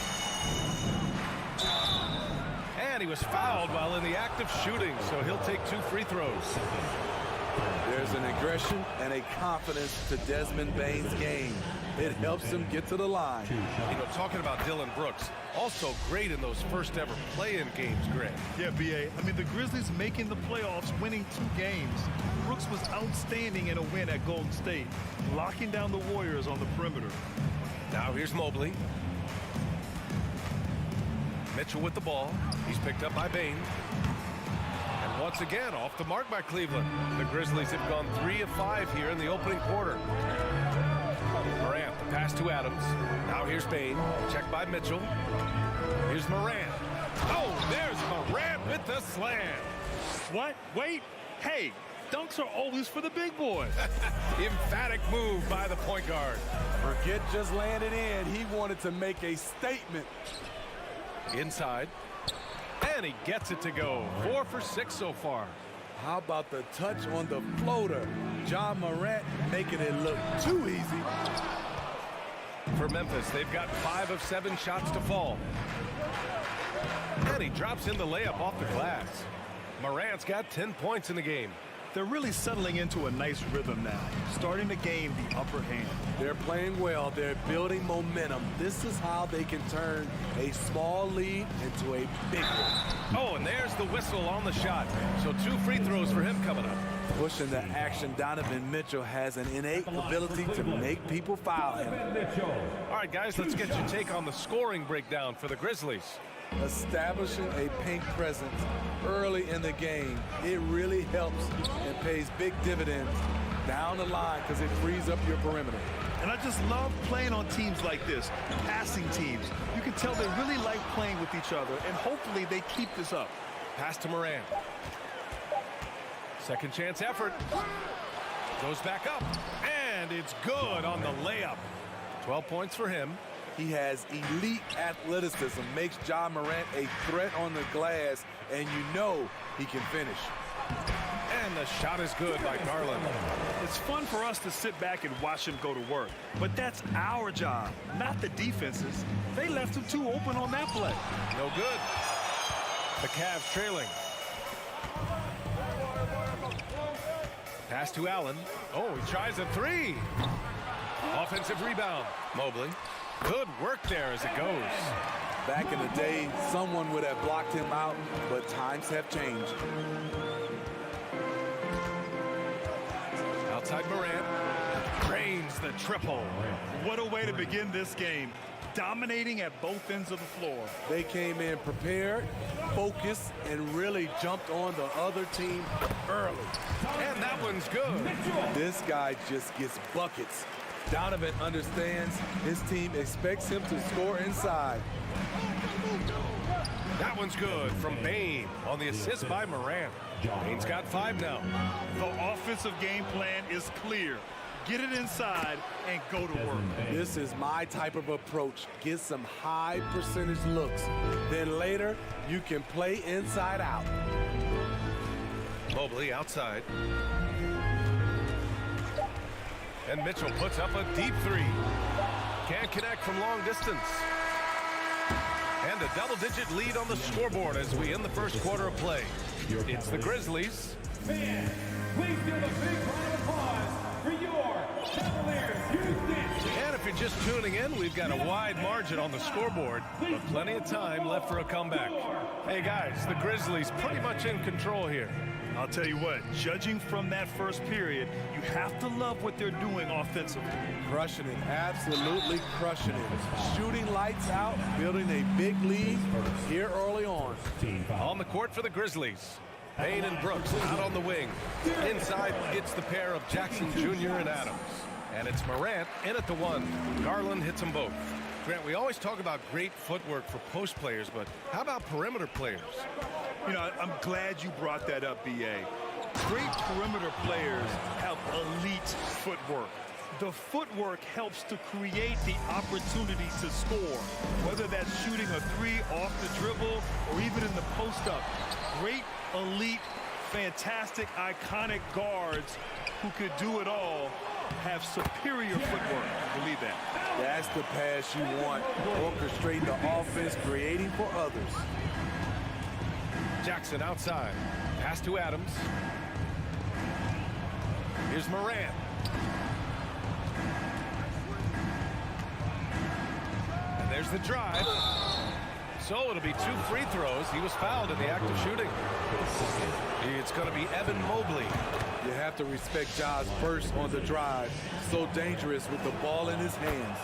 And he was fouled while in the act of shooting, so he'll take 2 free throws. There's an aggression and a confidence to Desmond Bane's game. It helps him get to the line. You know, talking about Dillon Brooks, also great in those first ever play-in games, Greg. Yeah, B.A. I mean, the Grizzlies making the playoffs, winning 2 games. Brooks was outstanding in a win at Golden State, locking down the Warriors on the perimeter. Now here's Mobley. Mitchell with the ball. He's picked up by Bain. And once again, off the mark by Cleveland. The Grizzlies have gone 3 of 5 here in the opening quarter. Morant, the pass to Adams. Now here's Bain. Checked by Mitchell. Here's Morant. Oh, there's Morant with the slam. What? Wait. Hey, dunks are always for the big boys. Emphatic move by the point guard. Forget just laying it in. He wanted to make a statement. Inside. And he gets it to go. 4 for 6 so far. How about the touch on the floater? John Morant making it look too easy. For Memphis, they've got 5 of 7 shots to fall. And he drops in the layup off the glass. Morant's got 10 points in the game. They're really settling into a nice rhythm now, starting to gain the upper hand. They're playing well. They're building momentum. This is how they can turn a small lead into a big one. Oh, and there's the whistle on the shot. So 2 free throws for him coming up. Pushing the action, Donovan Mitchell has an innate ability to make people foul him. All right, guys, let's get your take on the scoring breakdown for the Grizzlies. Establishing a paint presence early in the game, it really helps and pays big dividends down the line because it frees up your perimeter. And I just love playing on teams like this, passing teams. You can tell they really like playing with each other, and hopefully they keep this up. Pass to Morant. Second chance effort. Goes back up. And it's good on the layup. 12 points for him. He has elite athleticism, makes John Morant a threat on the glass, and you know he can finish. And the shot is good by Garland. It's fun for us to sit back and watch him go to work, but that's our job, not the defense's. They left him too open on that play. No good. The Cavs trailing. Pass to Allen. Oh, he tries a 3. Offensive rebound. Mobley. Good work there as it goes. Back in the day, someone would have blocked him out, but times have changed. Outside Morant. Drains the triple. What a way to begin this game. Dominating at both ends of the floor. They came in prepared, focused, and really jumped on the other team early. And that one's good. This guy just gets buckets. Donovan understands his team expects him to score inside. That one's good from Bain on the assist by Morant. Bain's got 5 now. The offensive game plan is clear. Get it inside and go to work. This is my type of approach. Get some high percentage looks. Then later, you can play inside out. Mobley outside. And Mitchell puts up a deep three. Can't connect from long distance. And a double-digit lead on the scoreboard as we end the first quarter of play. It's the Grizzlies. Fans, please give a big round of applause for your Cavaliers. And if you're just tuning in, we've got a wide margin on the scoreboard, but plenty of time left for a comeback. Hey guys, the Grizzlies pretty much in control here. I'll tell you what, judging from that first period, you have to love what they're doing offensively. Crushing it, absolutely crushing it. Shooting lights out, building a big lead here early on. On the court for the Grizzlies, Payne and Brooks out on the wing. Inside, it's the pair of Jackson Jr. and Adams. And it's Morant in at the one. Garland hits them both. Grant, we always talk about great footwork for post players, but how about perimeter players? You know, I'm glad you brought that up, B.A. Great perimeter players have elite footwork. The footwork helps to create the opportunity to score, whether that's shooting a three off the dribble or even in the post-up. Great, elite, fantastic, iconic guards who could do it all have superior footwork. Believe that. That's the pass you want. Orchestrating the offense, creating for others. Jackson outside. Pass to Adams. Here's Morant. And there's the drive. So it'll be 2 free throws. He was fouled in the act of shooting. It's going to be Evan Mobley. You have to respect Ja's burst on the drive. So dangerous with the ball in his hands.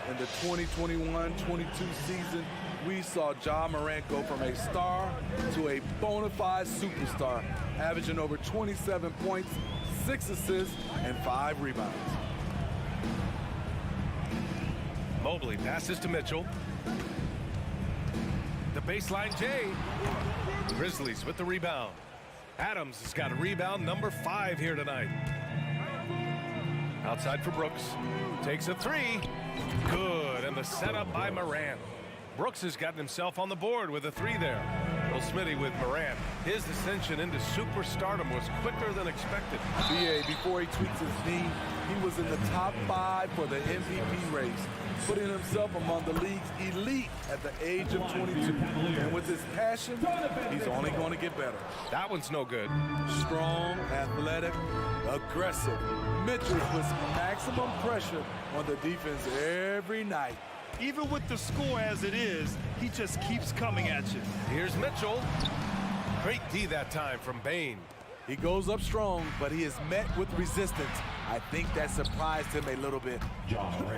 In the 2021-22 season, we saw Ja Morant go from a star to a bona fide superstar, averaging over 27 points, 6 assists, and 5 rebounds. Mobley passes to Mitchell. The baseline J. Grizzlies with the rebound. Adams has got a rebound number 5 here tonight. Outside for Brooks. Takes a 3. Good. And the setup by Morant. Brooks has gotten himself on the board with a 3 there. Well, Smitty with Morant. His ascension into superstardom was quicker than expected. BA, before he tweaks his knee, he was in the top 5 for the MVP race, putting himself among the league's elite at the age of 22. And with his passion, he's only going to get better. That one's no good. Strong, athletic, aggressive. Mitchell puts maximum pressure on the defense every night. Even with the score as it is, he just keeps coming at you. Here's Mitchell. Great D that time from Payne. He goes up strong, but he is met with resistance. I think that surprised him a little bit.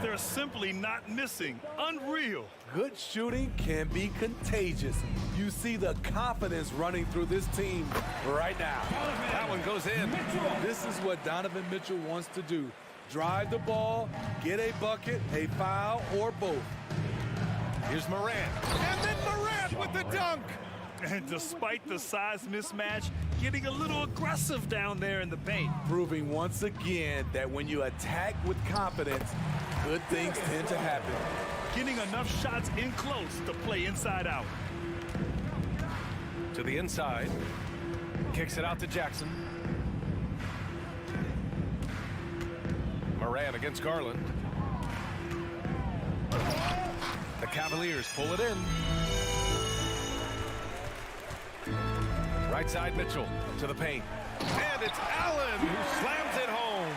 They're simply not missing. Unreal. Good shooting can be contagious. You see the confidence running through this team right now. That one goes in. This is what Donovan Mitchell wants to do. Drive the ball, get a bucket, a foul, or both. Here's Morant. And then Morant with the dunk. And despite the size mismatch, getting a little aggressive down there in the paint. Proving once again that when you attack with confidence, good things tend to happen. Getting enough shots in close to play inside out. To the inside. Kicks it out to Jackson. Morant against Garland. The Cavaliers pull it in. Right side Mitchell to the paint. And it's Allen who slams it home.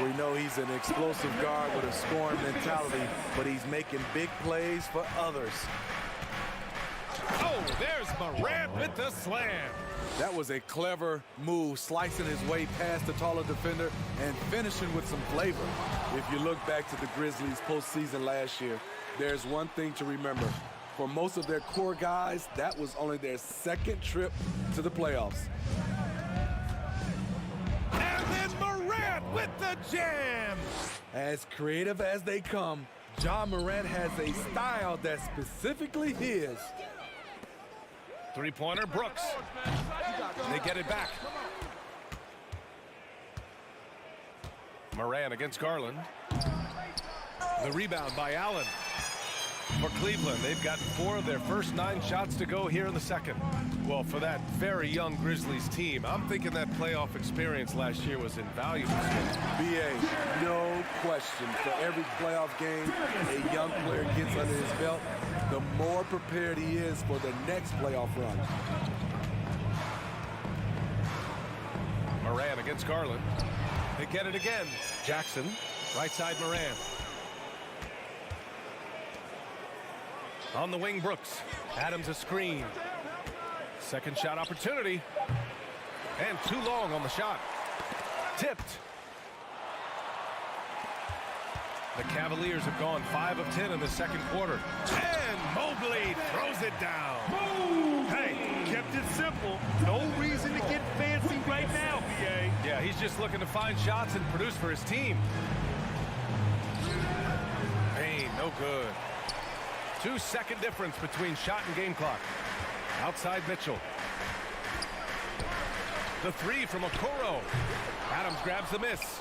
We know he's an explosive guard with a scoring mentality, but he's making big plays for others. Oh, there's Morant with the slam. That was a clever move, slicing his way past the taller defender and finishing with some flavor. If you look back to the Grizzlies postseason last year, there's one thing to remember. For most of their core guys, that was only their 2nd trip to the playoffs. And then Morant with the jam. As creative as they come, Ja Morant has a style that's specifically his. Three-pointer, Brooks. They get it back. Morant against Garland. The rebound by Allen. For Cleveland, they've gotten 4 of their first 9 shots to go here in the second. Well, for that very young Grizzlies team, I'm thinking that playoff experience last year was invaluable. BA, no question. For every playoff game a young player gets under his belt, the more prepared he is for the next playoff run. Moran against Garland. They get it again. Jackson, right side Moran. On the wing, Brooks. Adams a screen. Second shot opportunity. And too long on the shot. Tipped. The Cavaliers have gone 5 of 10 in the second quarter. And Mobley throws it down. Hey, kept it simple. No reason to get fancy right now, BA. Yeah, he's just looking to find shots and produce for his team. Payne, no good. 2-second difference between shot and game clock. Outside Mitchell. The 3 from Okoro. Adams grabs the miss.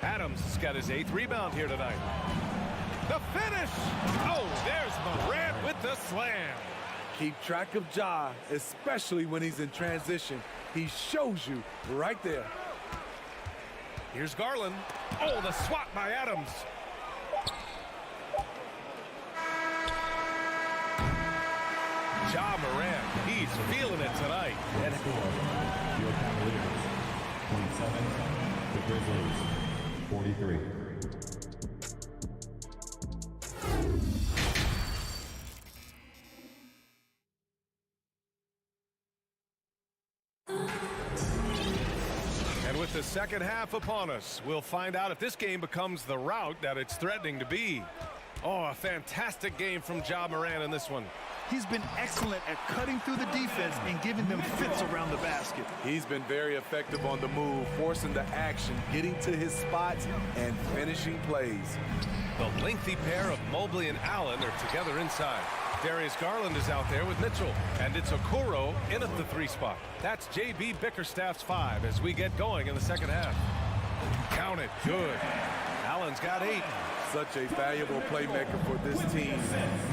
Adams has got his 8th rebound here tonight. The finish! Oh, there's Morant with the slam. Keep track of Ja, especially when he's in transition. He shows you right there. Here's Garland. Oh, the swat by Adams. Ja Morant, he's feeling it tonight. And your Cavaliers, 27, the Grizzlies, 43. And with the second half upon us, we'll find out if this game becomes the rout that it's threatening to be. Oh, a fantastic game from Ja Morant in this one. He's been excellent at cutting through the defense and giving them fits around the basket. He's been very effective on the move, forcing the action, getting to his spots, and finishing plays. The lengthy pair of Mobley and Allen are together inside. Darius Garland is out there with Mitchell, and it's Okoro in at the 3 spot. That's J.B. Bickerstaff's 5 as we get going in the second half. Count it. Good. Allen's got 8. Such a valuable playmaker for this team.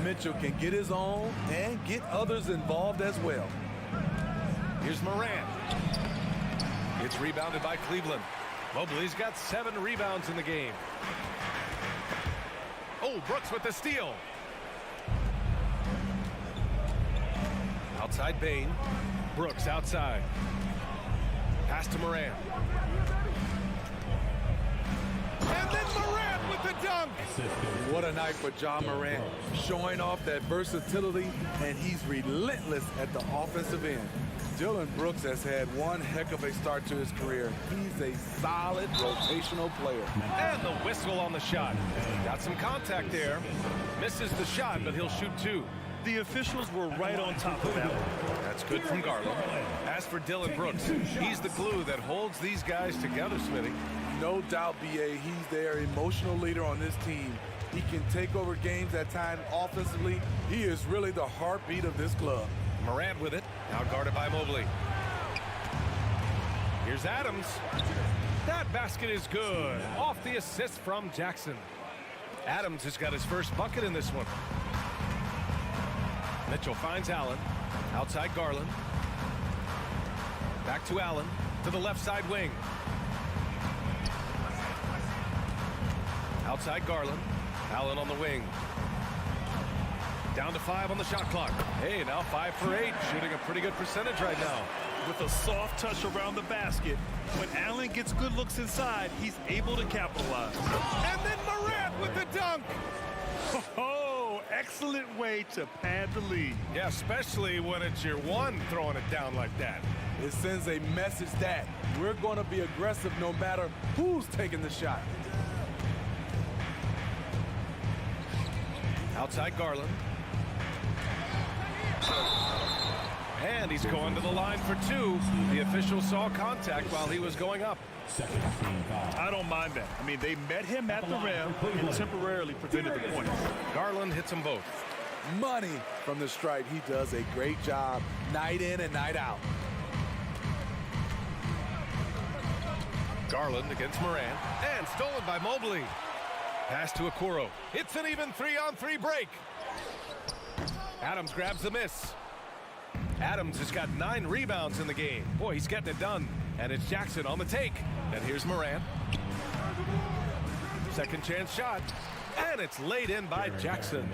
Mitchell can get his own and get others involved as well. Here's Morant. It's rebounded by Cleveland. Mobley's got 7 rebounds in the game. Oh, Brooks with the steal. Outside Bane. Brooks outside. Pass to Morant. And then Morant with the dunk. What a night for Ja Morant, showing off that versatility, and he's relentless at the offensive end. Dillon Brooks has had one heck of a start to his career. He's a solid rotational player. And the whistle on the shot. Got some contact there. Misses the shot, but he'll shoot 2. The officials were right on top of that one. That's good from Garland. As for Dillon Brooks, he's the glue that holds these guys together, Smitty. No doubt, BA, he's their emotional leader on this team. He can take over games at times offensively. He is really the heartbeat of this club. Morant with it, now guarded by Mobley. Here's Adams. That basket is good. Off the assist from Jackson. Adams has got his first bucket in this one. Mitchell finds Allen. Outside Garland. Back to Allen. To the left side wing. Outside Garland. Allen on the wing. Down to 5 on the shot clock. Hey, now 5 for 8. Shooting a pretty good percentage right now. With a soft touch around the basket, when Allen gets good looks inside, he's able to capitalize. And then Morant with the dunk. Oh, excellent way to pad the lead. Yeah, especially when it's your one throwing it down like that. It sends a message that we're going to be aggressive no matter who's taking the shot. Outside Garland. And he's going to the line for 2. The official saw contact while he was going up. I don't mind that. I mean, they met him at the rim and temporarily prevented the point. Garland hits them both. Money from the stripe. He does a great job night in and night out. Garland against Morant. And stolen by Mobley. Pass to Okoro. It's an even 3-on-3 break. Adams grabs the miss. Adams has got 9 rebounds in the game. Boy, he's getting it done. And it's Jackson on the take. And here's Morant. Second chance shot. And it's laid in by Jackson.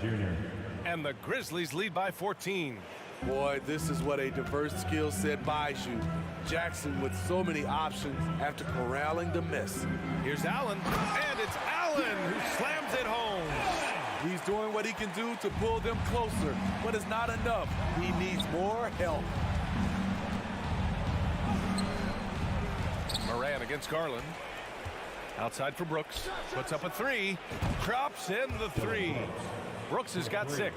And the Grizzlies lead by 14. Boy, this is what a diverse skill set buys you. Jackson with so many options after corralling the miss. Here's Allen, and it's Allen who slams it home. He's doing what he can do to pull them closer, but it's not enough. He needs more help. Moran against Garland. Outside for Brooks. Puts up a 3. Drops in the 3. Brooks has got 6.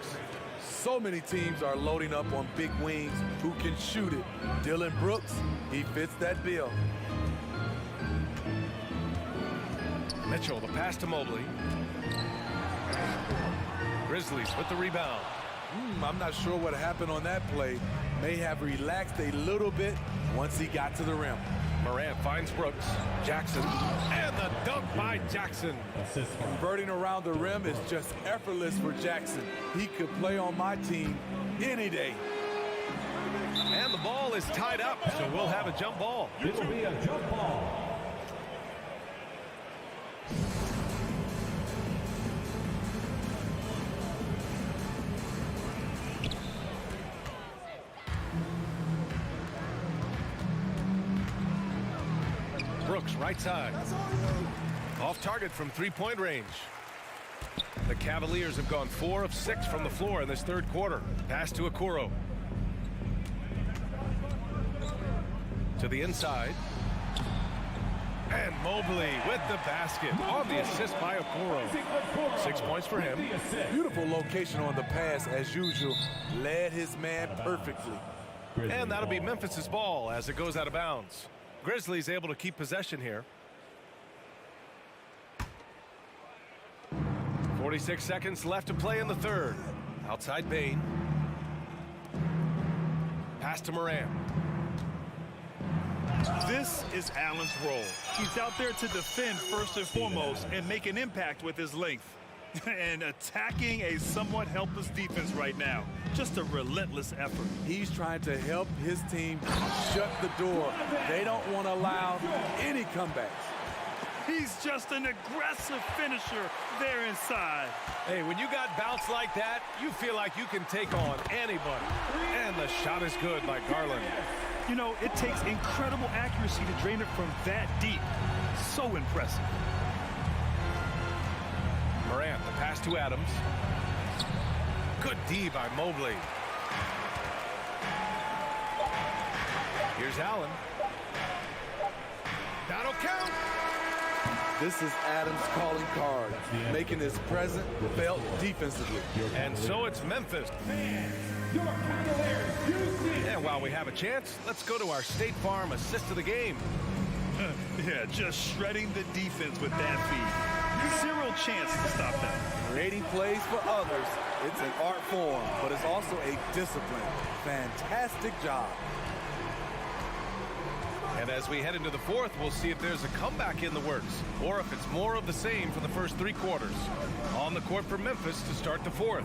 So many teams are loading up on big wings who can shoot it. Dylan Brooks, he fits that bill. Mitchell, the pass to Mobley. Grizzlies with the rebound. I'm not sure what happened on that play. May have relaxed a little bit once he got to the rim. Morant finds Brooks. Jackson. And the dunk by Jackson. Converting around the rim is just effortless for Jackson. He could play on my team any day. And the ball is tied up, so we'll have a jump ball. It will be a jump ball. Brooks, right side. Off target from 3-point range. The Cavaliers have gone 4 of 6 from the floor in this third quarter. Pass to Okoro. To the inside. And Mobley with the basket on the assist by Okoro. 6 points for him. Beautiful location on the pass as usual. Led his man perfectly. And that'll be Memphis's ball as it goes out of bounds. Grizzlies able to keep possession here. 46 seconds left to play in the third. Outside Bane. Pass to Moran. This is Allen's role. He's out there to defend first and foremost and make an impact with his length. And attacking a somewhat helpless defense right now. Just a relentless effort. He's trying to help his team shut the door. They don't want to allow any comebacks. He's just an aggressive finisher there inside. Hey, when you got bounce like that, you feel like you can take on anybody. And the shot is good by Garland. You know, it takes incredible accuracy to drain it from that deep. So impressive. Morant, the pass to Adams. Good D by Mobley. Here's Allen. That'll count. This is Adams calling card, making his presence felt defensively. And so it's Memphis. And while we have a chance, let's go to our State Farm assist of the game. Yeah, just shredding the defense with that feed. 0 chance to stop that. Creating plays for others, it's an art form, but it's also a discipline. Fantastic job. And as we head into the fourth, we'll see if there's a comeback in the works or if it's more of the same for the first 3 quarters. On the court for Memphis to start the fourth.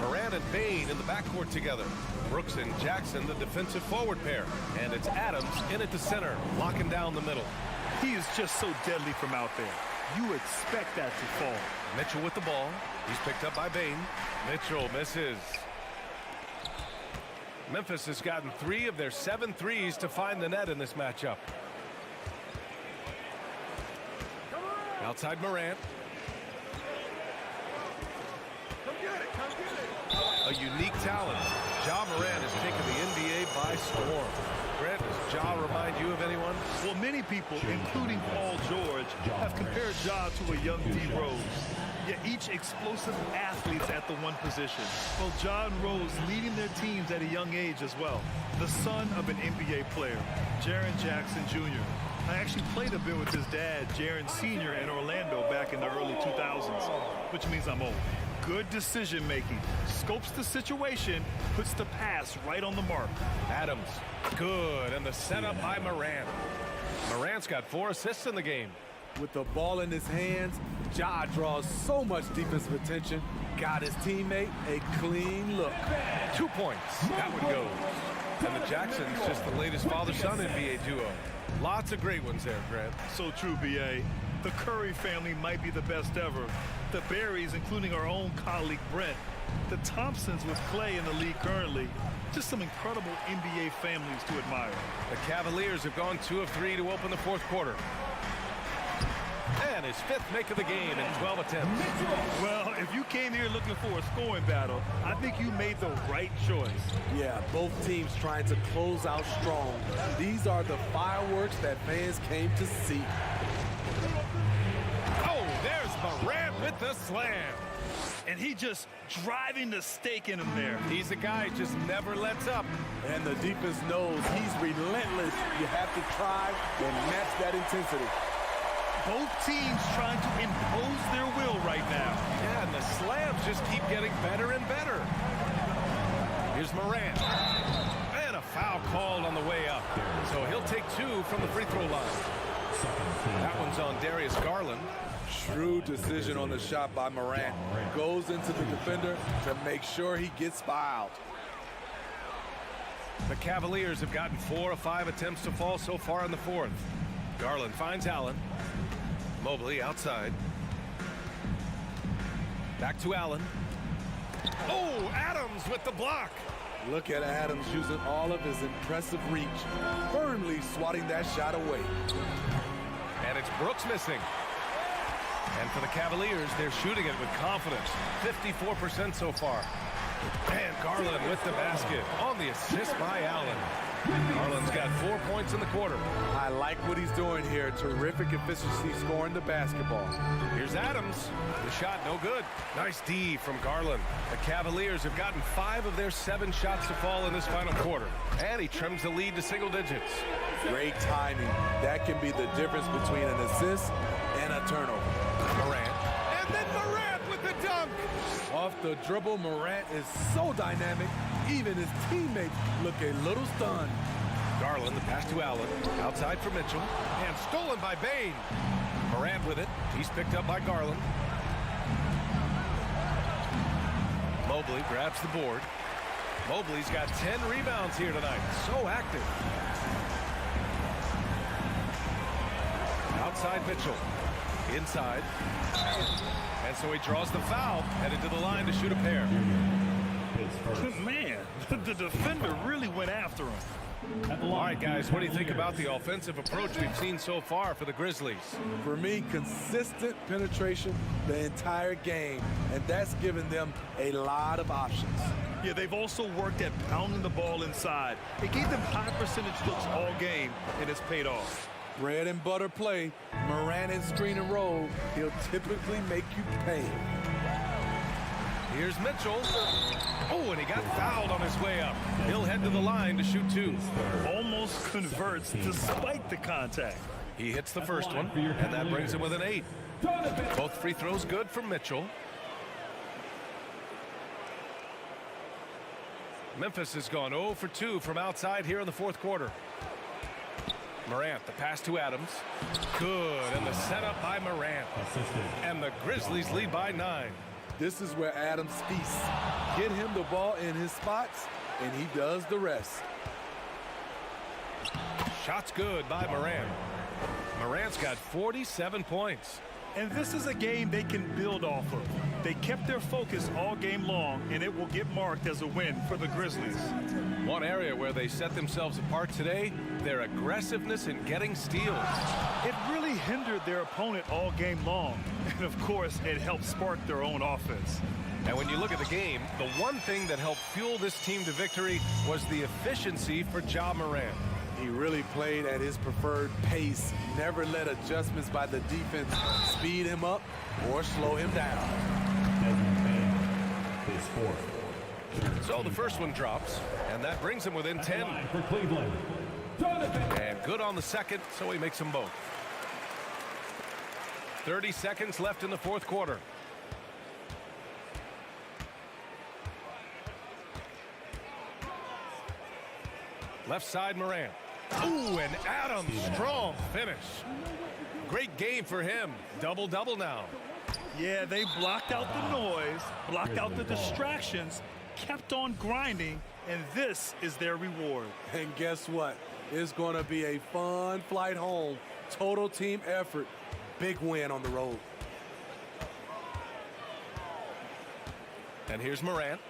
Moran and Bane in the backcourt together. Brooks and Jackson, the defensive forward pair. And it's Adams in at the center, locking down the middle. He is just so deadly from out there. You expect that to fall. Mitchell with the ball. He's picked up by Bane. Mitchell misses. Memphis has gotten 3 of their 7 threes to find the net in this matchup. Outside Morant. A unique talent. Ja Morant has taken the NBA by storm. Grant, does Ja remind you of anyone? Well, many people, including Paul George, have compared Ja to a young D. Rose. Yet each explosive athletes at the one position. Well, Ja and Rose leading their teams at a young age as well. The son of an NBA player, Jaren Jackson Jr. I actually played a bit with his dad, Jaren Sr. in Orlando back in the early 2000s, which means I'm old. Good decision making. Scopes the situation, puts the pass right on the mark. Adams, good, and the setup by Morant. Morant's got 4 assists in the game. With the ball in his hands, Ja draws so much defensive attention. Got his teammate a clean look. 2 points. That one goes. And the Jacksons just the latest father-son NBA duo. Lots of great ones there, Grant. So true, B.A. The Curry family might be the best ever. The Berries, including our own colleague Brent. The Thompsons with Clay in the league currently. Just some incredible NBA families to admire. The Cavaliers have gone 2 of 3 to open the fourth quarter. And his 5th make of the game in 12 attempts. Well, if you came here looking for a scoring battle, I think you made the right choice. Yeah, both teams trying to close out strong. These are the fireworks that fans came to see. Oh, there's Morant with the slam. And he just driving the stake in him there. He's a guy who just never lets up. And the defense knows he's relentless. You have to try and match that intensity. Both teams trying to impose their will right now. Yeah, and the slams just keep getting better and better. Here's Morant. And a foul called on the way up. So he'll take 2 from the free throw line. That one's on Darius Garland. Shrewd decision on the shot by Morant. Goes into the defender to make sure he gets fouled. The Cavaliers have gotten 4 of 5 attempts to fall so far in the fourth. Garland finds Allen. Mobley outside. Back to Allen. Oh, Adams with the block. Look at Adams using all of his impressive reach, firmly swatting that shot away. And it's Brooks missing. And for the Cavaliers, they're shooting it with confidence. 54% so far. And Garland with the basket on the assist by Allen. Garland's got 4 points in the quarter. I like what he's doing here. Terrific efficiency scoring the basketball. Here's Adams. The shot no good. Nice D from Garland. The Cavaliers have gotten 5 of their 7 shots to fall in this final quarter. And he trims the lead to single digits. Great timing. That can be the difference between an assist and a turnover. Morant. And then Morant with the dunk. Off the dribble, Morant is so dynamic. Even his teammates look a little stunned. Garland, the pass to Allen. Outside for Mitchell. And stolen by Bain. Morant with it. He's picked up by Garland. Mobley grabs the board. Mobley's got 10 rebounds here tonight. So active. Outside Mitchell. Inside. And so he draws the foul. Headed to the line to shoot a pair. Man, the defender really went after him. All right, guys, what do you think about the offensive approach we've seen so far for the Grizzlies? For me, consistent penetration the entire game, and that's given them a lot of options. Yeah, they've also worked at pounding the ball inside. It gave them high percentage looks all game, and it's paid off. Bread and butter play, Morant and screen and roll, he'll typically make you pay. Here's Mitchell. Oh, and he got fouled on his way up. He'll head to the line to shoot 2. Almost converts despite the contact. He hits the first one, and that brings him with an 8. Both free throws good from Mitchell. Memphis has gone 0 for 2 from outside here in the fourth quarter. Morant, the pass to Adams. Good, and the setup by Morant. And the Grizzlies lead by 9. This is where Adams feasts. Get him the ball in his spots, and he does the rest. Shot's good by Morant. Morant's got 47 points. And this is a game they can build off of. They kept their focus all game long, and it will get marked as a win for the Grizzlies. One area where they set themselves apart today, their aggressiveness in getting steals. It really hindered their opponent all game long. And, of course, it helped spark their own offense. And when you look at the game, the one thing that helped fuel this team to victory was the efficiency for Ja Morant. He really played at his preferred pace, never let adjustments by the defense speed him up or slow him down. So the first one drops, and that brings him within 10. For Cleveland. And good on the second, so he makes them both. 30 seconds left in the fourth quarter. Left side Morant. Ooh, and Adams, strong finish. Great game for him. Double-double now. Yeah, they blocked out the noise, blocked out the distractions, kept on grinding, and this is their reward. And guess what? It's going to be a fun flight home. Total team effort. Big win on the road. And here's Morant.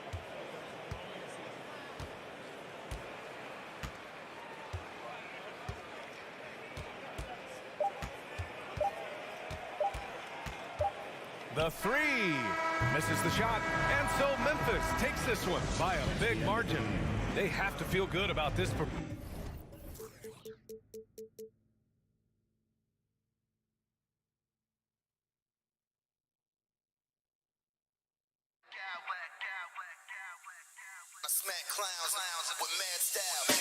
The three. Misses the shot. And so Memphis takes this one by a big margin. They have to feel good about this. I smack clowns with mad style.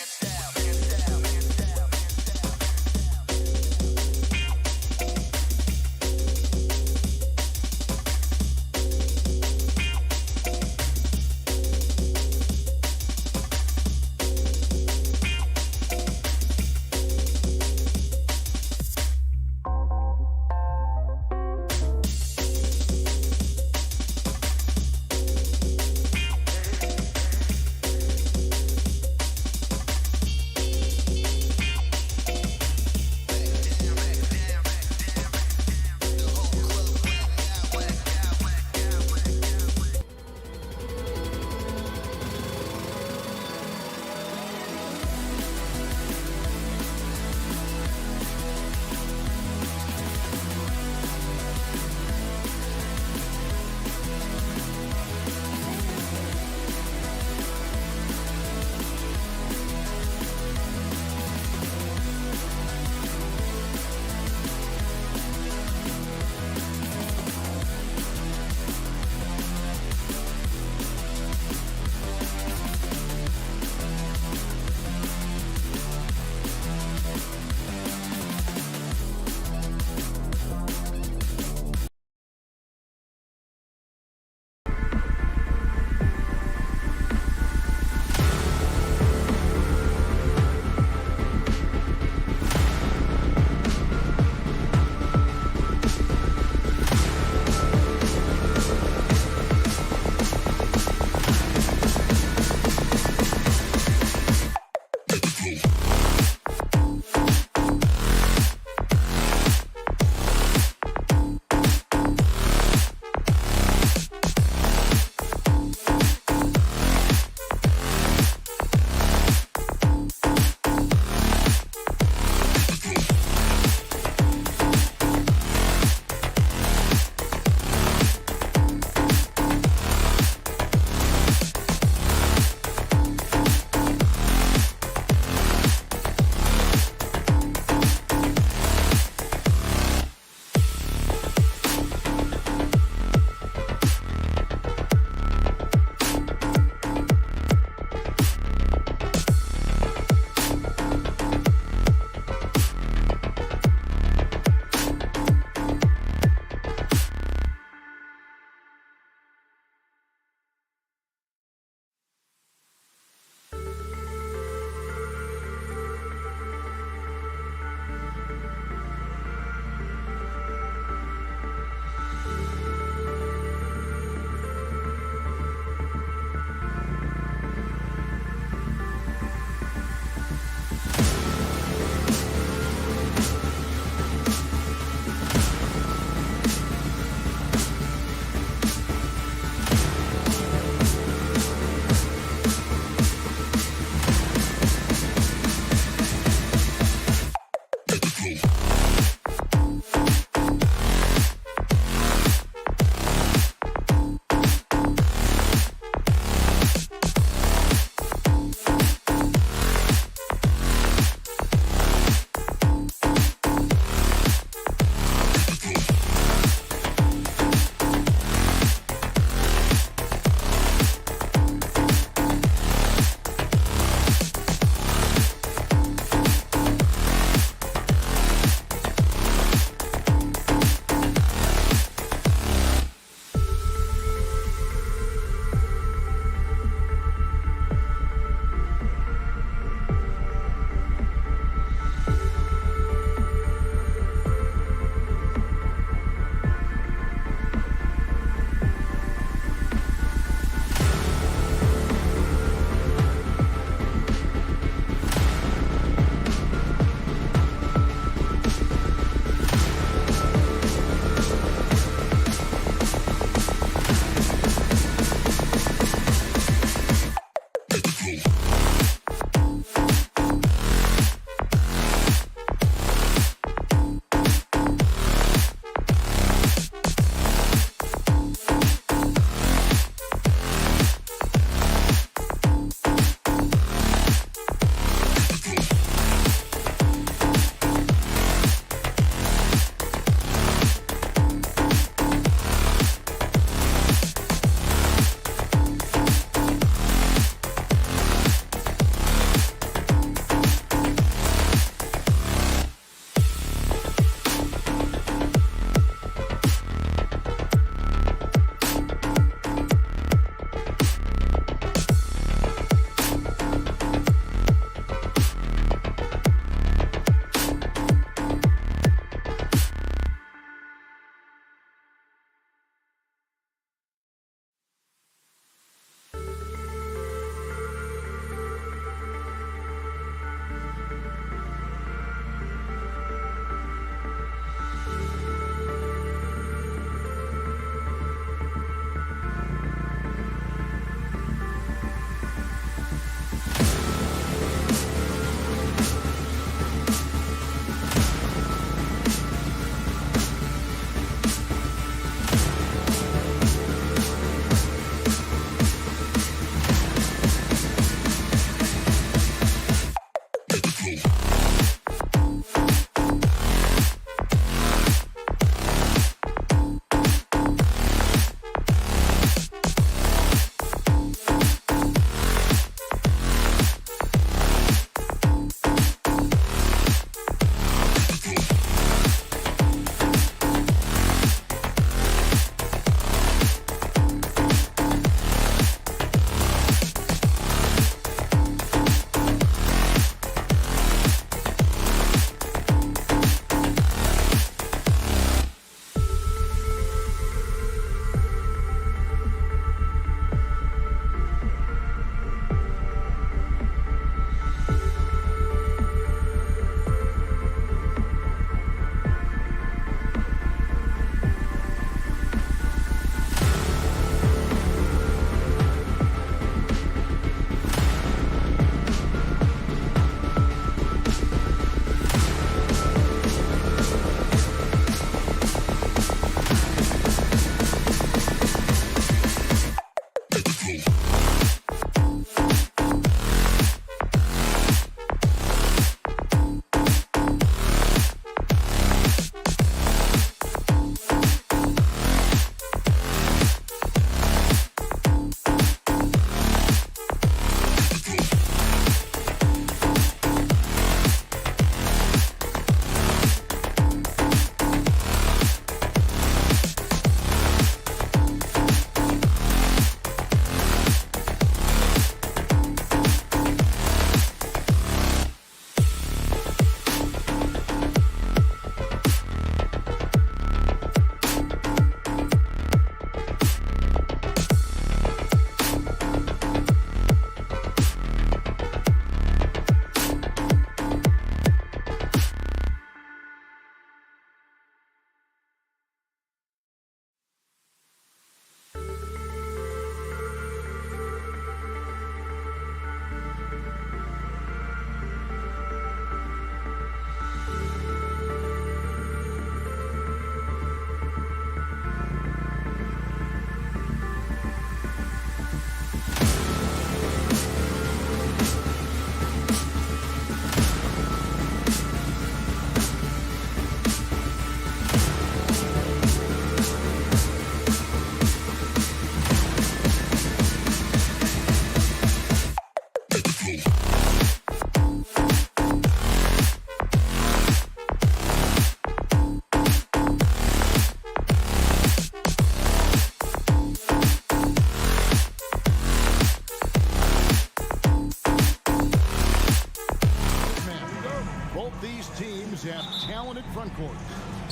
courts.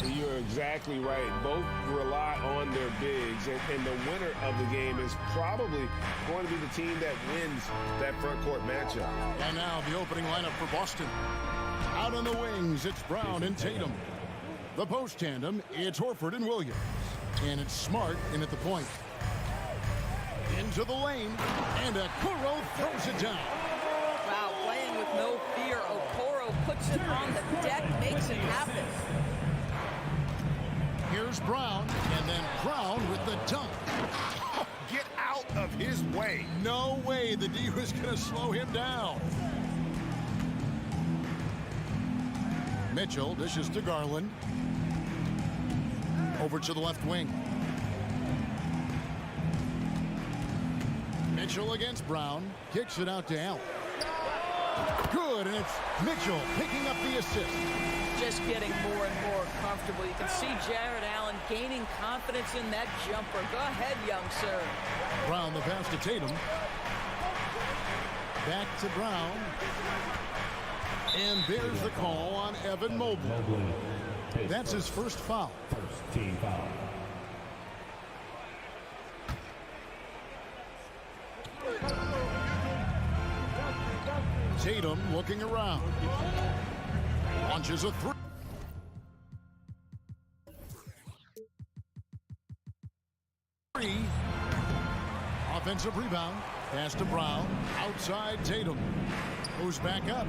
You're exactly right. Both rely on their bigs, and the winner of the game is probably going to be the team that wins that front court matchup. And now the opening lineup for Boston. Out on the wings, it's Brown and Tatum. The post tandem, it's Horford and Williams. And it's Smart in at the point. Into the lane, and Okoro throws it down. Wow, playing with no fear. Okoro puts it on the deck, makes it happen. Here's Brown, and then Brown with the dunk. Get out of his way. No way the D was going to slow him down. Mitchell dishes to Garland. Over to the left wing. Mitchell against Brown. Kicks it out to Allen. Good, and it's Mitchell picking up the assist. Just getting more and more comfortable. You can see Jared Allen gaining confidence in that jumper. Go ahead, young sir. Brown the pass to Tatum. Back to Brown. And there's the call on Evan Mobley. That's his first foul. First team foul. Tatum looking around. Launches a three. Offensive rebound. Pass to Brown. Outside Tatum. Goes back up.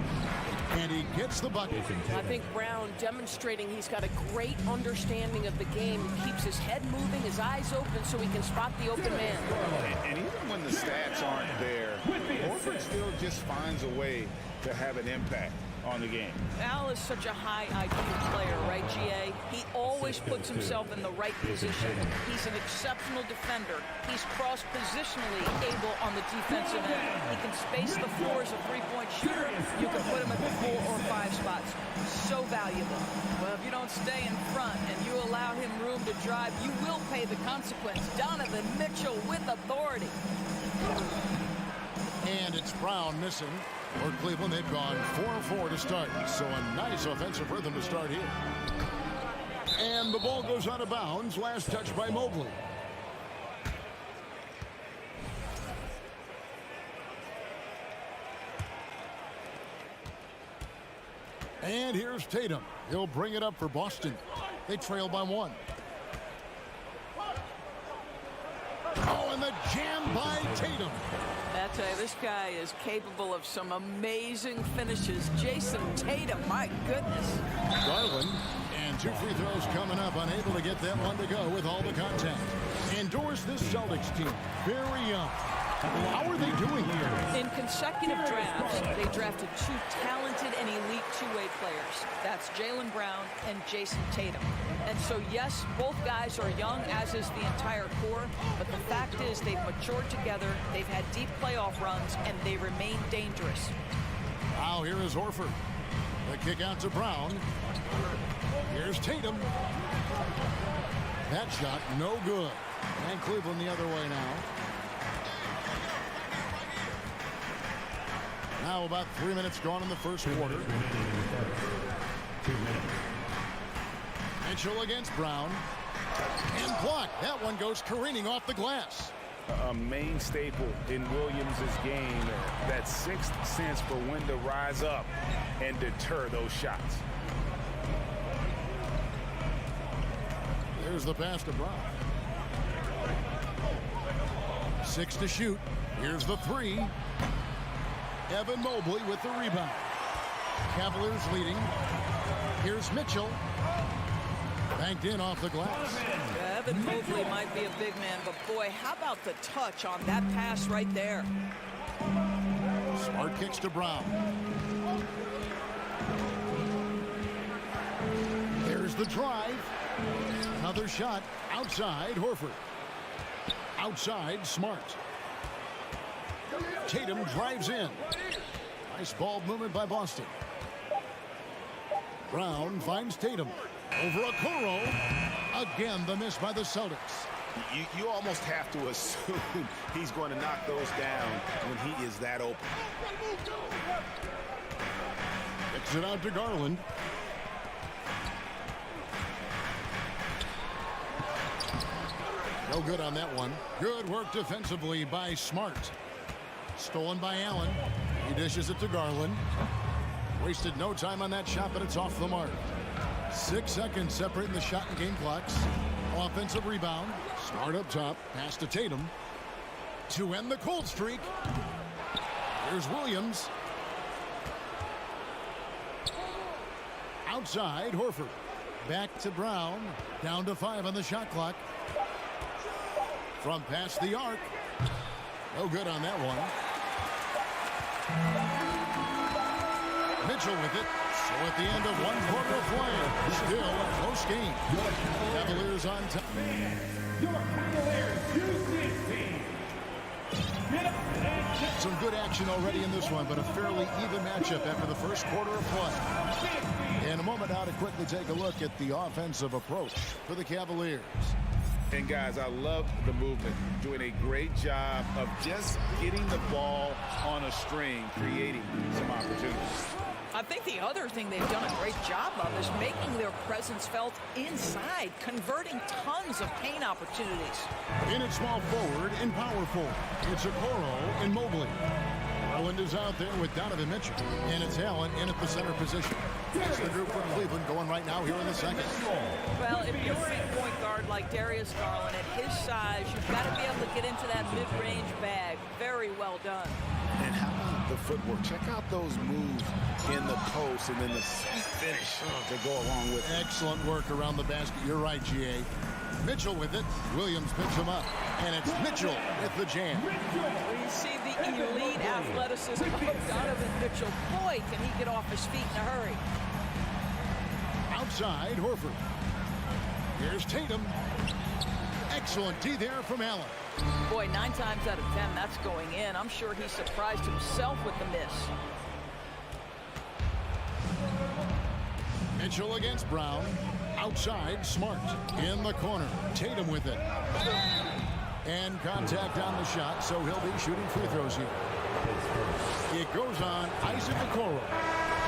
And he gets the bucket. I think Brown demonstrating he's got a great understanding of the game. He keeps his head moving, his eyes open so he can spot the open man. And even when the stats aren't there, Horford still just finds a way to have an impact on the game. Al is such a high IQ player, right, GA? He always puts himself in the right position. He's an exceptional defender. He's cross-positionally able on the defensive end. He can space the floor as a three-point shooter. You can put him at the 4 or 5 spots. So valuable. Well, if you don't stay in front and you allow him room to drive, you will pay the consequence. Donovan Mitchell with authority. And it's Brown missing. For Cleveland, they've gone 4-4 to start. So a nice offensive rhythm to start here. And the ball goes out of bounds. Last touch by Mobley. And here's Tatum. He'll bring it up for Boston. They trail by 1. Oh, and the jam by Tatum. I tell you, this guy is capable of some amazing finishes. Jason Tatum, my goodness. Garland, and 2 free throws coming up, unable to get that one to go with all the contact. Endorse this Celtics team, very young. How are they doing here? In consecutive drafts, they drafted 2 talented and elite two-way players. That's Jaylen Brown and Jason Tatum. And so, yes, both guys are young, as is the entire core. But the fact is they've matured together, they've had deep playoff runs, and they remain dangerous. Now here is Horford. The kick out to Brown. Here's Tatum. That shot no good. And Cleveland the other way now. Now about 3 minutes gone in the first quarter. 2 minutes. Mitchell against Brown. And blocked. That one goes careening off the glass. A main staple in Williams' game, that sixth sense for when to rise up and deter those shots. There's the pass to Brown. 6 to shoot. Here's the 3. Evan Mobley with the rebound. Cavaliers leading. Here's Mitchell. Banked in off the glass. Evan Mobley might be a big man, but boy, how about the touch on that pass right there? Smart kicks to Brown. There's the drive. Another shot outside Horford. Outside Smart. Tatum drives in. Nice ball movement by Boston. Brown finds Tatum. Over Okoro. Again, the miss by the Celtics. You almost have to assume he's going to knock those down when he is that open. Kicks it out to Garland. No good on that one. Good work defensively by Smart. Stolen by Allen. He dishes it to Garland. Wasted no time on that shot, but it's off the mark. 6 seconds separating the shot and game clocks. Offensive rebound. Smart up top. Pass to Tatum. To end the cold streak. Here's Williams. Outside, Horford. Back to Brown. Down to 5 on the shot clock. From past the arc. No good on that one. Mitchell with it. So at the end of 1 quarter of play, still a close game. Cavaliers on top. Your Cavaliers Houston team. Some good action already in this one, but a fairly even matchup after the first quarter of play. In a moment now to quickly take a look at the offensive approach for the Cavaliers. And guys, I love the movement. Doing a great job of just getting the ball on a string, creating some opportunities. I think the other thing they've done a great job of is making their presence felt inside, converting tons of paint opportunities. In at small forward and power forward, it's Okoro and Mobley. Garland is out there with Donovan Mitchell, and it's Allen in at the center position. That's the group for Cleveland going right now here in the second. Well, if you're a point guard like Darius Garland, at his size, you've got to be able to get into that mid-range bag. Very well done. And how about the footwork? Check out those moves in the post and then the finish to go along with it. Excellent work around the basket. You're right, G.A. Mitchell with it. Williams picks him up. And it's Mitchell with the jam. We see the elite athleticism of Donovan Mitchell. Boy, can he get off his feet in a hurry. Outside, Horford. Here's Tatum. Excellent D there from Allen. Boy, 9 times out of 10, that's going in. I'm sure he surprised himself with the miss. Mitchell against Brown. Outside, Smart. In the corner. Tatum with it. And contact on the shot, so he'll be shooting free throws here. It goes on Isaac Okoro.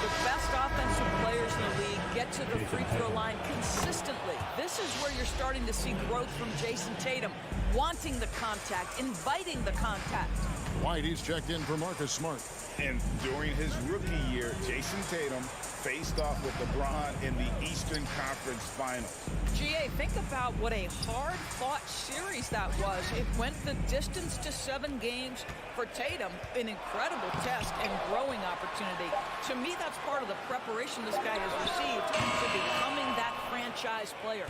The best offensive players in the league get to the free throw line consistently. This is where you're starting to see growth from Jason Tatum, wanting the contact, inviting the contact. Whitey's checked in for Marcus Smart. And during his rookie year, Jason Tatum faced off with LeBron in the Eastern Conference Finals. GA, think about what a hard-fought series that was. It went the distance to 7 games. For Tatum, an incredible test and growing opportunity. To me, that's part of the preparation this guy has received to becoming that franchise player.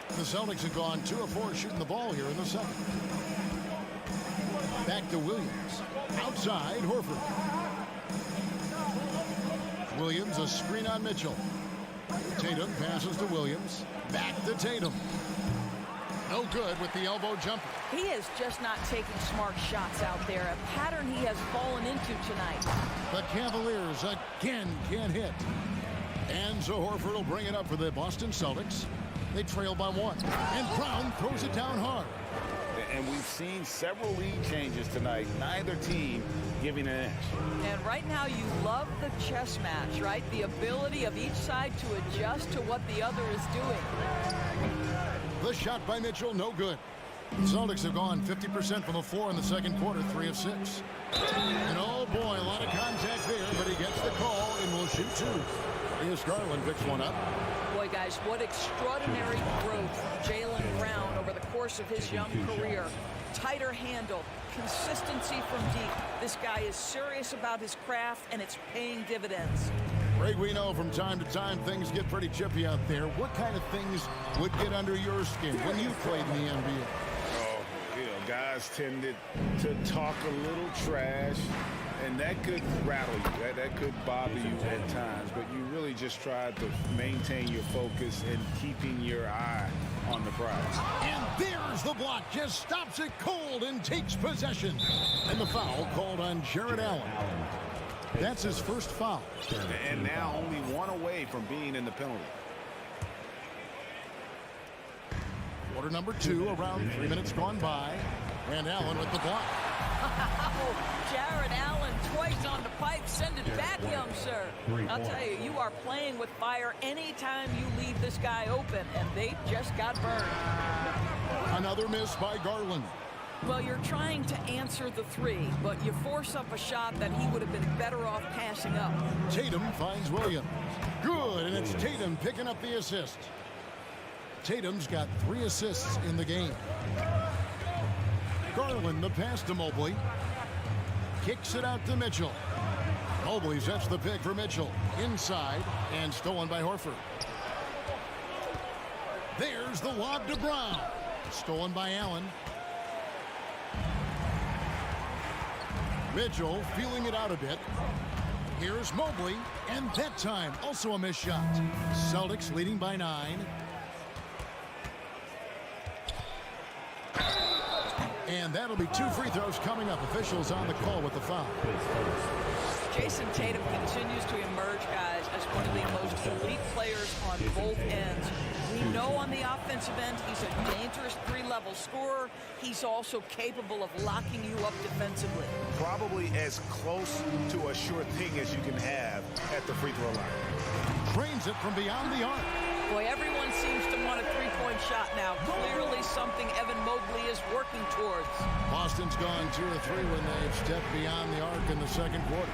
The Celtics have gone 2 of 4 shooting the ball here in the second. Back to Williams. Outside, Horford. Williams, a screen on Mitchell. Tatum passes to Williams. Back to Tatum. No good with the elbow jumper. He is just not taking smart shots out there, a pattern he has fallen into tonight. The Cavaliers again can't hit. And so Horford will bring it up for the Boston Celtics. They trail by 1. And Brown throws it down hard. And we've seen several lead changes tonight. Neither team giving an inch. And right now you love the chess match, right? The ability of each side to adjust to what the other is doing. The shot by Mitchell, no good. The Celtics have gone 50% from the floor in the second quarter, 3 of 6. And oh boy, a lot of contact there, but he gets the call and will shoot 2. Here's Garland, picks one up. Boy, guys, what extraordinary growth from Jaylen Brown over the course of his young career. Tighter handle, consistency from deep. This guy is serious about his craft, and it's paying dividends. Greg, we know from time to time things get pretty chippy out there. What kind of things would get under your skin when you played in the NBA? Oh, guys tended to talk a little trash, and that could rattle you. That could bother you at times, but you really just tried to maintain your focus and keeping your eye on the prize. And there's the block. Just stops it cold and takes possession. And the foul called on Jared Allen. That's his first foul. And now only 1 away from being in the penalty. Quarter number 2, around 3 minutes gone by. And Allen with the block. Jared Allen twice on the pipe. Send it back, young sir. I'll tell you, you are playing with fire anytime you leave this guy open, and they just got burned. Another miss by Garland. Well, you're trying to answer the three, but you force up a shot that he would have been better off passing up. Tatum finds Williams. Good, and it's Tatum picking up the assist. Tatum's got 3 assists in the game. Garland, the pass to Mobley. Kicks it out to Mitchell. Mobley sets the pick for Mitchell. Inside, and stolen by Horford. There's the lob to Brown. Stolen by Allen. Mitchell feeling it out a bit. Here's Mobley, and that time also a missed shot. Celtics leading by 9. And that'll be 2 free throws coming up. Officials on the call with the foul. Jason Tatum continues to emerge, guys, as one of the most elite players on both ends. We know on the offensive end he's a dangerous 3-level scorer. He's also capable of locking you up defensively. Probably as close to a sure thing as you can have at the free throw line. Trains it from beyond the arc. Boy, everyone seems to want a 3-point shot now. Clearly something Evan Mobley is working towards. Boston's gone 2 or 3 when they've stepped beyond the arc in the second quarter.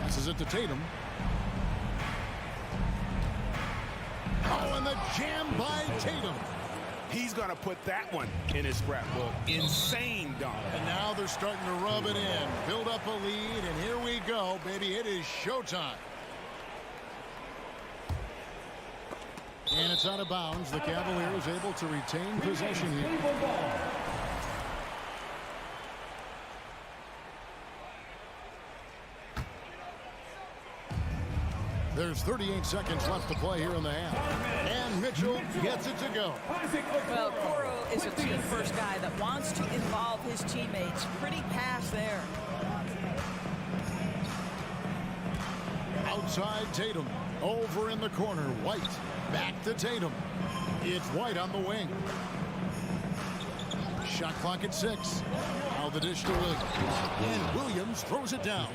Passes it to Tatum. Oh, and the jam by Tatum. He's going to put that one in his scrapbook. Insane dunk. And now they're starting to rub it in. Build up a lead, and here we go, baby. It is showtime. And it's out of bounds. The Cavaliers able to retain possession here. There's 38 seconds left to play here in the half. And Mitchell gets it to go. Well, Coro is a team-first guy that wants to involve his teammates. Pretty pass there. Outside Tatum. Over in the corner. White. Back to Tatum. It's White on the wing. Shot clock at 6. Now the dish to Williams. And Williams throws it down.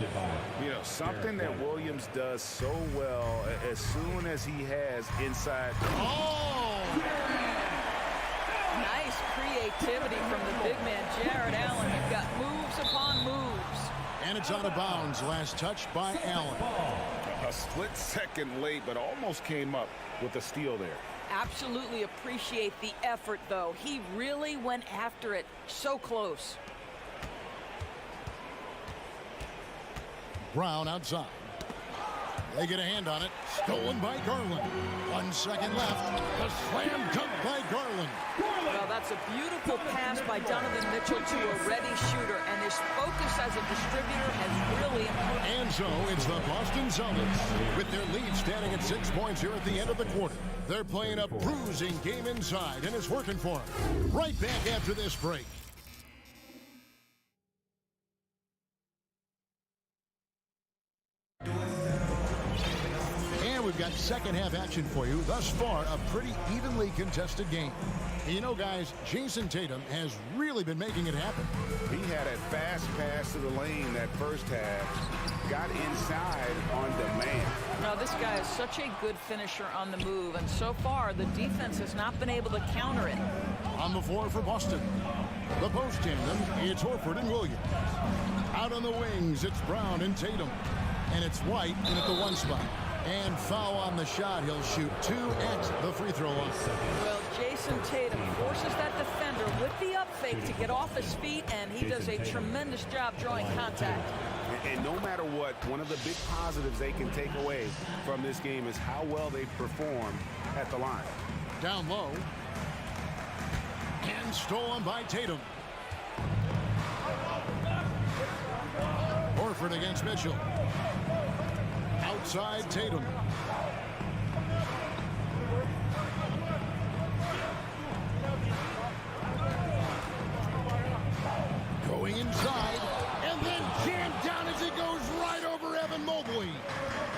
You know, something that Williams does so well as soon as he has inside. Oh! Nice creativity from the big man, Jared Allen. You've got moves upon moves. And it's out of bounds. Last touch by Allen. A split second late, but almost came up with a steal there. Absolutely appreciate the effort, though. He really went after it. So close. Brown outside. They get a hand on it. Stolen by Garland. 1 second left. The slam dunk by Garland. Well, that's a beautiful pass by Donovan Mitchell to a ready shooter, and his focus as a distributor has really improved. And so it's the Boston Celtics with their lead standing at 6 points here at the end of the quarter. They're playing a bruising game inside, and it's working for them. Right back after this break. We've got second half action for you. Thus far, a pretty evenly contested game. And you know, guys, Jason Tatum has really been making it happen. He had a fast pass to the lane that first half. Got inside on demand. Now, this guy is such a good finisher on the move, and so far, the defense has not been able to counter it. On the floor for Boston. The post tandem, it's Horford and Williams. Out on the wings, it's Brown and Tatum. And it's White in at the 1 spot. And foul on the shot. He'll shoot 2 at the free throw line. Well, Jason Tatum forces that defender with the up fake to get off his feet, and he does a tremendous job drawing contact. And no matter what, one of the big positives they can take away from this game is how well they perform at the line. Down low. And stolen by Tatum. Horford against Mitchell. Outside Tatum. Going inside, and then jammed down as it goes right over Evan Mobley.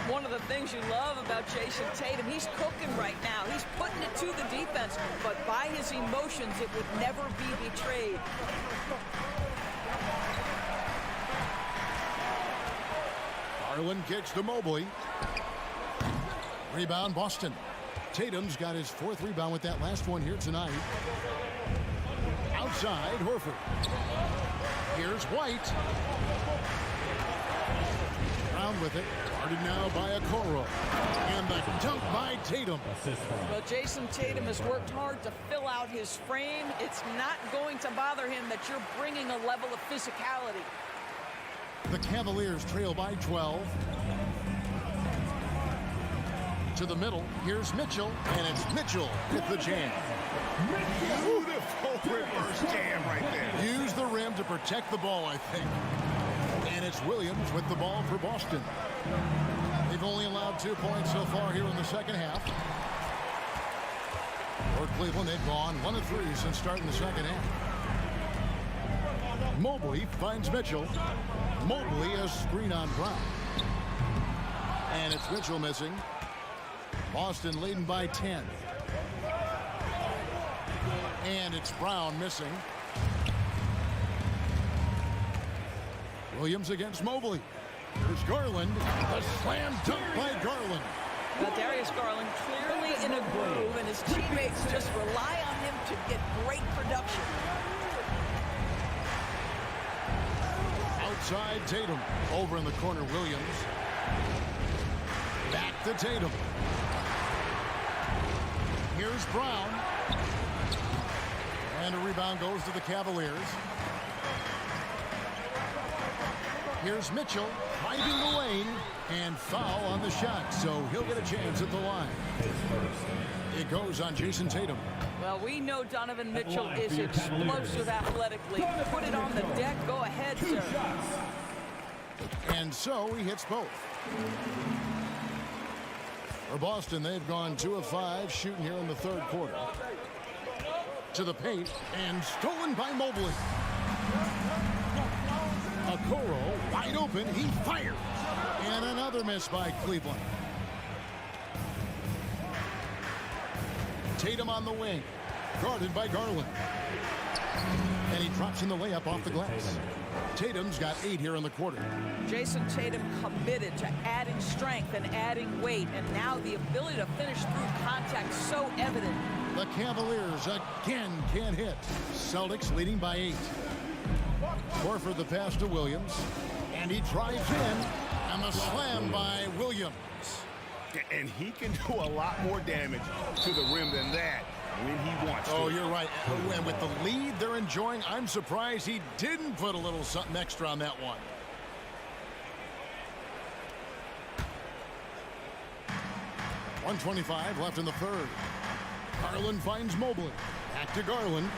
One of the things you love about Jason Tatum, he's cooking right now. He's putting it to the defense, but by his emotions, it would never be betrayed. Garland kicks to Mobley. Rebound Boston. Tatum's got his 4th rebound with that last one here tonight. outside, Horford. Here's White. Brown with it. Guarded now by Okoro. And the dunk by Tatum. Well, Jason Tatum has worked hard to fill out his frame. It's not going to bother him that you're bringing a level of physicality. The Cavaliers trail by 12. To the middle, here's Mitchell, and it's Mitchell with the jam. Beautiful reverse jam right there. Use the rim to protect the ball, I think. And it's Williams with the ball for Boston. They've only allowed 2 points so far here in the second half. For Cleveland, they've gone 1 of 3 since starting the second half. Mobley finds Mitchell. Mobley a screen on Brown. And it's Mitchell missing. Boston leading by 10. And it's Brown missing. Williams against Mobley. Here's Garland. A slam dunk by Garland. But Darius Garland clearly in a groove, and his teammates just rely on him to get great production. Outside Tatum. Over in the corner, Williams. Back to Tatum. Here's Brown. And a rebound goes to the Cavaliers. Here's Mitchell driving the lane and foul on the shot, so he'll get a chance at the line. It goes on Jason Tatum. Well, we know Donovan Mitchell is explosive athletically. Put it on the deck. Go ahead, sir. And so he hits both. For Boston, they've gone 2 of 5 shooting here in the third quarter. To the paint and stolen by Mobley. Okoro wide open. He fired. And another miss by Cleveland. Tatum on the wing. Guarded by Garland. And he drops in the layup off the glass. Tatum's got 8 here in the quarter. Jason Tatum committed to adding strength and adding weight, and now the ability to finish through contact so evident. The Cavaliers again can't hit. Celtics leading by 8. Horford the pass to Williams. And he drives in. And the slam by Williams. And he can do a lot more damage to the rim than that when he wants to. Oh, you're right. And with the lead they're enjoying, I'm surprised he didn't put a little something extra on that one. .125 left in the third. Garland finds Mobley. Back to Garland.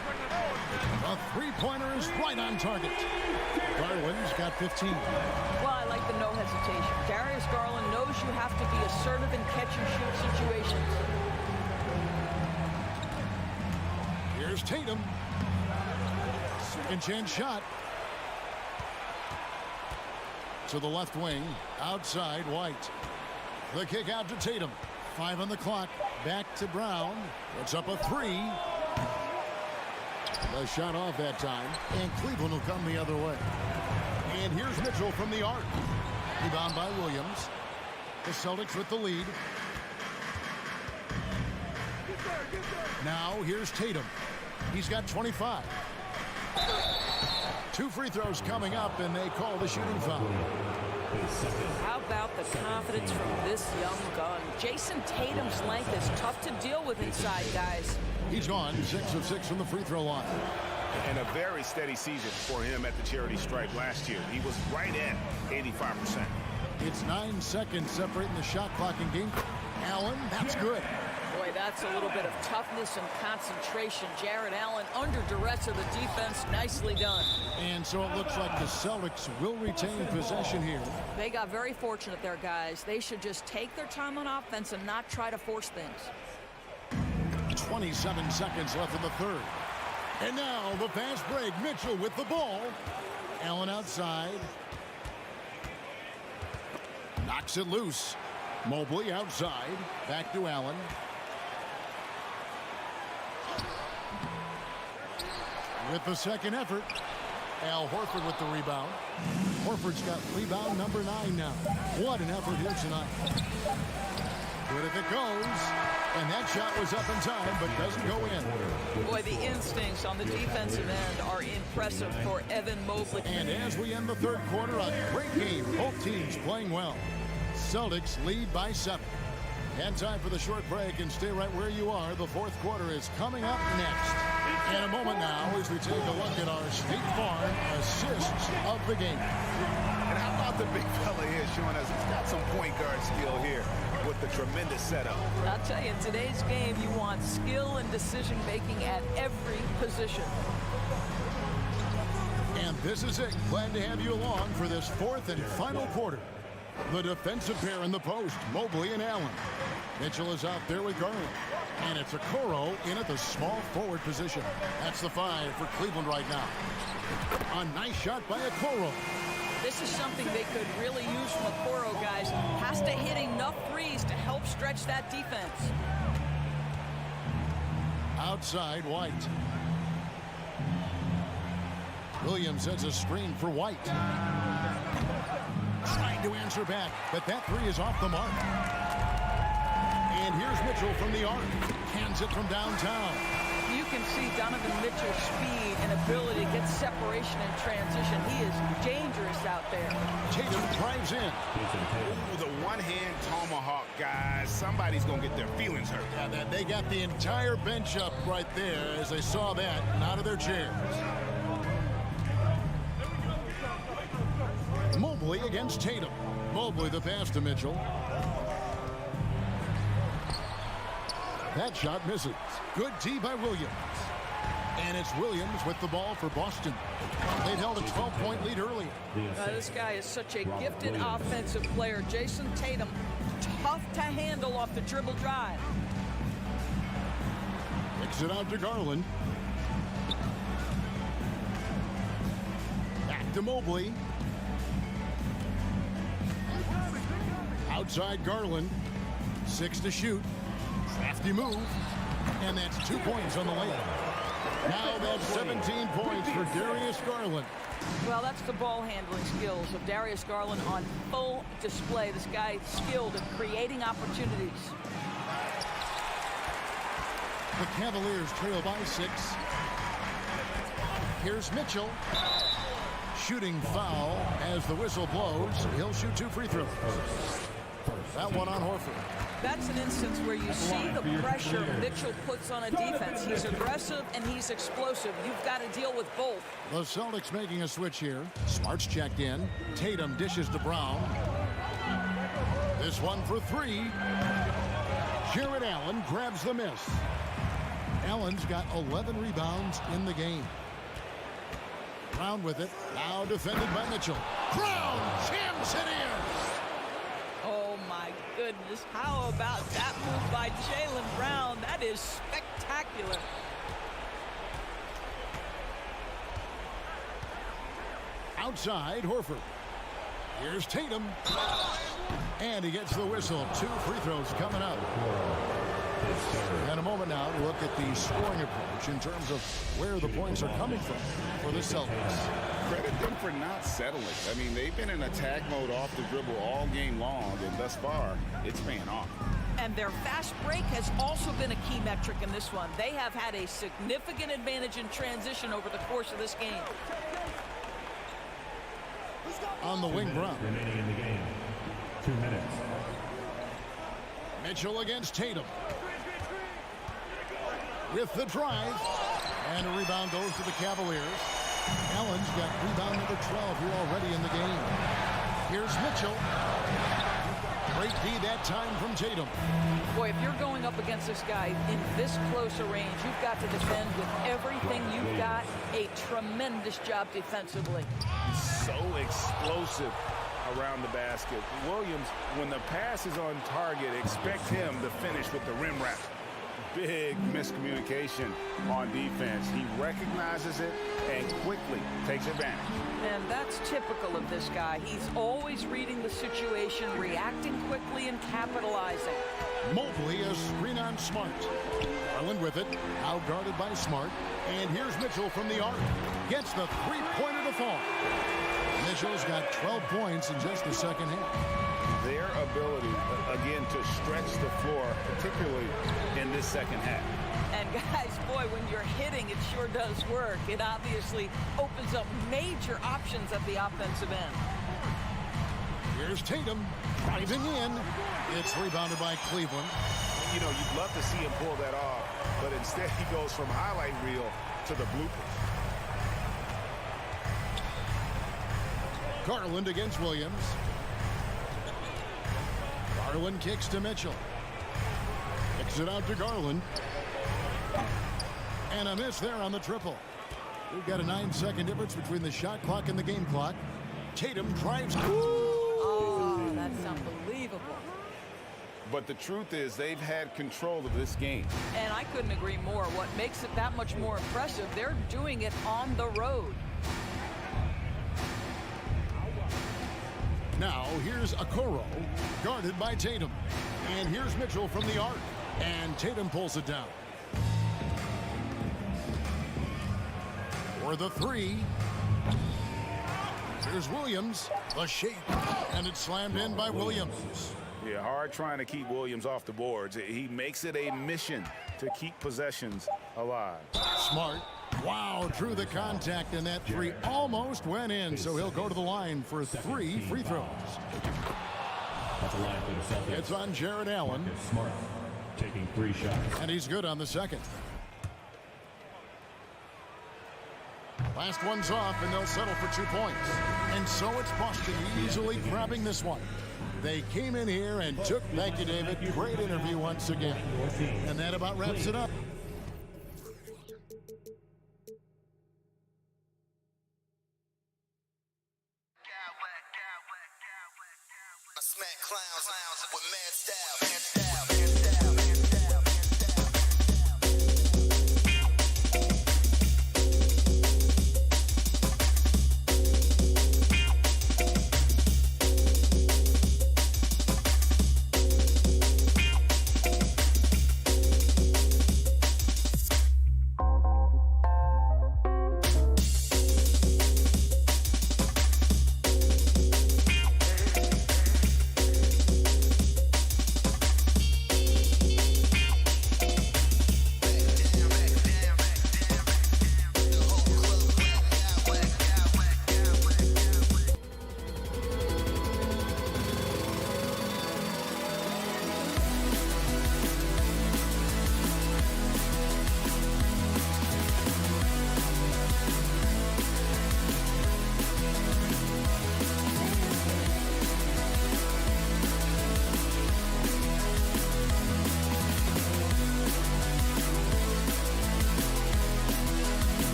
A three-pointer is right on target. Garland's got 15. Well, I like the no hesitation. Darius Garland knows you have to be assertive in catch-and-shoot situations. Here's Tatum. Second chance shot. To the left wing. Outside, White. The kick out to Tatum. 5 on the clock. Back to Brown. Puts up a 3. The shot off that time. And Cleveland will come the other way. And here's Mitchell from the arc. Rebound by Williams. The Celtics with the lead. Now here's Tatum. He's got 25. 2 free throws coming up, and they call the shooting foul. How about the confidence from this young gun? Jason Tatum's length is tough to deal with inside, guys. He's gone 6 of 6 from the free throw line. And a very steady season for him at the charity stripe last year. He was right at 85%. It's 9 seconds separating the shot clock and game. Allen, that's good. Boy, that's a little bit of toughness and concentration. Jared Allen under duress of the defense. Nicely done. And so it looks like the Celtics will retain possession here. They got very fortunate there, guys. They should just take their time on offense and not try to force things. 27 seconds left in the third. And now the fast break. Mitchell with the ball. Allen outside. Knocks it loose. Mobley outside. Back to Allen. With the second effort. Al Horford with the rebound. Horford's got rebound number 9 now. What an effort here tonight. Good if it goes. And that shot was up in time, but doesn't go in. Boy, the instincts on the defensive end are impressive for Evan Mobley. And as we end the third quarter, a great game. Both teams playing well. Celtics lead by 7. And time for the short break, and stay right where you are. The fourth quarter is coming up next. In a moment now, as we take a look at our State Farm assists of the game. And how about the big fella here showing us he's got some point guard skill here with the tremendous setup. I'll tell you, in today's game, you want skill and decision-making at every position. And this is it. Glad to have you along for this fourth and final quarter. The defensive pair in the post, Mobley and Allen. Mitchell is out there with Garland. And it's Okoro in at the small forward position. That's the 5 for Cleveland right now. A nice shot by Okoro. This is something they could really use from Okoro, guys. Has to hit enough threes to help stretch that defense. Outside, White. Williams sets a screen for White. Trying to answer back, but that 3 is off the mark. And here's Mitchell from the arc. Hands it from downtown. You can see Donovan Mitchell's speed and ability to get separation in transition. He is dangerous out there. Tatum drives in. Ooh, the one-hand tomahawk, guys. Somebody's going to get their feelings hurt. Yeah, they got the entire bench up right there as they saw that and out of their chairs. Mobley against Tatum. Mobley the pass to Mitchell. That shot misses. Good D by Williams. And it's Williams with the ball for Boston. They've held a 12-point lead earlier. This guy is such a gifted offensive player. Jason Tatum, tough to handle off the dribble drive. Kicks it out to Garland. Back to Mobley. Outside Garland. 6 to shoot. Crafty move. And that's 2 points on the layup. Now that's 17 points for Darius Garland. Well, that's the ball handling skills of Darius Garland on full display. This guy is skilled at creating opportunities. The Cavaliers trail by 6. Here's Mitchell. Shooting foul as the whistle blows. He'll shoot 2 free throws. That one on Horford. That's an instance where you see the pressure Mitchell puts on a defense. He's aggressive and he's explosive. You've got to deal with both. The Celtics making a switch here. Smart's checked in. Tatum dishes to Brown. This one for 3. Jared Allen grabs the miss. Allen's got 11 rebounds in the game. Brown with it. Now defended by Mitchell. Brown jams it in. Oh, my goodness. How about that move by Jaylen Brown? That is spectacular. Outside, Horford. Here's Tatum. And he gets the whistle. 2 free throws coming up. And a moment now to look at the scoring approach in terms of where the points are coming from for the Celtics. Credit them for not settling. I mean, they've been in attack mode off the dribble all game long, and thus far, it's paying off. And their fast break has also been a key metric in this one. They have had a significant advantage in transition over the course of this game. On the wing, Brown. Remaining in the game. 2 minutes. Mitchell against Tatum. With the drive. And a rebound goes to the Cavaliers. Allen's got rebound number 12 here already in the game. Here's Mitchell. Great D that time from Tatum. Boy, if you're going up against this guy in this close a range, you've got to defend with everything you've got. A tremendous job defensively. He's so explosive around the basket. Williams, when the pass is on target, expect him to finish with the rim wrap. Big miscommunication on defense. He recognizes it and quickly takes advantage. And that's typical of this guy. He's always reading the situation, reacting quickly, and capitalizing. Mobley a screen on Smart. Garland with it, now guarded by Smart. And here's Mitchell from the arc. Gets the three-pointer to fall. Mitchell's got 12 points in just the second half. their ability, again, to stretch the floor, particularly in this second half. And guys, boy, when you're hitting, it sure does work. It obviously opens up major options at the offensive end. Here's Tatum driving in. It's rebounded by Cleveland. You know, you'd love to see him pull that off, but instead he goes from highlight reel to the bloopers. Garland against Williams. Garland kicks to Mitchell. Kicks it out to Garland. And a miss there on the triple. We've got a 9-second difference between the shot clock and the game clock. Tatum drives. Oh, that's unbelievable. But the truth is they've had control of this game. And I couldn't agree more. What makes it that much more impressive, they're doing it on the road. Now here's Okoro, guarded by Tatum. And here's Mitchell from the arc. And Tatum pulls it down. For the three. Here's Williams. The shake. And it's slammed in by Williams. Yeah, hard trying to keep Williams off the boards. He makes it a mission to keep possessions alive. Smart. Wow, drew the contact, and that three almost went in, so he'll go to the line for 3 free throws. It's on Jared Allen. Smart, taking 3 shots. And he's good on the second. Last one's off, and they'll settle for 2 points. And so it's Boston easily grabbing this one. They came in here and took. Thank you, David. Great interview once again. And that about wraps it up. I smack clowns with mad style.